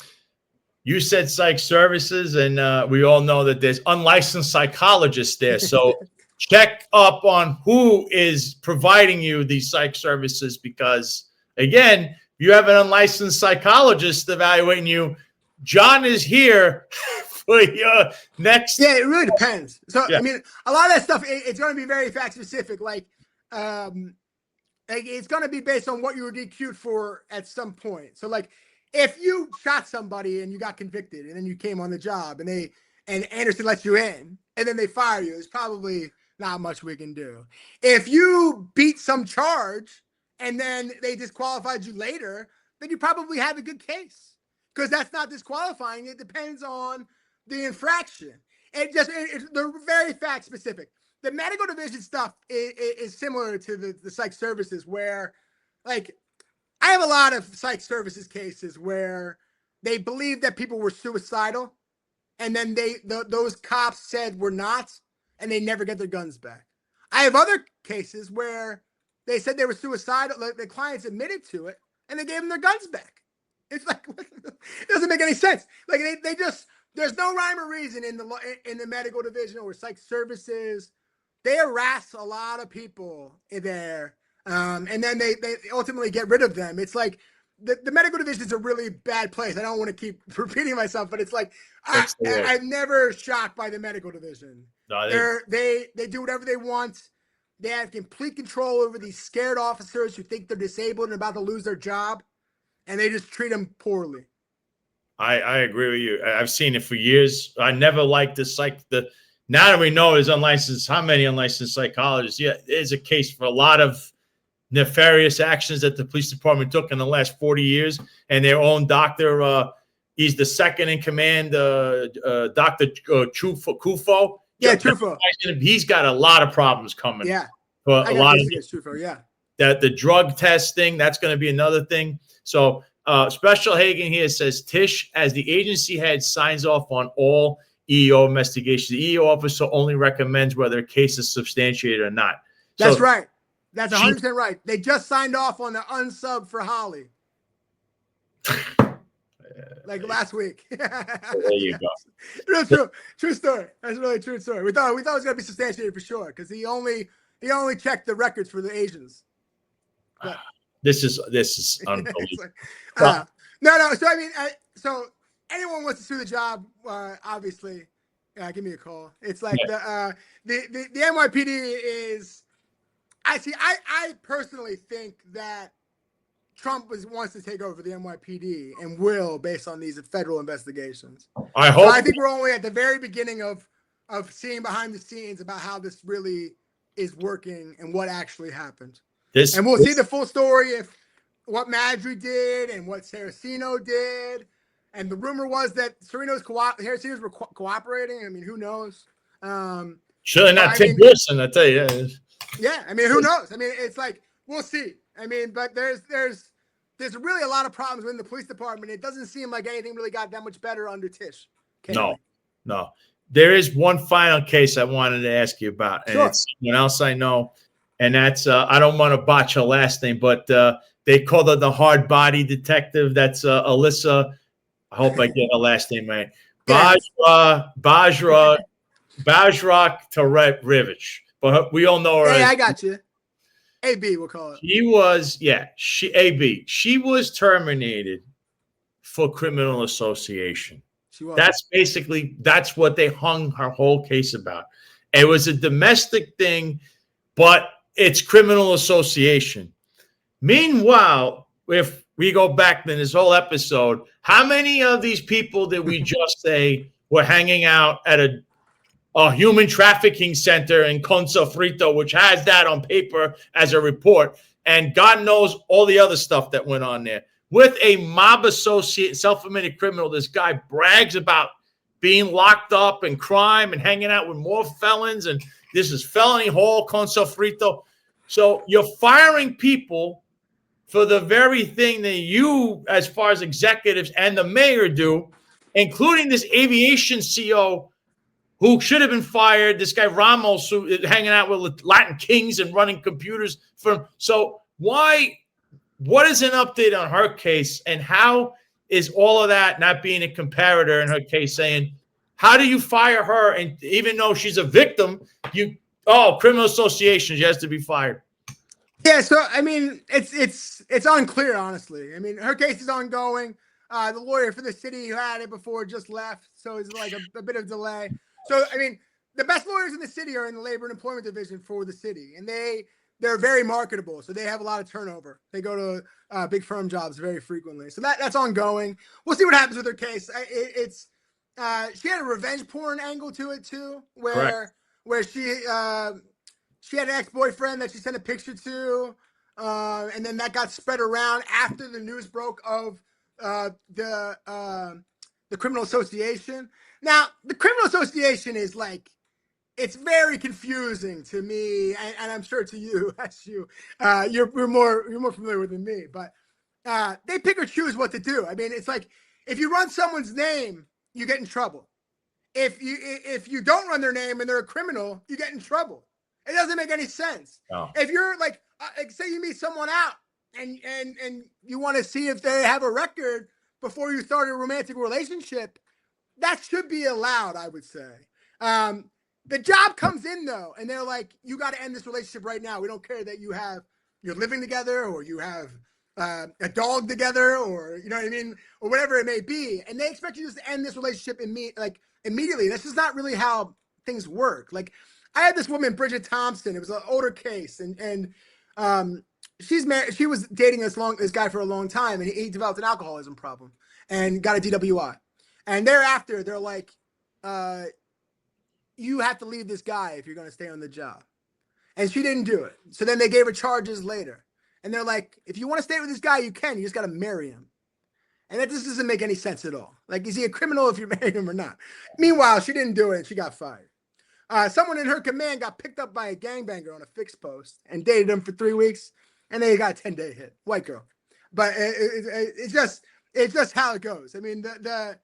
you said psych services, and we all know that there's unlicensed psychologists there. So check up on who is providing you these psych services, because, again, if you have an unlicensed psychologist evaluating you, John is here for your next. Yeah, it really depends. So, yeah. I mean, a lot of that stuff, it's going to be very fact specific. Like it's going to be based on what you were DQ'd for at some point. So, like, if you shot somebody and you got convicted and then you came on the job and Anderson lets you in and then they fire you, there's probably not much we can do. If you beat some charge and then they disqualified you later, then you probably have a good case, because that's not disqualifying. It depends on the infraction. They're very fact specific. The medical division stuff is similar to the psych services, where, like, I have a lot of psych services cases where they believe that people were suicidal, and then those cops said we're not, and they never get their guns back. I have other cases where they said they were suicidal, like the clients admitted to it, and they gave them their guns back. It's like, it doesn't make any sense. Like they just, there's no rhyme or reason in the medical division or psych services. They harass a lot of people in there. And then they ultimately get rid of them. It's like the medical division is a really bad place. I don't want to keep repeating myself, but it's like I'm never shocked by the medical division. No, they do whatever they want. They have complete control over these scared officers who think they're disabled and about to lose their job, and they just treat them poorly. I agree with you. I've seen it for years. I never liked this now that we know there's unlicensed, how many unlicensed psychologists? Yeah, there's a case for a lot of nefarious actions that the police department took in the last 40 years, and their own doctor, he's the second in command, Dr. Kufo. Yeah, Truffaut. He's got a lot of problems coming. Yeah. A lot of Truffaut, yeah. That the drug testing, that's going to be another thing. So Special Hagen here says Tisch, as the agency head, signs off on all EEO investigations. The EEO officer only recommends whether a case is substantiated or not. That's right. That's 100% right. They just signed off on the unsub for Holly. Like last week. There you go. Real true. True story. That's a really true story. We thought it was gonna be substantiated for sure, because he only checked the records for the Asians. But This is unbelievable. like, no. So I mean, so anyone wants to sue the job, obviously, give me a call. It's like the NYPD is. I personally think that Trump wants to take over the NYPD and will, based on these federal investigations. I hope. So I think we're only at the very beginning of seeing behind the scenes about how this really is working and what actually happened. And we'll see the full story if what Madry did and what Saraceno did. And the rumor was that Saraceno's were cooperating. I mean, who knows? Should not take listen, I tell you. Yeah, I mean, who knows? I mean, it's like, we'll see. I mean, but there's really a lot of problems within the police department. It doesn't seem like anything really got that much better under Tish. No. There is one final case I wanted to ask you about, and it's someone else I know, and that's I don't want to botch her last name, but they call her the hard body detective. That's Alyssa. I hope I get her last name right. Bajra Tarevich. But we all know her. Hey, I got you. AB, we'll call it. AB. She was terminated for criminal association. That's what they hung her whole case about. It was a domestic thing, but it's criminal association. Meanwhile, if we go back in this whole episode, how many of these people did we just say were hanging out at a human trafficking center in Conso Frito, which has that on paper as a report, and God knows all the other stuff that went on there. With a mob associate, self-admitted criminal, this guy brags about being locked up and crime and hanging out with more felons, and this is felony hall, Conso Frito. So you're firing people for the very thing that you, as far as executives and the mayor do, including this aviation CO who should have been fired, this guy Ramos, who is hanging out with Latin kings and running computers for him. So what is an update on her case, and how is all of that not being a comparator in her case, saying, how do you fire her? And even though she's a victim, criminal association, she has to be fired. Yeah, so I mean, it's unclear, honestly. I mean, her case is ongoing. The lawyer for the city who had it before just left, so it's like a bit of delay. So, I mean, the best lawyers in the city are in the labor and employment division for the city, and they're very marketable, so they have a lot of turnover. They go to big firm jobs very frequently. So that's ongoing. We'll see what happens with her case. She had a revenge porn angle to it too, where she had an ex-boyfriend that she sent a picture to, and then that got spread around after the news broke of the criminal association. Now, the criminal association is like, it's very confusing to me, and I'm sure to you, you're more familiar with than me. But they pick or choose what to do. I mean, it's like, if you run someone's name, you get in trouble. If you don't run their name and they're a criminal, you get in trouble. It doesn't make any sense. No. If you're like say you meet someone out and you want to see if they have a record before you start a romantic relationship, that should be allowed, I would say. The job comes in though, and they're like, you got to end this relationship right now. We don't care that you're living together, or you have a dog together, or you know what I mean, or whatever it may be. And they expect you just to end this relationship immediately. This is not really how things work. Like, I had this woman, Bridget Thompson. It was an older case, and she's married. She was dating this guy for a long time, and he developed an alcoholism problem and got a DWI. And thereafter, they're like, you have to leave this guy if you're going to stay on the job. And she didn't do it. So then they gave her charges later. And they're like, if you want to stay with this guy, you can. You just got to marry him. And that just doesn't make any sense at all. Like, is he a criminal if you're marrying him or not? Meanwhile, she didn't do it, and she got fired. Someone in her command got picked up by a gangbanger on a fixed post and dated him for 3 weeks, and they got a 10-day hit. White girl. But it's just how it goes. I mean, the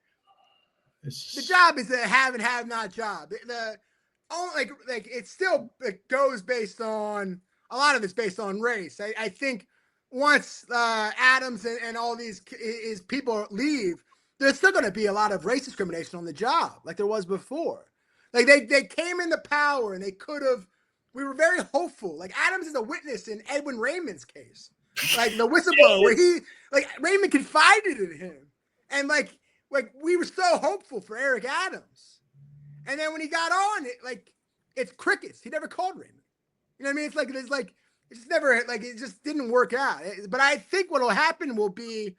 job is a have and have not job. It still goes based on a lot of it's based on race. I think once Adams and all these his people leave, there's still going to be a lot of race discrimination on the job, like there was before. Like they came into power and they could have. We were very hopeful. Like Adams is a witness in Edwin Raymond's case, like the whistleblower, where he Raymond confided in him, and like we were so hopeful for Eric Adams, and then when he got on, it's crickets. He never called Raymond. You know what I mean? It's just never it just didn't work out. But I think what will happen will be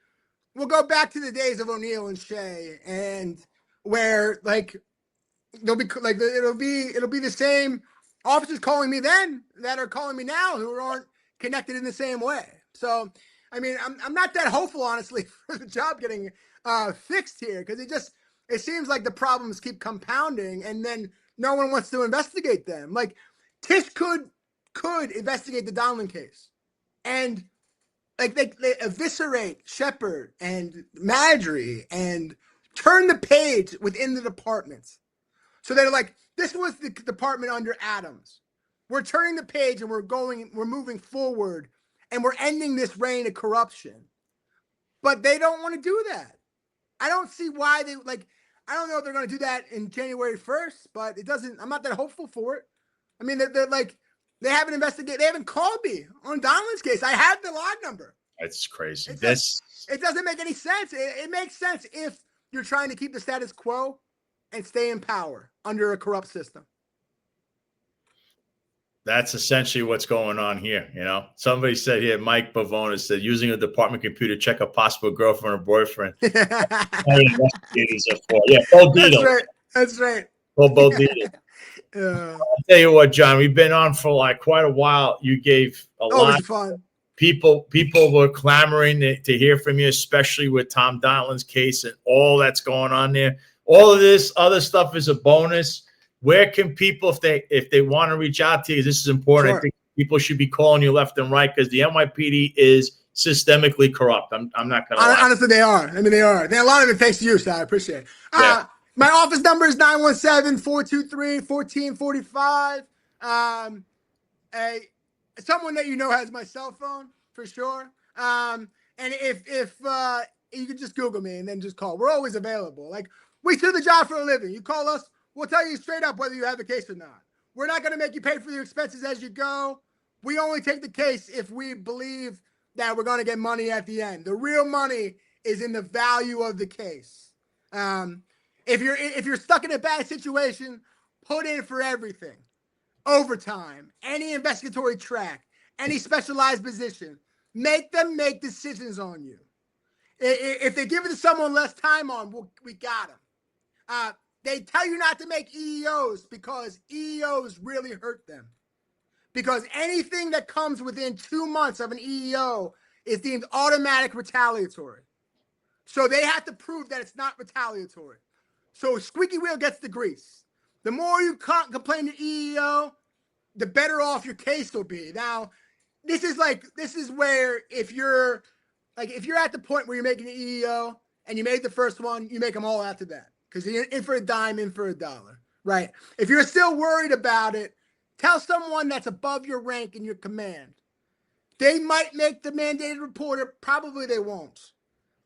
we'll go back to the days of O'Neill and Shea, and where they'll be it'll be the same officers calling me then that are calling me now who aren't connected in the same way. So, I mean, I'm not that hopeful, honestly, for the job getting fixed here, because it seems like the problems keep compounding, and then no one wants to investigate them. Like Tish could investigate the Donlin case, and they eviscerate Shepard and Madry and turn the page within the departments. So they're like, this was the department under Adams. We're turning the page and we're moving forward, and we're ending this reign of corruption. But they don't want to do that. I don't see why I don't know if they're going to do that in January 1st, but I'm not that hopeful for it. I mean, they haven't investigated. They haven't called me on Donlin's case. I have the log number. It's crazy. It doesn't make any sense. It makes sense if you're trying to keep the status quo and stay in power under a corrupt system. That's essentially what's going on here. You know, somebody said here, Mike Bavona said, using a department computer, check a possible girlfriend or boyfriend. Investigators are for. Yeah, Bo Dito. That's right. Bo Dito. I'll tell you what, John, we've been on for quite a while. You gave a lot. It was fun. People were clamoring to hear from you, especially with Tom Donlin's case and all that's going on there. All of this other stuff is a bonus. Where can people, if they want to reach out to you, this is important. Sure. I think people should be calling you left and right, because the NYPD is systemically corrupt. I'm not going to lie. Honestly, they are. I mean, they are. A lot of it thanks to you, Sal. I appreciate it. Yeah. My office number is 917-423-1445. Someone that you know has my cell phone for sure. And if you can just Google me and then just call. We're always available. We do the job for a living. You call us, we'll tell you straight up whether you have a case or not. We're not going to make you pay for your expenses as you go. We only take the case if we believe that we're going to get money at the end. The real money is in the value of the case. If you're stuck in a bad situation, put in for everything. Overtime, any investigatory track, any specialized position. Make them make decisions on you. If they give it to someone less time on, we got them. They tell you not to make EEOs because EEOs really hurt them. Because anything that comes within 2 months of an EEO is deemed automatic retaliatory. So they have to prove that it's not retaliatory. So squeaky wheel gets the grease. The more you complain to EEO, the better off your case will be. Now, this is where if you're at the point where you're making an EEO and you made the first one, you make them all after that. Because you're in for a dime, in for a dollar, right? If you're still worried about it, tell someone that's above your rank in your command. They might make the mandated reporter. Probably they won't.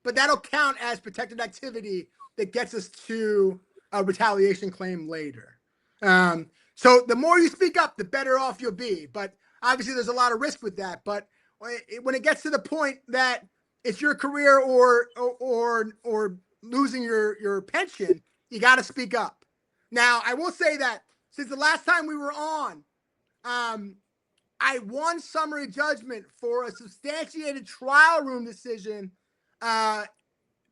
But that'll count as protected activity that gets us to a retaliation claim later. So the more you speak up, the better off you'll be. But obviously there's a lot of risk with that. But when it gets to the point that it's your career or losing your pension, you got to speak up. Now, I will say that since the last time we were on, I won summary judgment for a substantiated trial room decision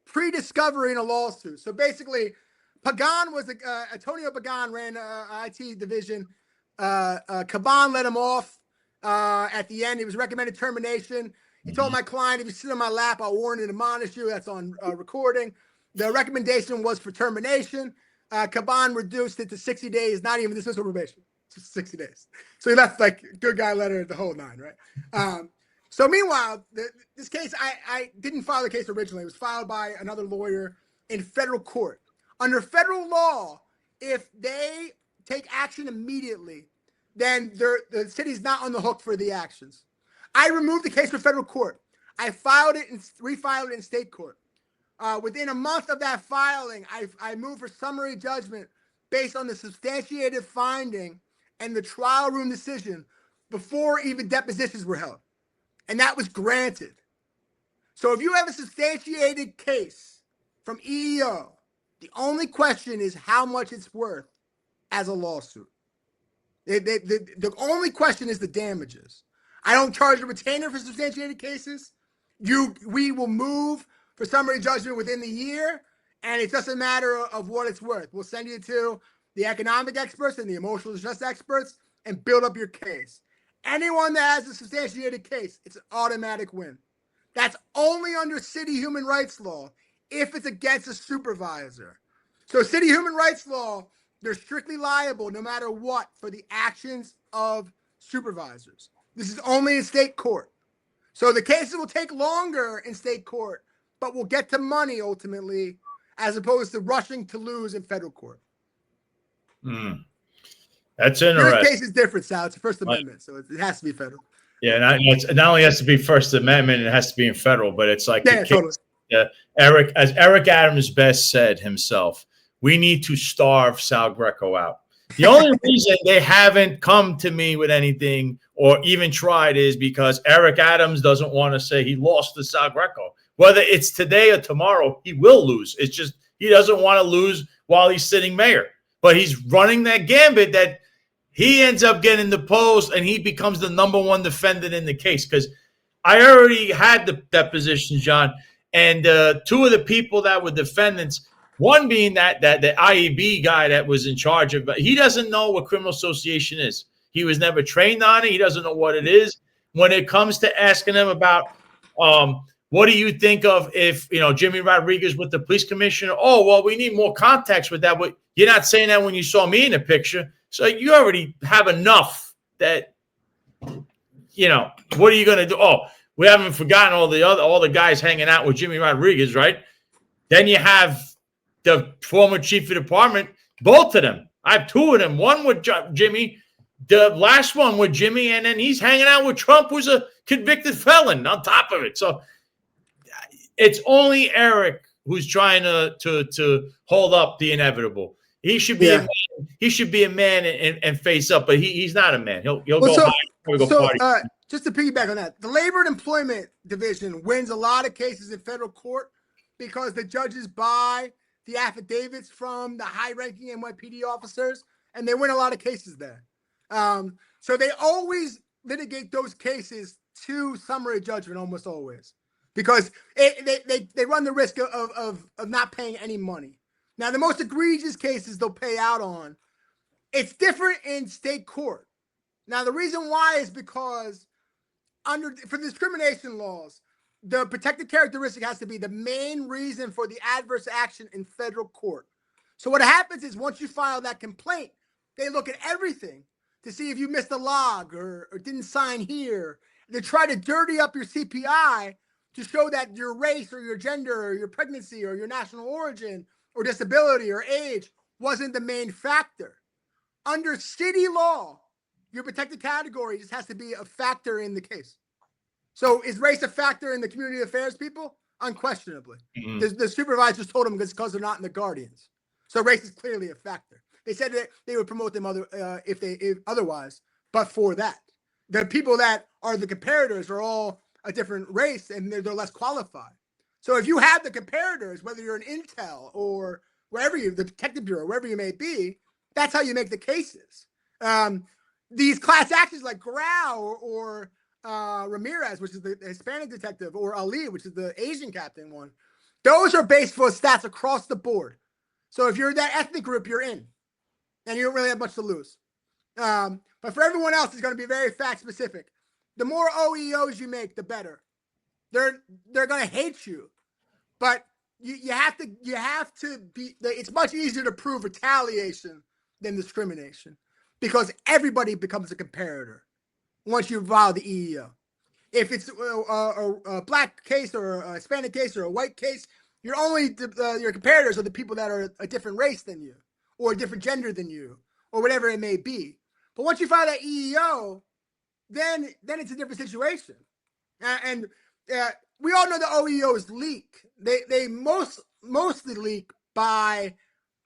pre-discovery in a lawsuit. So basically, Pagan was Antonio Pagan ran IT division. Caban let him off at the end. He was recommended termination. He told my client, if you sit on my lap, I'll warn and admonish you. That's on recording. The recommendation was for termination. Caban reduced it to 60 days, not even dismissal probation, just 60 days. So he left good guy letter, the whole nine, right? So meanwhile, this case, I didn't file the case originally. It was filed by another lawyer in federal court. Under federal law, if they take action immediately, then the city's not on the hook for the actions. I removed the case from federal court. I filed it and refiled it in state court. Within a month of that filing, I moved for summary judgment based on the substantiated finding and the trial room decision before even depositions were held. And that was granted. So if you have a substantiated case from EEO, the only question is how much it's worth as a lawsuit. The only question is the damages. I don't charge a retainer for substantiated cases. We will move for summary judgment within the year, and it's just a matter of what it's worth. We'll send you to the economic experts and the emotional distress experts and build up your case. Anyone that has a substantiated case, it's an automatic win. That's only under city human rights law if it's against a supervisor. So city human rights law, they're strictly liable no matter what for the actions of supervisors. This is only in state court. So the cases will take longer in state court, but we'll get to money ultimately, as opposed to rushing to lose in federal court. That's interesting. Your case is different, Sal. It's First Amendment, so it has to be federal. Yeah, it not only has to be First Amendment, it has to be in federal, but it's like totally. As Eric Adams best said himself, we need to starve Sal Greco out. The only reason they haven't come to me with anything or even tried is because Eric Adams doesn't want to say he lost to Sal Greco. Whether it's today or tomorrow, he will lose. It's just he doesn't want to lose while he's sitting mayor. But he's running that gambit that he ends up getting deposed and he becomes the number one defendant in the case. Because I already had the depositions, John, and two of the people that were defendants, one being that the IEB guy that was in charge of, he doesn't know what criminal association is. He was never trained on it. He doesn't know what it is. When it comes to asking him about what do you think of if, Jimmy Rodriguez with the police commissioner? Oh, well, we need more context with that. But you're not saying that when you saw me in the picture. So you already have enough that, what are you going to do? Oh, we haven't forgotten all the guys hanging out with Jimmy Rodriguez, right? Then you have the former chief of department, both of them. I have two of them. One with Jimmy, the last one with Jimmy, and then he's hanging out with Trump, who's a convicted felon on top of it. So it's only Eric who's trying to hold up the inevitable. He should be a man. He should be a man and face up, but he's not a man. He'll go high. Just to piggyback on that, the Labor and Employment Division wins a lot of cases in federal court because the judges buy the affidavits from the high-ranking NYPD officers, and they win a lot of cases there. So they always litigate those cases to summary judgment, almost always, because they run the risk of not paying any money. Now, the most egregious cases they'll pay out on, it's different in state court. Now, the reason why is because for the discrimination laws, the protected characteristic has to be the main reason for the adverse action in federal court. So what happens is once you file that complaint, they look at everything to see if you missed a log or didn't sign here. They try to dirty up your CPI to show that your race or your gender or your pregnancy or your national origin or disability or age wasn't the main factor. Under city law, your protected category just has to be a factor in the case. So is race a factor in the community affairs people? Unquestionably. Mm-hmm. The supervisors told them because they're not in the Guardians. So race is clearly a factor. They said that they would promote them if otherwise, but for that. The people that are the comparators are all a different race and they're less qualified. So if you have the comparators, whether you're an Intel or wherever the Detective Bureau, wherever you may be, that's how you make the cases. These class actions like Grau or Ramirez, which is the Hispanic detective, or Ali, which is the Asian captain one, those are based for stats across the board. So if you're that ethnic group, you're in, and you don't really have much to lose. But for everyone else, it's going to be very fact specific. The more OEOs you make, the better. They're going to hate you, but you have to be. It's much easier to prove retaliation than discrimination because everybody becomes a comparator once you file the EEO. If it's a black case or a Hispanic case or a white case, your comparators are the people that are a different race than you or a different gender than you or whatever it may be. But once you file that EEO, then it's a different situation. And we all know the OEOs leak. They mostly leak by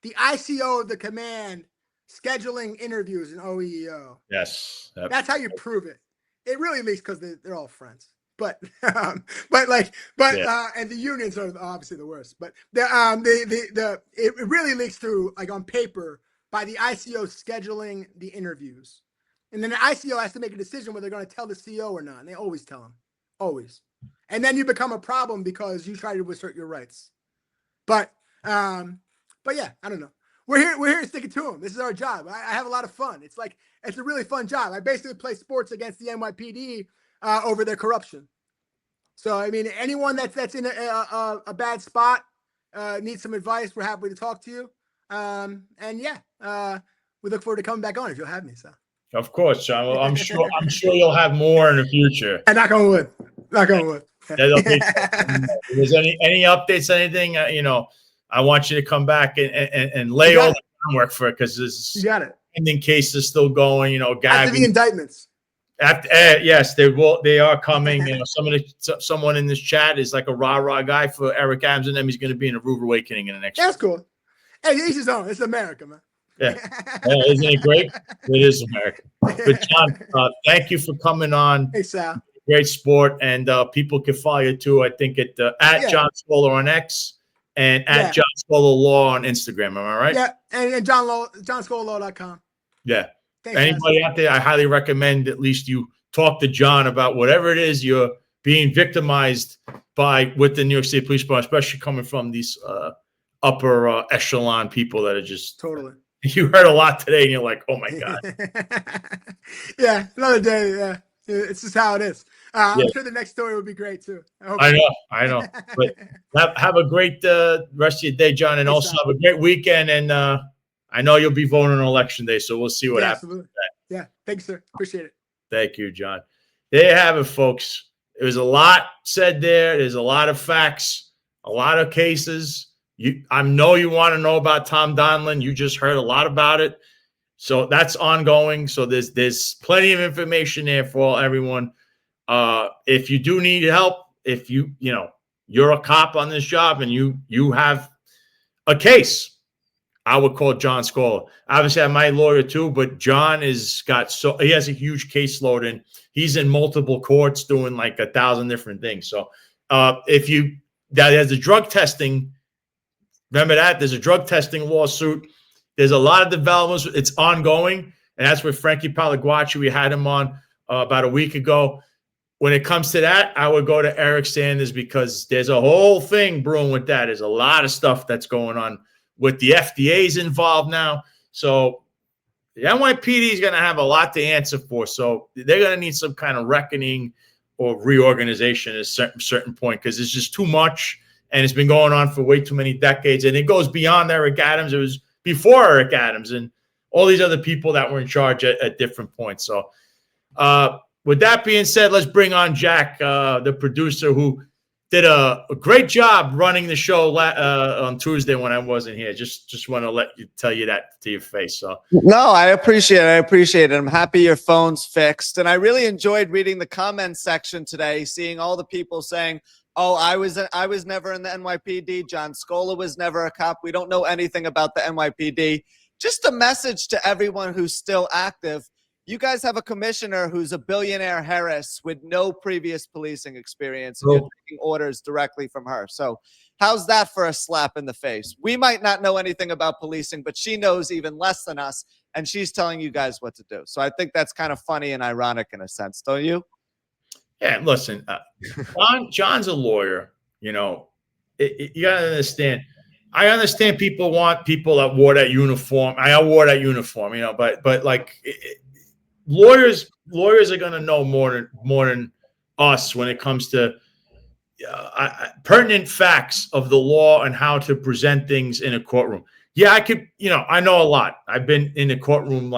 the ICO of the command scheduling interviews in OEO. Yes. That's how you prove it. It really leaks because they're all friends. But and the unions are obviously the worst. But it really leaks through, like, on paper, by the ICO scheduling the interviews, and then the ICO has to make a decision whether they're going to tell the CO or not. And they always tell them, always. And then you become a problem because you try to assert your rights. But yeah, I don't know. We're here to stick it to them. This is our job. I have a lot of fun. It's a really fun job. I basically play sports against the NYPD over their corruption. So, I mean, anyone that's in a bad spot, needs some advice, we're happy to talk to you. And yeah, we look forward to coming back on if you'll have me. So, of course, John. I'm sure you'll have more in the future. And knock on wood. Knock on wood. If there's any updates, anything, I want you to come back and lay all the groundwork for it, because you got it. Pending cases still going. After the indictments. Yes, they will. They are coming. Someone in this chat is like a rah guy for Eric Adams, and then he's going to be in a rude awakening in the next. That's cool. Hey, each his own. It's America, man. Yeah, isn't it great? It is America. But John, thank you for coming on. Hey, Sal. Great sport, and people can follow you too. I think at John Scola on X and at John Scola Law on Instagram. Am I right? Yeah, and johnscolalaw.com. Yeah. Thanks, anybody out there, I highly recommend at least you talk to John about whatever it is you're being victimized by with the New York State Police Department, especially coming from these upper echelon people that are just totally. You heard a lot today, and you're like, "Oh my god!" Yeah, another day. Yeah, it's just how it is. I'm sure the next story will be great too. I know. But have a great rest of your day, John, and also have a great weekend. And I know you'll be voting on election day, so we'll see what happens. Absolutely. Yeah, thanks, sir. Appreciate it. Thank you, John. There you have it, folks. There's a lot said there. There's a lot of facts, a lot of cases. I know you want to know about Tom Donlin. You just heard a lot about it. So that's ongoing. So there's plenty of information there for everyone. If you do need help, if you're a cop on this job and you have a case, I would call John Scola. Obviously, I'm my lawyer too, but John he has a huge caseload, and he's in multiple courts doing like 1,000 different things. So there's a drug testing. Remember that there's a drug testing lawsuit. There's a lot of developments. It's ongoing, and that's with Frankie Palaguacci. We had him on about a week ago. When it comes to that, I would go to Eric Sanders, because there's a whole thing brewing with that. There's a lot of stuff that's going on with the FDA's involved now. So the NYPD is going to have a lot to answer for. So they're going to need some kind of reckoning or reorganization at a certain point, because it's just too much. And it's been going on for way too many decades. And it goes beyond Eric Adams. It was before Eric Adams and all these other people that were in charge at different points. So with that being said, let's bring on Jack, the producer, who did a great job running the show on Tuesday when I wasn't here. Just want to tell you that to your face. So no, I appreciate it. I'm happy your phone's fixed. And I really enjoyed reading the comments section today, seeing all the people saying, "Oh, I was never in the NYPD. John Scola was never a cop. We don't know anything about the NYPD." Just a message to everyone who's still active. You guys have a commissioner who's a billionaire Harris with no previous policing experience, and you're taking orders directly from her. So how's that for a slap in the face? We might not know anything about policing, but she knows even less than us, and she's telling you guys what to do. So I think that's kind of funny and ironic in a sense, don't you? Yeah, listen, John's a lawyer. You gotta understand. I understand people want people that wore that uniform. I wore that uniform, but like lawyers are gonna know more than us when it comes to pertinent facts of the law and how to present things in a courtroom. Yeah, I could. I know a lot. I've been in a courtroom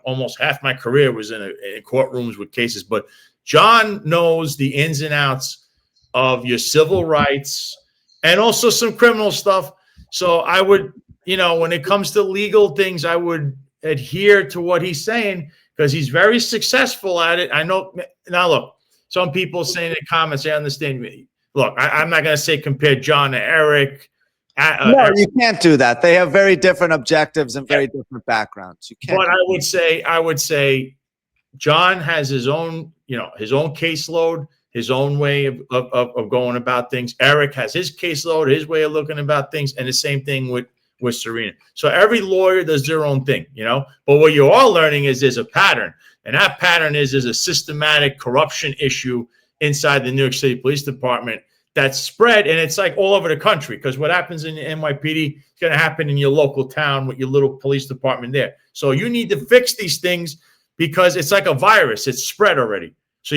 almost half my career was in courtrooms with cases, but John knows the ins and outs of your civil rights and also some criminal stuff. So I would, when it comes to legal things, I would adhere to what he's saying because he's very successful at it. I know. Now, look, some people saying in the comments, I understand me. Look, I'm not going to say compare John to Eric. No, you can't do that. They have very different objectives and very different backgrounds. You can't. But I would say John has his own, his own caseload, his own way of going about things. Eric has his caseload, his way of looking about things, and the same thing with Serena. So every lawyer does their own thing, But what you're all learning is there's a pattern, and that pattern is a systematic corruption issue inside the New York City Police Department that's spread, and it's like all over the country, because what happens in the NYPD is going to happen in your local town with your little police department there. So you need to fix these things because it's like a virus. It's spread already. So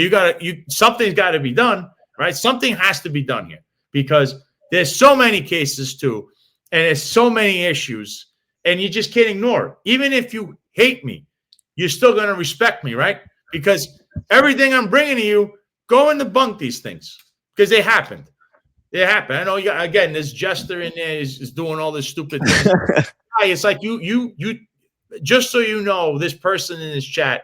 something's got to be done, right? Something has to be done here because there's so many cases too, and there's so many issues, and you just can't ignore it. Even if you hate me, you're still going to respect me, right? Because everything I'm bringing to you, go and debunk these things. Because they happened. They happened. I know, again, this jester in there is doing all this stupid things. It's like you, just so you know, this person in this chat,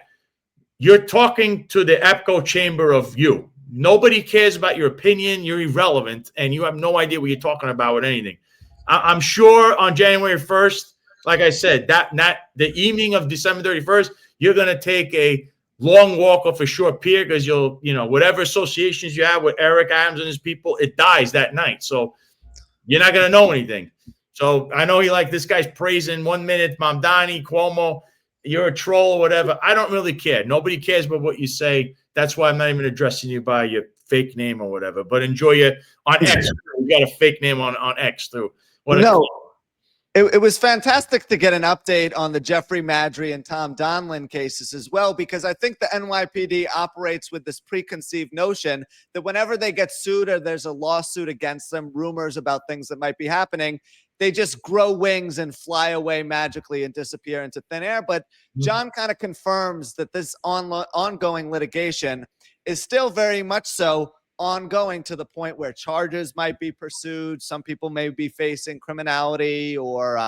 you're talking to the echo chamber of you. Nobody cares about your opinion. You're irrelevant, and you have no idea what you're talking about with anything. I'm sure on January 1st, like I said, the evening of December 31st, you're going to take a long walk off a short pier because whatever associations you have with Eric Adams and his people, it dies that night. So you're not going to know anything. So I know this guy's praising 1 minute, Mamdani, Cuomo, you're a troll or whatever. I don't really care. Nobody cares about what you say. That's why I'm not even addressing you by your fake name or whatever. But enjoy your on X. You got a fake name on X too. It was fantastic to get an update on the Jeffrey Madry and Tom Donlin cases as well, because I think the NYPD operates with this preconceived notion that whenever they get sued or there's a lawsuit against them, rumors about things that might be happening, they just grow wings and fly away magically and disappear into thin air. But John kind of confirms that this ongoing litigation is still very much so ongoing, to the point where charges might be pursued. Some people may be facing criminality or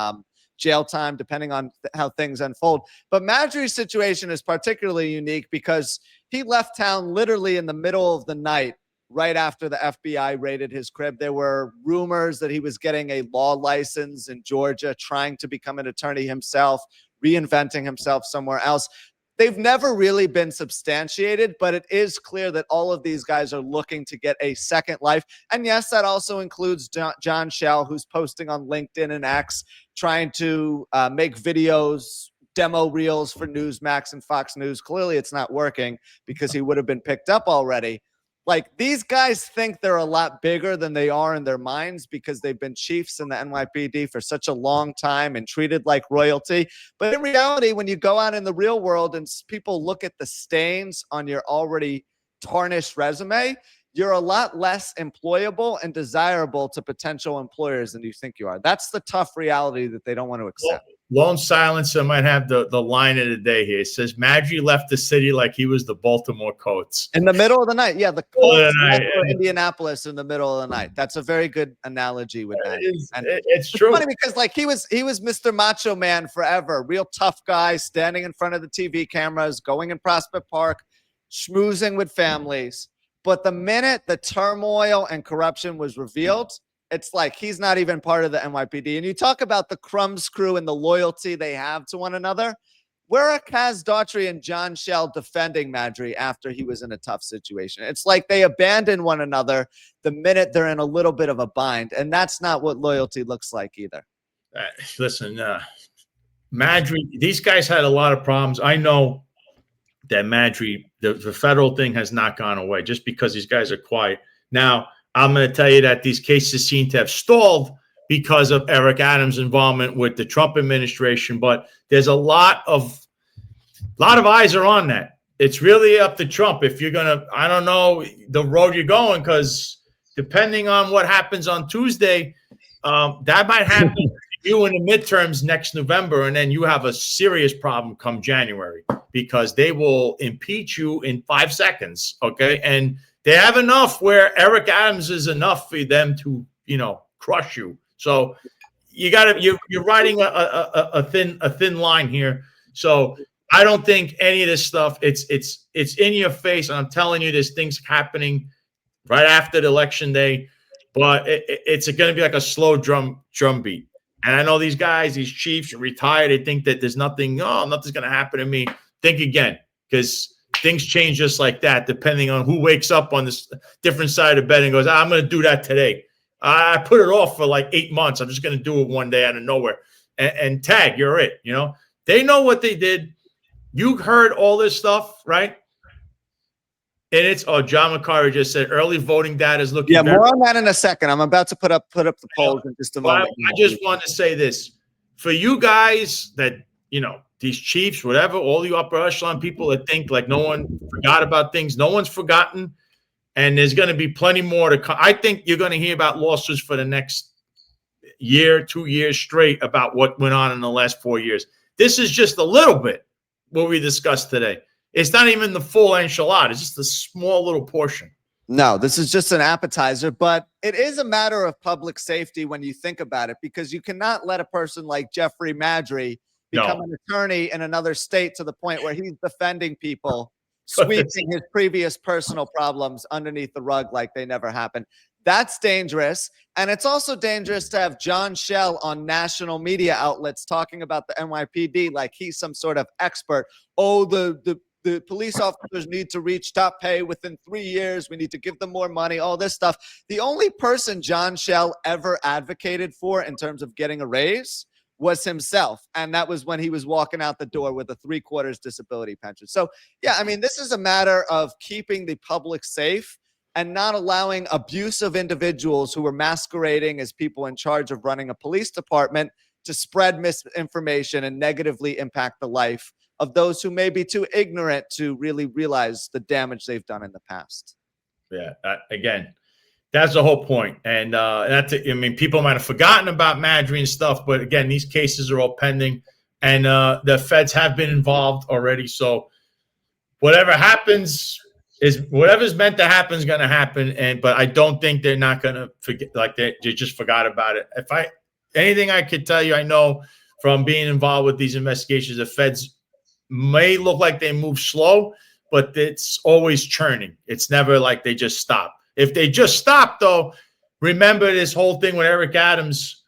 jail time, depending on how things unfold. But Madry's situation is particularly unique because he left town literally in the middle of the night, right after the FBI raided his crib. There were rumors that he was getting a law license in Georgia, trying to become an attorney himself, reinventing himself somewhere else. They've never really been substantiated, but it is clear that all of these guys are looking to get a second life. And yes, that also includes John Shell, who's posting on LinkedIn and X, trying to make videos, demo reels for Newsmax and Fox News. Clearly, it's not working because he would have been picked up already. Like, these guys think they're a lot bigger than they are in their minds because they've been chiefs in the NYPD for such a long time and treated like royalty. But in reality, when you go out in the real world and people look at the stains on your already tarnished resume, you're a lot less employable and desirable to potential employers than you think you are. That's the tough reality that they don't want to accept. Lone Silencer might have the line of the day here. It says Madry left the city like he was the Baltimore Colts. In the middle of the night. Yeah, the Colts left for Indianapolis in the middle of the night. That's a very good analogy with that. It's true. Funny because he was Mr. Macho Man forever. Real tough guy, standing in front of the TV cameras, going in Prospect Park, schmoozing with families. But the minute the turmoil and corruption was revealed, it's like he's not even part of the NYPD. And you talk about the Crumbs crew and the loyalty they have to one another. Where are Kaz Daughtry and John Shell defending Madry after he was in a tough situation? It's like they abandon one another the minute they're in a little bit of a bind. And that's not what loyalty looks like either. Listen, Madry, these guys had a lot of problems. I know that Madry, the federal thing has not gone away just because these guys are quiet. Now, I'm going to tell you that these cases seem to have stalled because of Eric Adams' involvement with the Trump administration, but there's a lot of eyes are on that. It's really up to Trump if you're going to, I don't know the road you're going, because depending on what happens on Tuesday, that might happen to you in the midterms next November, and then you have a serious problem come January because they will impeach you in 5 seconds, okay? And they have enough where Eric Adams is enough for them to, crush you. So you're riding a thin line here. So I don't think any of this stuff, it's in your face. And I'm telling you, there's things happening right after the election day, but it's going to be like a slow drum beat. And I know these guys, these chiefs are retired. They think that there's nothing's going to happen to me. Think again, because things change just like that, depending on who wakes up on this different side of the bed and goes, I'm going to do that today. I put it off for like 8 months. I'm just going to do it one day out of nowhere. And tag, you're it. You know, they know what they did. You heard all this stuff, right? And it's John McCarty just said early voting data is looking. Yeah, more on that in a second. I'm about to put up the polls in just a moment. I just want to say this for you guys that these chiefs, whatever, all you upper echelon people that think like no one forgot about things. No one's forgotten, and there's going to be plenty more to come. I think you're going to hear about lawsuits for the next year, 2 years straight about what went on in the last 4 years. This is just a little bit what we discussed today. It's not even the full enchilada. It's just a small little portion. No, this is just an appetizer, but it is a matter of public safety when you think about it, because you cannot let a person like Jeffrey Madry become an attorney in another state to the point where he's defending people, sweeping his previous personal problems underneath the rug like they never happened. That's dangerous. And it's also dangerous to have John Schell on national media outlets talking about the NYPD like he's some sort of expert. Oh, the police officers need to reach top pay within 3 years. We need to give them more money, all this stuff. The only person John Schell ever advocated for in terms of getting a raise was himself. And that was when he was walking out the door with a 3/4 disability pension. So, yeah, I mean, this is a matter of keeping the public safe and not allowing abusive individuals who are masquerading as people in charge of running a police department to spread misinformation and negatively impact the life of those who may be too ignorant to really realize the damage they've done in the past. Yeah, again, that's the whole point. And people might have forgotten about Madry and stuff, but again, these cases are all pending, and the feds have been involved already. So whatever happens is whatever's meant to happen is going to happen. But I don't think they're not going to forget, like they just forgot about it. Anything I could tell you, I know from being involved with these investigations, the feds may look like they move slow, but it's always churning. It's never like they just stop. If they just stop, though, remember this whole thing when Eric Adams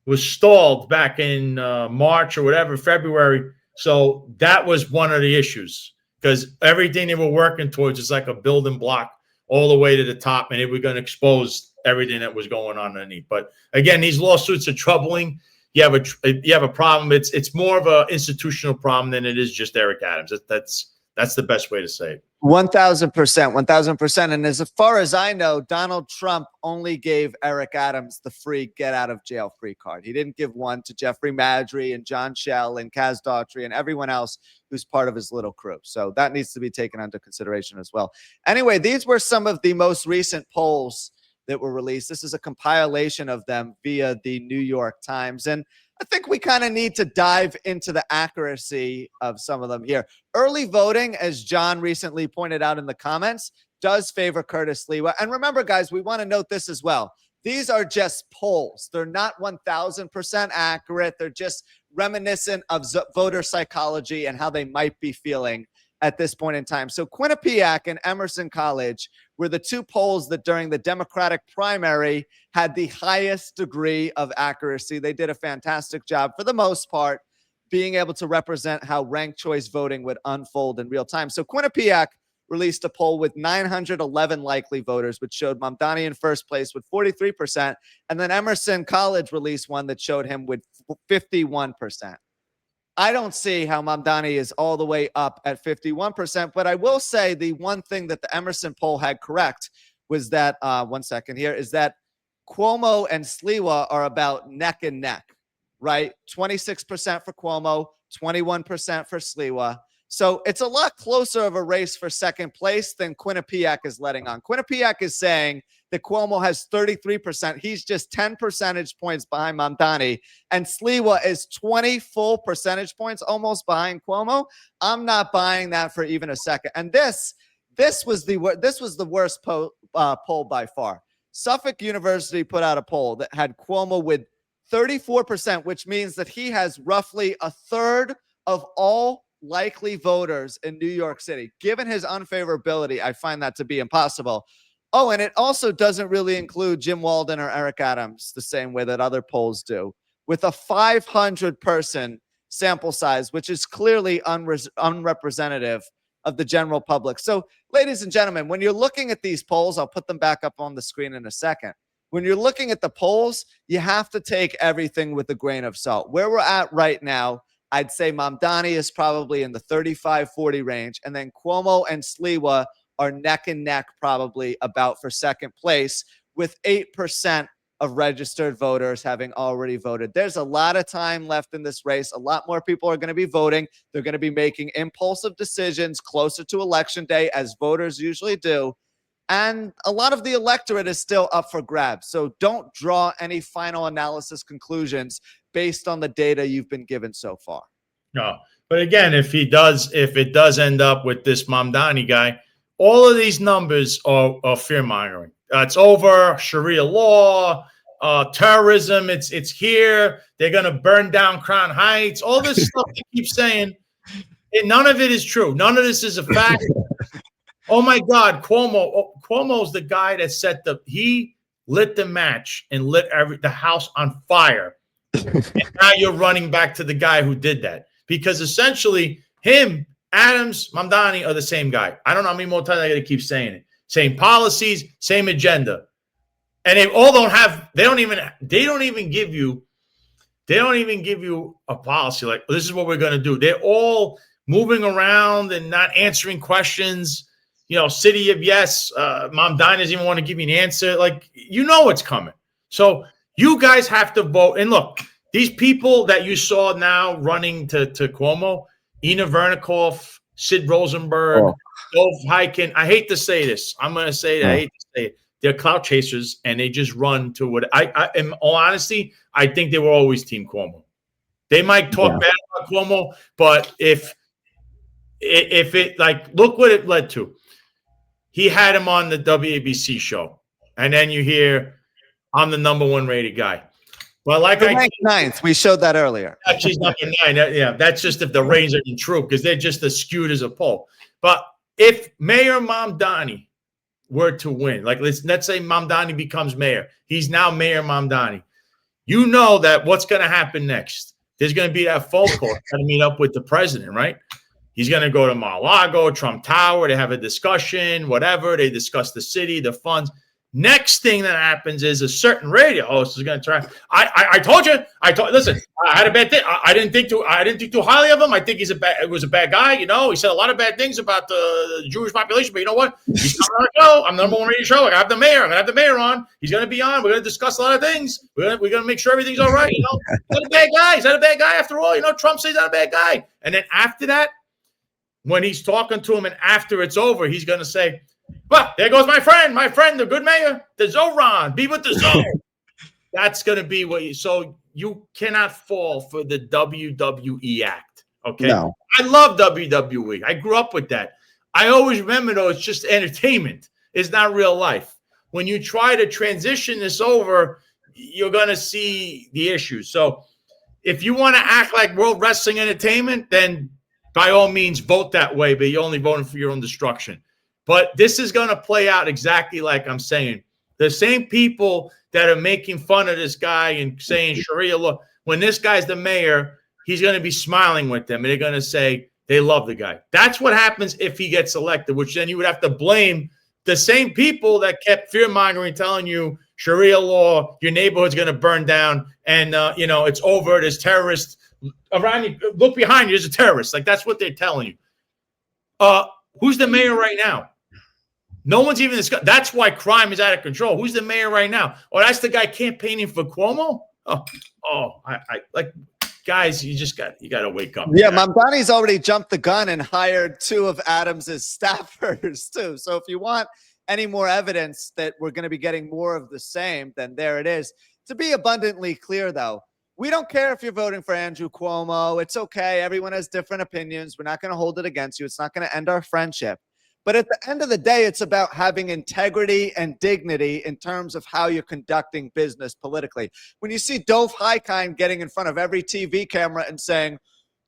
was stalled back in March or whatever, February. So that was one of the issues, because everything they were working towards is like a building block all the way to the top, and they were going to expose everything that was going on underneath. But again, these lawsuits are troubling. You have a problem. It's more of an institutional problem than it is just Eric Adams. That's the best way to say it. 1,000%, 1,000%. And as far as I know, Donald Trump only gave Eric Adams the free get out of jail free card. He didn't give one to Jeffrey Madry and John Schell and Kaz Daughtry and everyone else who's part of his little crew. So that needs to be taken under consideration as well. Anyway, these were some of the most recent polls that were released. This is a compilation of them via the New York Times. And I think we kind of need to dive into the accuracy of some of them here. Early voting, as John recently pointed out in the comments, does favor Curtis Sliwa. And remember, guys, we want to note this as well. These are just polls. They're not 1,000% accurate. They're just reminiscent of voter psychology and how they might be feeling at this point in time. So Quinnipiac and Emerson College were the two polls that during the Democratic primary had the highest degree of accuracy. They did a fantastic job for the most part, being able to represent how ranked choice voting would unfold in real time. So Quinnipiac released a poll with 911 likely voters, which showed Mamdani in first place with 43%. And then Emerson College released one that showed him with 51%. I don't see how Mamdani is all the way up at 51%, but I will say the one thing that the Emerson poll had correct was that, one second here, is that Cuomo and Sliwa are about neck and neck, right? 26% for Cuomo, 21% for Sliwa. So it's a lot closer of a race for second place than Quinnipiac is letting on. Quinnipiac is saying that Cuomo has 33%. He's just 10 percentage points behind Mamdani. And Sliwa is 20 full percentage points almost behind Cuomo. I'm not buying that for even a second. And this was the worst poll by far. Suffolk University put out a poll that had Cuomo with 34%, which means that he has roughly a third of all likely voters in New York City. Given his unfavorability, I find that to be impossible. Oh, and it also doesn't really include Jim Walden or Eric Adams the same way that other polls do, with a 500-person sample size, which is clearly unrepresentative of the general public. So, ladies and gentlemen, when you're looking at these polls, I'll put them back up on the screen in a second. When you're looking at the polls, you have to take everything with a grain of salt. Where we're at right now, I'd say Mamdani is probably in the 35-40 range, and then Cuomo and Sliwa are neck and neck probably about for second place, with 8% of registered voters having already voted. There's a lot of time left in this race. A lot more people are going to be voting. They're going to be making impulsive decisions closer to election day, as voters usually do. And a lot of the electorate is still up for grabs. So don't draw any final analysis conclusions based on the data you've been given so far. No, but again, if it does end up with this Mamdani guy, all of these numbers are fear mongering. It's over. Sharia law, terrorism. It's here. They're gonna burn down Crown Heights. All this stuff they keep saying, and none of it is true. None of this is a fact. Oh my God, Cuomo's the guy that he lit the match and lit the house on fire. And now you're running back to the guy who did that, because essentially him, Adams, Mamdani are the same guy. I don't know how many more times I got to keep saying it. Same policies, same agenda, and they don't even give you a policy like, this is what we're going to do. They're all moving around and not answering questions. You know, city of yes. Mamdani doesn't even want to give you an answer. Like, you know what's coming. So you guys have to vote. And look, these people that you saw now running to Cuomo, Ina Vernikoff, Sid Rosenberg, Dov Hikind. I hate to say this. I'm going to say that. I hate to say it. They're clout chasers, and they just run to what in all honesty, I think they were always Team Cuomo. They might talk bad about Cuomo, but if it, like, look what it led to. He had him on the WABC show, and then you hear, I'm the #1 rated guy. Well, like I ranked 9th. We showed that earlier. She's #9. Yeah, that's just if the ratings are true, because they're just as skewed as a poll. But if Mayor Mamdani were to win, like let's say Mamdani becomes mayor, he's now Mayor Mamdani. You know that what's going to happen next? There's going to be that phone call to meet up with the president, right? He's going to go to Mar-a-Lago, Trump Tower. They have a discussion, whatever. They discuss the city, the funds. Next thing that happens is a certain radio host is going to try. I told you. Listen, I had a bad thing. I didn't think too highly of him. I think it was a bad guy. You know, he said a lot of bad things about the Jewish population. But you know what? He's coming on the show. I'm the #1 radio show. I have the mayor. I'm going to have the mayor on. He's going to be on. We're going to discuss a lot of things. We're going to make sure everything's all right. You know, he's not a bad guy. He's not a bad guy after all. You know, Trump says he's not a bad guy. And then after that, when he's talking to him and after it's over, he's going to say, well, there goes my friend, the good mayor, the Zoran, be with the Zone. That's going to be so you cannot fall for the WWE act, okay? No. I love WWE. I grew up with that. I always remember, though, it's just entertainment. It's not real life. When you try to transition this over, you're going to see the issues. So if you want to act like World Wrestling Entertainment, then by all means vote that way, but you're only voting for your own destruction. But this is going to play out exactly like I'm saying. The same people that are making fun of this guy and saying Sharia law, when this guy's the mayor, he's going to be smiling with them, and they're going to say they love the guy. That's what happens if he gets elected, which then you would have to blame the same people that kept fear-mongering, telling you Sharia law, your neighborhood's going to burn down, and, you know, it's over, there's terrorists around you. Look behind you, there's a terrorist. Like, that's what they're telling you. Who's the mayor right now? No one's even discussed. That's why crime is out of control. Who's the mayor right now? Oh, that's the guy campaigning for Cuomo? I like, guys, you got to wake up. Yeah, Mamdani's already jumped the gun and hired 2 of Adams's staffers too. So if you want any more evidence that we're going to be getting more of the same, then there it is. To be abundantly clear, though, we don't care if you're voting for Andrew Cuomo. It's okay. Everyone has different opinions. We're not going to hold it against you. It's not going to end our friendship. But at the end of the day, it's about having integrity and dignity in terms of how you're conducting business politically. When you see Dov Hikind getting in front of every TV camera and saying,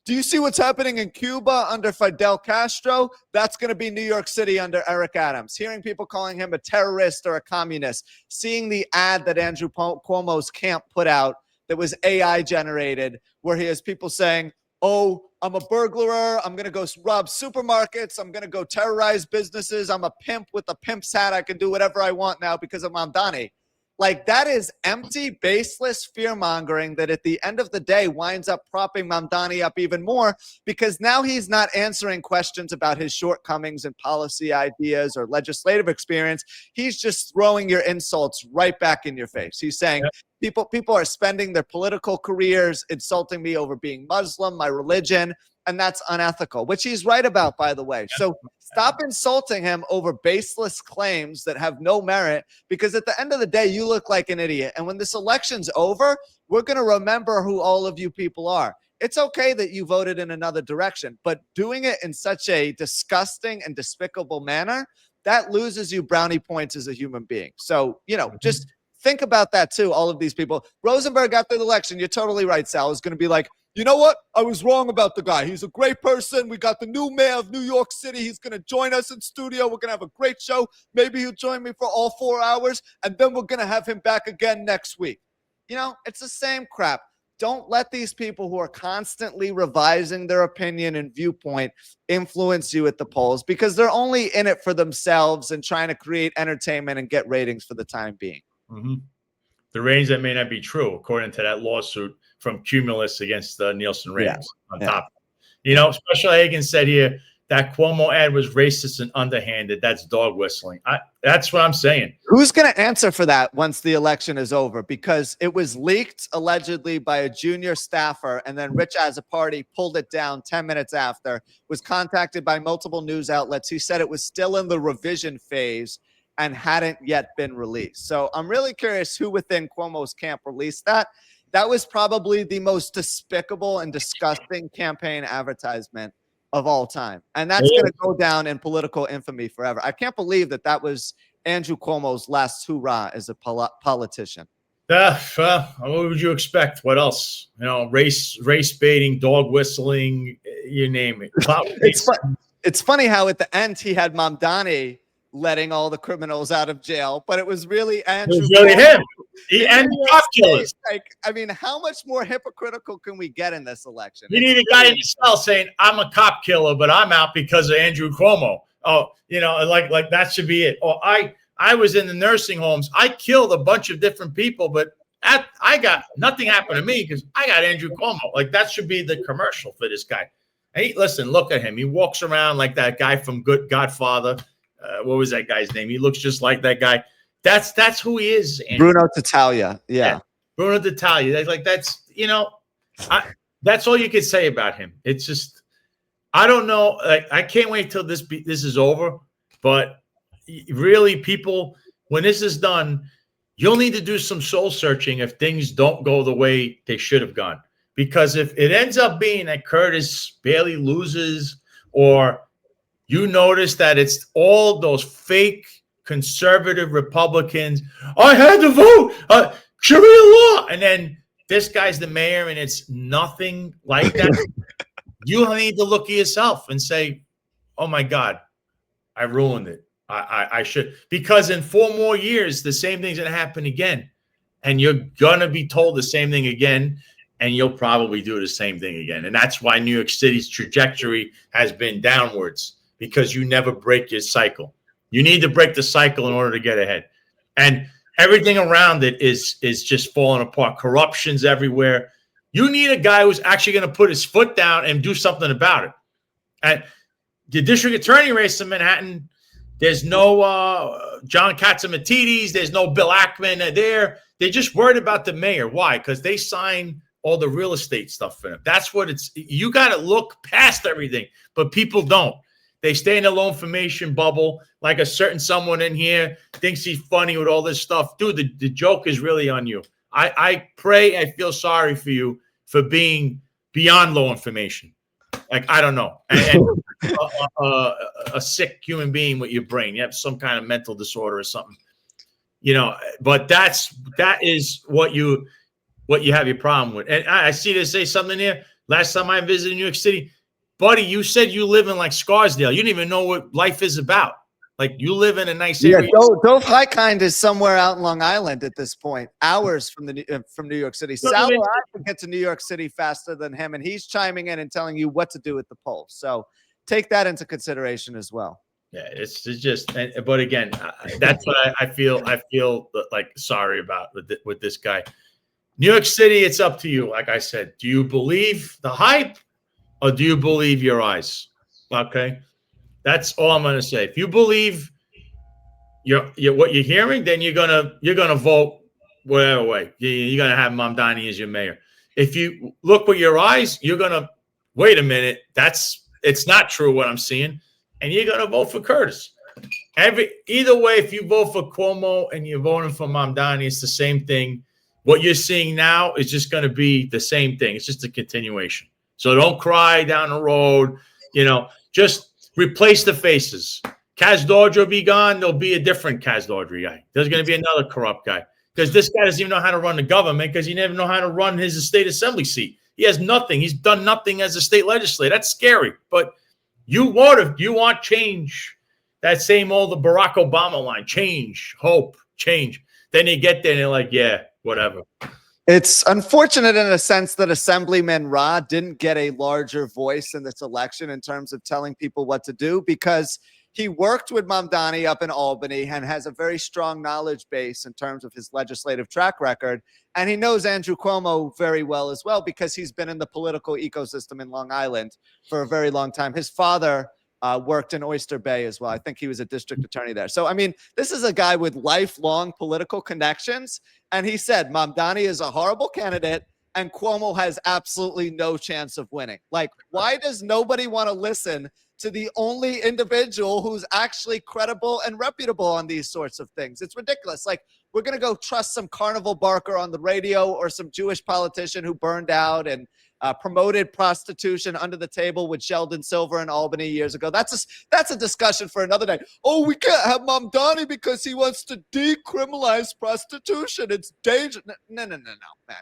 Do you see what's happening in Cuba under Fidel Castro? That's going to be New York City under Eric Adams. Hearing people calling him a terrorist or a communist. Seeing the ad that Andrew Cuomo's camp put out that was AI generated, where he has people saying, oh, I'm a burglar. I'm going to go rob supermarkets. I'm going to go terrorize businesses. I'm a pimp with a pimp's hat. I can do whatever I want now because of Mamdani. Like, that is empty, baseless fear-mongering that at the end of the day winds up propping Mamdani up even more, because now he's not answering questions about his shortcomings and policy ideas or legislative experience. He's just throwing your insults right back in your face. He's saying, people are spending their political careers insulting me over being Muslim, my religion, and that's unethical, which he's right about, by the way. So stop insulting him over baseless claims that have no merit, because at the end of the day, you look like an idiot. And when this election's over, we're going to remember who all of you people are. It's okay that you voted in another direction, but doing it in such a disgusting and despicable manner, that loses you brownie points as a human being. So, you know, just think about that too, all of these people. Rosenberg, after the election, you're totally right, Sal, is going to be like, you know what? I was wrong about the guy. He's a great person. We got the new mayor of New York City. He's going to join us in studio. We're going to have a great show. Maybe he'll join me for all 4 hours, and then we're going to have him back again next week. You know, it's the same crap. Don't let these people who are constantly revising their opinion and viewpoint influence you at the polls, because they're only in it for themselves and trying to create entertainment and get ratings for the time being. Mm-hmm. The ratings that may not be true, according to that lawsuit from Cumulus against the Nielsen ratings on top. You know, Special Hagen said here that Cuomo ad was racist and underhanded. That's dog whistling. That's what I'm saying. Who's going to answer for that once the election is over? Because it was leaked allegedly by a junior staffer, and then Rich Azzopardi pulled it down 10 minutes after, was contacted by multiple news outlets. He said it was still in the revision phase and hadn't yet been released. So I'm really curious who within Cuomo's camp released that. That was probably the most despicable and disgusting campaign advertisement of all time. And that's going to go down in political infamy forever. I can't believe that that was Andrew Cuomo's last hurrah as a politician. What would you expect? What else? You know, race baiting, dog whistling, you name it. It's funny how at the end he had Mamdani letting all the criminals out of jail, but it was really Andrew. It was really him. And the cop killers. Like, I mean, how much more hypocritical can we get in this election? You need a guy in the cell saying, I'm a cop killer, but I'm out because of Andrew Cuomo. Oh, you know, like that should be it. Or I was in the nursing homes. I killed a bunch of different people, but I got nothing happened to me because I got Andrew Cuomo. Like, that should be the commercial for this guy. Hey, listen, look at him. He walks around like that guy from Godfather. What was that guy's name? He looks just like that guy. That's who he is. Andrew. Bruno Tattaglia. Yeah. Bruno Tattaglia. Like, that's, you know, that's all you could say about him. It's just, I don't know. Like, I can't wait till this is over. But really, people, when this is done, you'll need to do some soul searching if things don't go the way they should have gone. Because if it ends up being that Curtis barely loses, or you notice that it's all those fake conservative Republicans, I had to vote, Sharia law, and then this guy's the mayor and it's nothing like that, you need to look at yourself and say, oh my God, I ruined it. I should, because in 4 more years, the same thing's going to happen again. And you're going to be told the same thing again, and you'll probably do the same thing again. And that's why New York City's trajectory has been downwards, because you never break your cycle. You need to break the cycle in order to get ahead. And everything around it is just falling apart. Corruption's everywhere. You need a guy who's actually going to put his foot down and do something about it. And the district attorney race in Manhattan, there's no John Catsimatidis. There's no Bill Ackman there. They're just worried about the mayor. Why? Because they sign all the real estate stuff for them. That's what it's. You got to look past everything, but people don't. They stay in a low information bubble, like a certain someone in here thinks he's funny with all this stuff. Dude, the joke is really on you. I pray, I feel sorry for you for being beyond low information. Like, I don't know. And a sick human being with your brain. You have some kind of mental disorder or something. You know, but that is what you have your problem with. And I see they say something here. Last time I visited New York City, buddy, you said you live in like Scarsdale. You didn't even know what life is about. Like you live in a nice area. Dove Highkind is somewhere out in Long Island at this point, hours from New York City. Sal can get to New York City faster than him, and he's chiming in and telling you what to do at the polls. So take that into consideration as well. Yeah, it's just, but again, that's what I feel. I feel like sorry about with this guy. New York City, it's up to you. Like I said, do you believe the hype or do you believe your eyes? Okay, that's all I'm gonna say. If you believe what you're hearing, then you're gonna vote whatever way. You're gonna have Mamdani as your mayor. If you look with your eyes, you're gonna wait a minute. It's not true what I'm seeing. And you're going to vote for Curtis. Either way, if you vote for Cuomo and you're voting for Mamdani, it's the same thing. What you're seeing now is just going to be the same thing. It's just a continuation. So don't cry down the road. Just replace the faces. Kaz Dodge will be gone. There'll be a different Kaz Dodge guy. There's going to be another corrupt guy because this guy doesn't even know how to run the government because he never know how to run his state assembly seat. He has nothing. He's done nothing as a state legislator. That's scary. But you want change. That same old Barack Obama line, change, hope, change. Then you get there and you're like, yeah, whatever. It's unfortunate in a sense that Assemblyman Ra didn't get a larger voice in this election in terms of telling people what to do because he worked with Mamdani up in Albany and has a very strong knowledge base in terms of his legislative track record. And he knows Andrew Cuomo very well as well because he's been in the political ecosystem in Long Island for a very long time. His father worked in Oyster Bay as well. I think he was a district attorney there. So, I mean, this is a guy with lifelong political connections. And he said Mamdani is a horrible candidate and Cuomo has absolutely no chance of winning. Like, why does nobody want to listen to the only individual who's actually credible and reputable on these sorts of things? It's ridiculous. Like, we're going to go trust some carnival barker on the radio or some Jewish politician who burned out and promoted prostitution under the table with Sheldon Silver in Albany years ago. That's a discussion for another day. Oh, we can't have Mamdani because he wants to decriminalize prostitution. It's dangerous. No, man.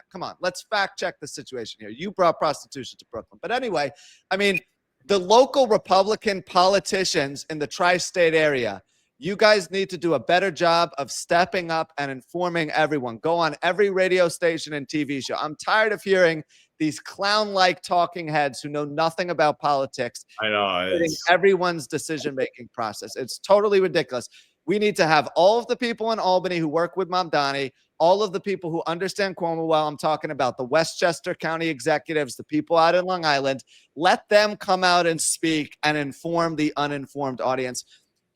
Come on. Let's fact check the situation here. You brought prostitution to Brooklyn. But anyway, I mean, the local Republican politicians in the tri-state area, you guys need to do a better job of stepping up and informing everyone. Go on every radio station and TV show. I'm tired of hearing these clown-like talking heads who know nothing about politics. I know. Everyone's decision-making process. It's totally ridiculous. We need to have all of the people in Albany who work with Mamdani, all of the people who understand Cuomo well. I'm talking about the Westchester County executives, the people out in Long Island. Let them come out and speak and inform the uninformed audience.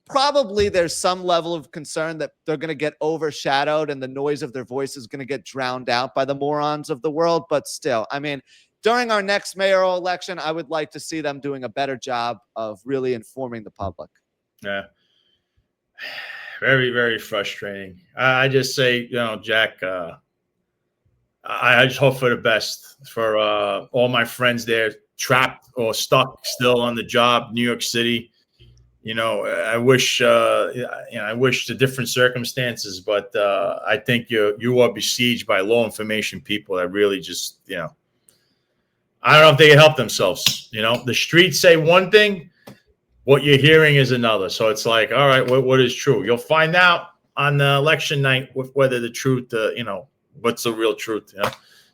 Probably there's some level of concern that they're going to get overshadowed and the noise of their voice is going to get drowned out by the morons of the world. But still, I mean, during our next mayoral election, I would like to see them doing a better job of really informing the public. Yeah. Very, very frustrating. I just say, Jack, I just hope for the best for all my friends there trapped or stuck still on the job, New York City. I wish the different circumstances, but I think you are besieged by low information people that really just, I don't know if they can help themselves. The streets say one thing, what you're hearing is another. So it's like, all right, what is true? You'll find out on the election night whether the truth, what's the real truth.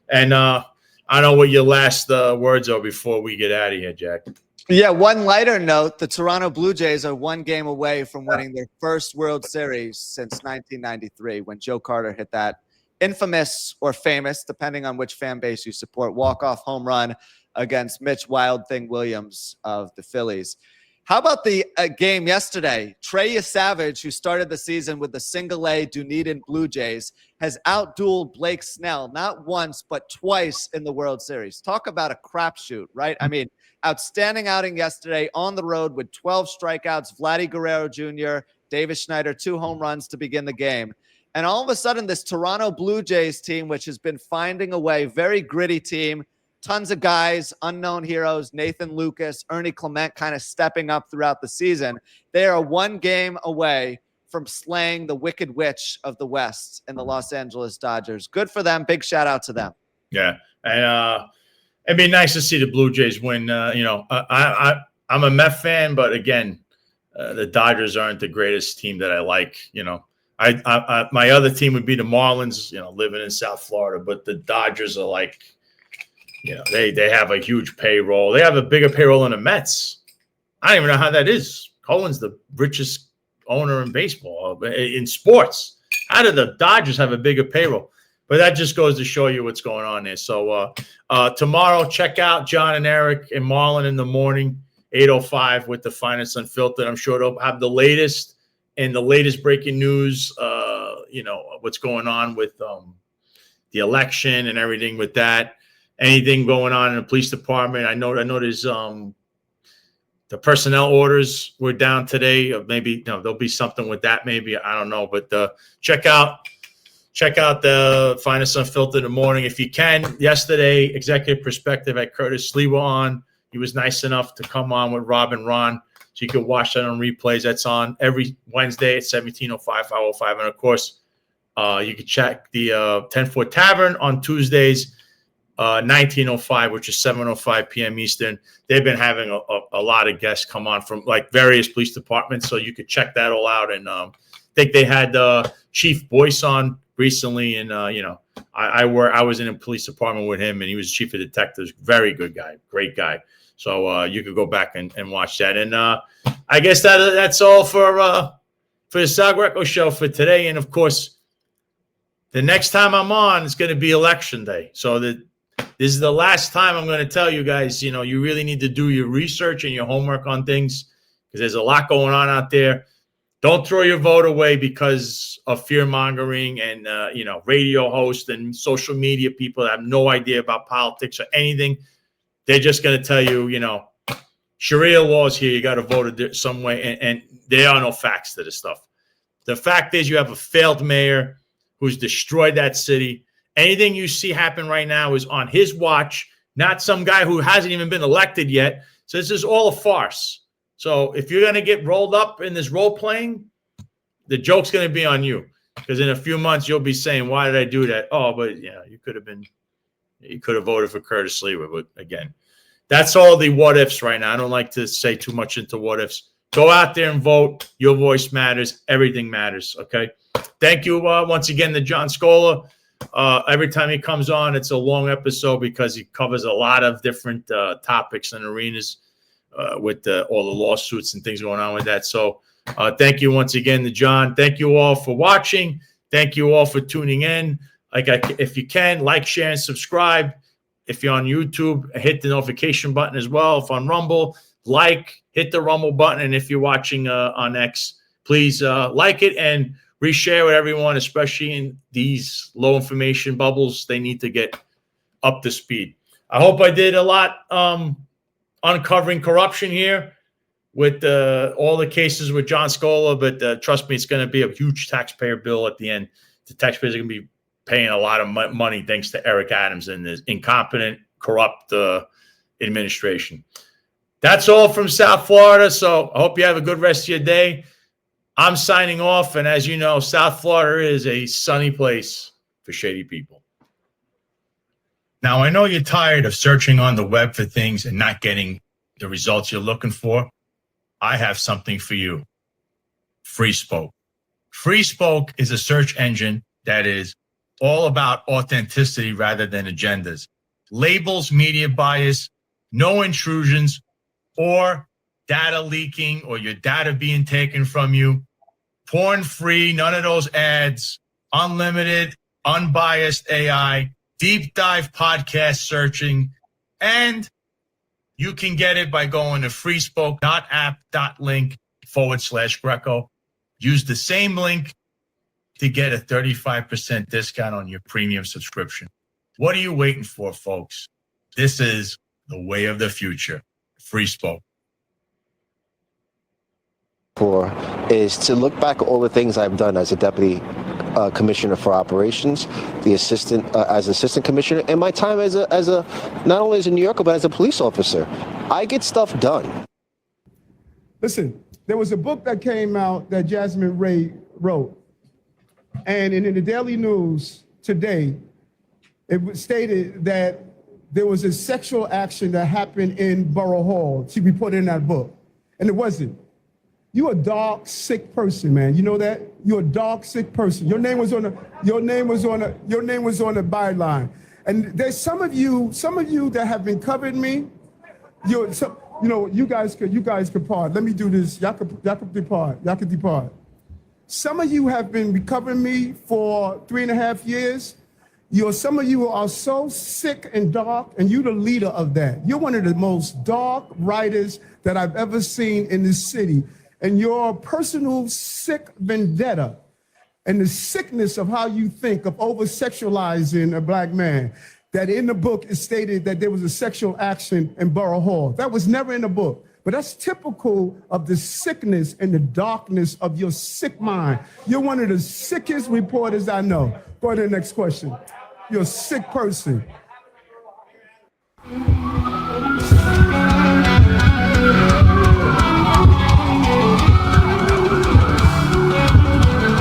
And I don't know what your last words are before we get out of here, Jack. Yeah, one lighter note, the Toronto Blue Jays are one game away from winning their first World Series since 1993 when Joe Carter hit that infamous or famous, depending on which fan base you support, walk-off home run against Mitch Wild Thing Williams of the Phillies. How about the game yesterday? Trey Savage, who started the season with the single-A Dunedin Blue Jays, has outdueled Blake Snell not once but twice in the World Series. Talk about a crapshoot, right? I mean, outstanding outing yesterday on the road with 12 strikeouts. Vladdy Guerrero Jr., Davis Schneider, 2 home runs to begin the game. And all of a sudden, this Toronto Blue Jays team, which has been finding a way, very gritty team, tons of guys, unknown heroes, Nathan Lucas, Ernie Clement kind of stepping up throughout the season. They are one game away from slaying the Wicked Witch of the West in the Los Angeles Dodgers. Good for them. Big shout out to them. Yeah. And It'd be nice to see the Blue Jays win. I'm a Met fan, but again, the Dodgers aren't the greatest team that I like. My other team would be the Marlins. Living in South Florida, but the Dodgers are like, they have a huge payroll. They have a bigger payroll than the Mets. I don't even know how that is. Cohen's the richest owner in baseball, in sports. How do the Dodgers have a bigger payroll? But that just goes to show you what's going on there. So tomorrow, check out John and Eric and Marlon in the morning, 8:05 with the Finest Unfiltered. I'm sure they'll have the latest breaking news, what's going on with the election and everything with that. Anything going on in the police department. I know there's the personnel orders were down today. Maybe there'll be something with that. Maybe, I don't know. But check out the Finest Unfiltered in the morning if you can. Yesterday, Executive Perspective had Curtis Sliwa on. He was nice enough to come on with Rob and Ron. So you can watch that on replays. That's on every Wednesday at 17:05, 5:05. And, of course, you can check the 10-Foot Tavern on Tuesdays, 19:05, which is 7:05 p.m. Eastern. They've been having a lot of guests come on from, various police departments, so you could check that all out. And I think they had Chief Boyce on recently, and, I was in a police department with him, and he was chief of detectives. Very good guy, great guy. So you could go back and watch that. And I guess that's all for the Sal Greco Show for today. And, of course, the next time I'm on, it's going to be Election Day. So this is the last time I'm going to tell you guys, you really need to do your research and your homework on things because there's a lot going on out there. Don't throw your vote away because of fear-mongering and, radio hosts and social media people that have no idea about politics or anything. They're just going to tell you, Sharia laws here, you got to vote some way, and there are no facts to this stuff. The fact is you have a failed mayor who's destroyed that city. Anything you see happen right now is on his watch, not some guy who hasn't even been elected yet. So this is all a farce. So if you're going to get rolled up in this role playing, the joke's going to be on you because in a few months you'll be saying, why did I do that? Oh, but you could have voted for Curtis Sliwa. But again, that's all the what ifs right now. I don't like to say too much into what ifs. Go out there and vote. Your voice matters. Everything matters. Okay. Thank you once again to John Scola. Every time he comes on, it's a long episode because he covers a lot of different topics and arenas with all the lawsuits and things going on with that. So thank you once again to John. Thank you all for watching. Thank you all for tuning in. If you can, like, share, and subscribe. If you're on YouTube, hit the notification button as well. If on Rumble, hit the Rumble button. And if you're watching on X, please like it and reshare with everyone, especially in these low information bubbles. They need to get up to speed. I hope I did a lot uncovering corruption here with all the cases with John Scola, but trust me, it's going to be a huge taxpayer bill at the end. The taxpayers are going to be paying a lot of money thanks to Eric Adams and this incompetent, corrupt administration. That's all from South Florida, so I hope you have a good rest of your day. I'm signing off, and as you know, South Florida is a sunny place for shady people. Now, I know you're tired of searching on the web for things and not getting the results you're looking for. I have something for you. FreeSpoke. FreeSpoke is a search engine that is all about authenticity rather than agendas. Labels, media bias, no intrusions, or data leaking or your data being taken from you. Porn free, none of those ads, unlimited, unbiased AI, deep dive podcast searching, and you can get it by going to freespoke.app.link/Greco. Use the same link to get a 35% discount on your premium subscription. What are you waiting for, folks? This is the way of the future. FreeSpoke. Is to look back at all the things I've done as a deputy commissioner for operations, the assistant as assistant commissioner, and my time as a not only as a New Yorker but as a police officer. I get stuff done. Listen, there was a book that came out that Jasmine Ray wrote, and in the Daily News today, it was stated that there was a sexual action that happened in Borough Hall to be put in that book. And it wasn't. You're a dark, sick person, man. You know that? You're a dark, sick person. Your name was on the byline. And there's some of you that have been covering me. You guys could part. Let me do this. Y'all could depart. Y'all could depart. Some of you have been covering me for 3.5 years. Some of you are so sick and dark, and you're the leader of that. You're one of the most dark writers that I've ever seen in this city. And your personal sick vendetta and the sickness of how you think of over-sexualizing a black man, that in the book is stated that there was a sexual action in Borough Hall. That was never in the book. But that's typical of the sickness and the darkness of your sick mind. You're one of the sickest reporters I know. Go to the next question. You're a sick person.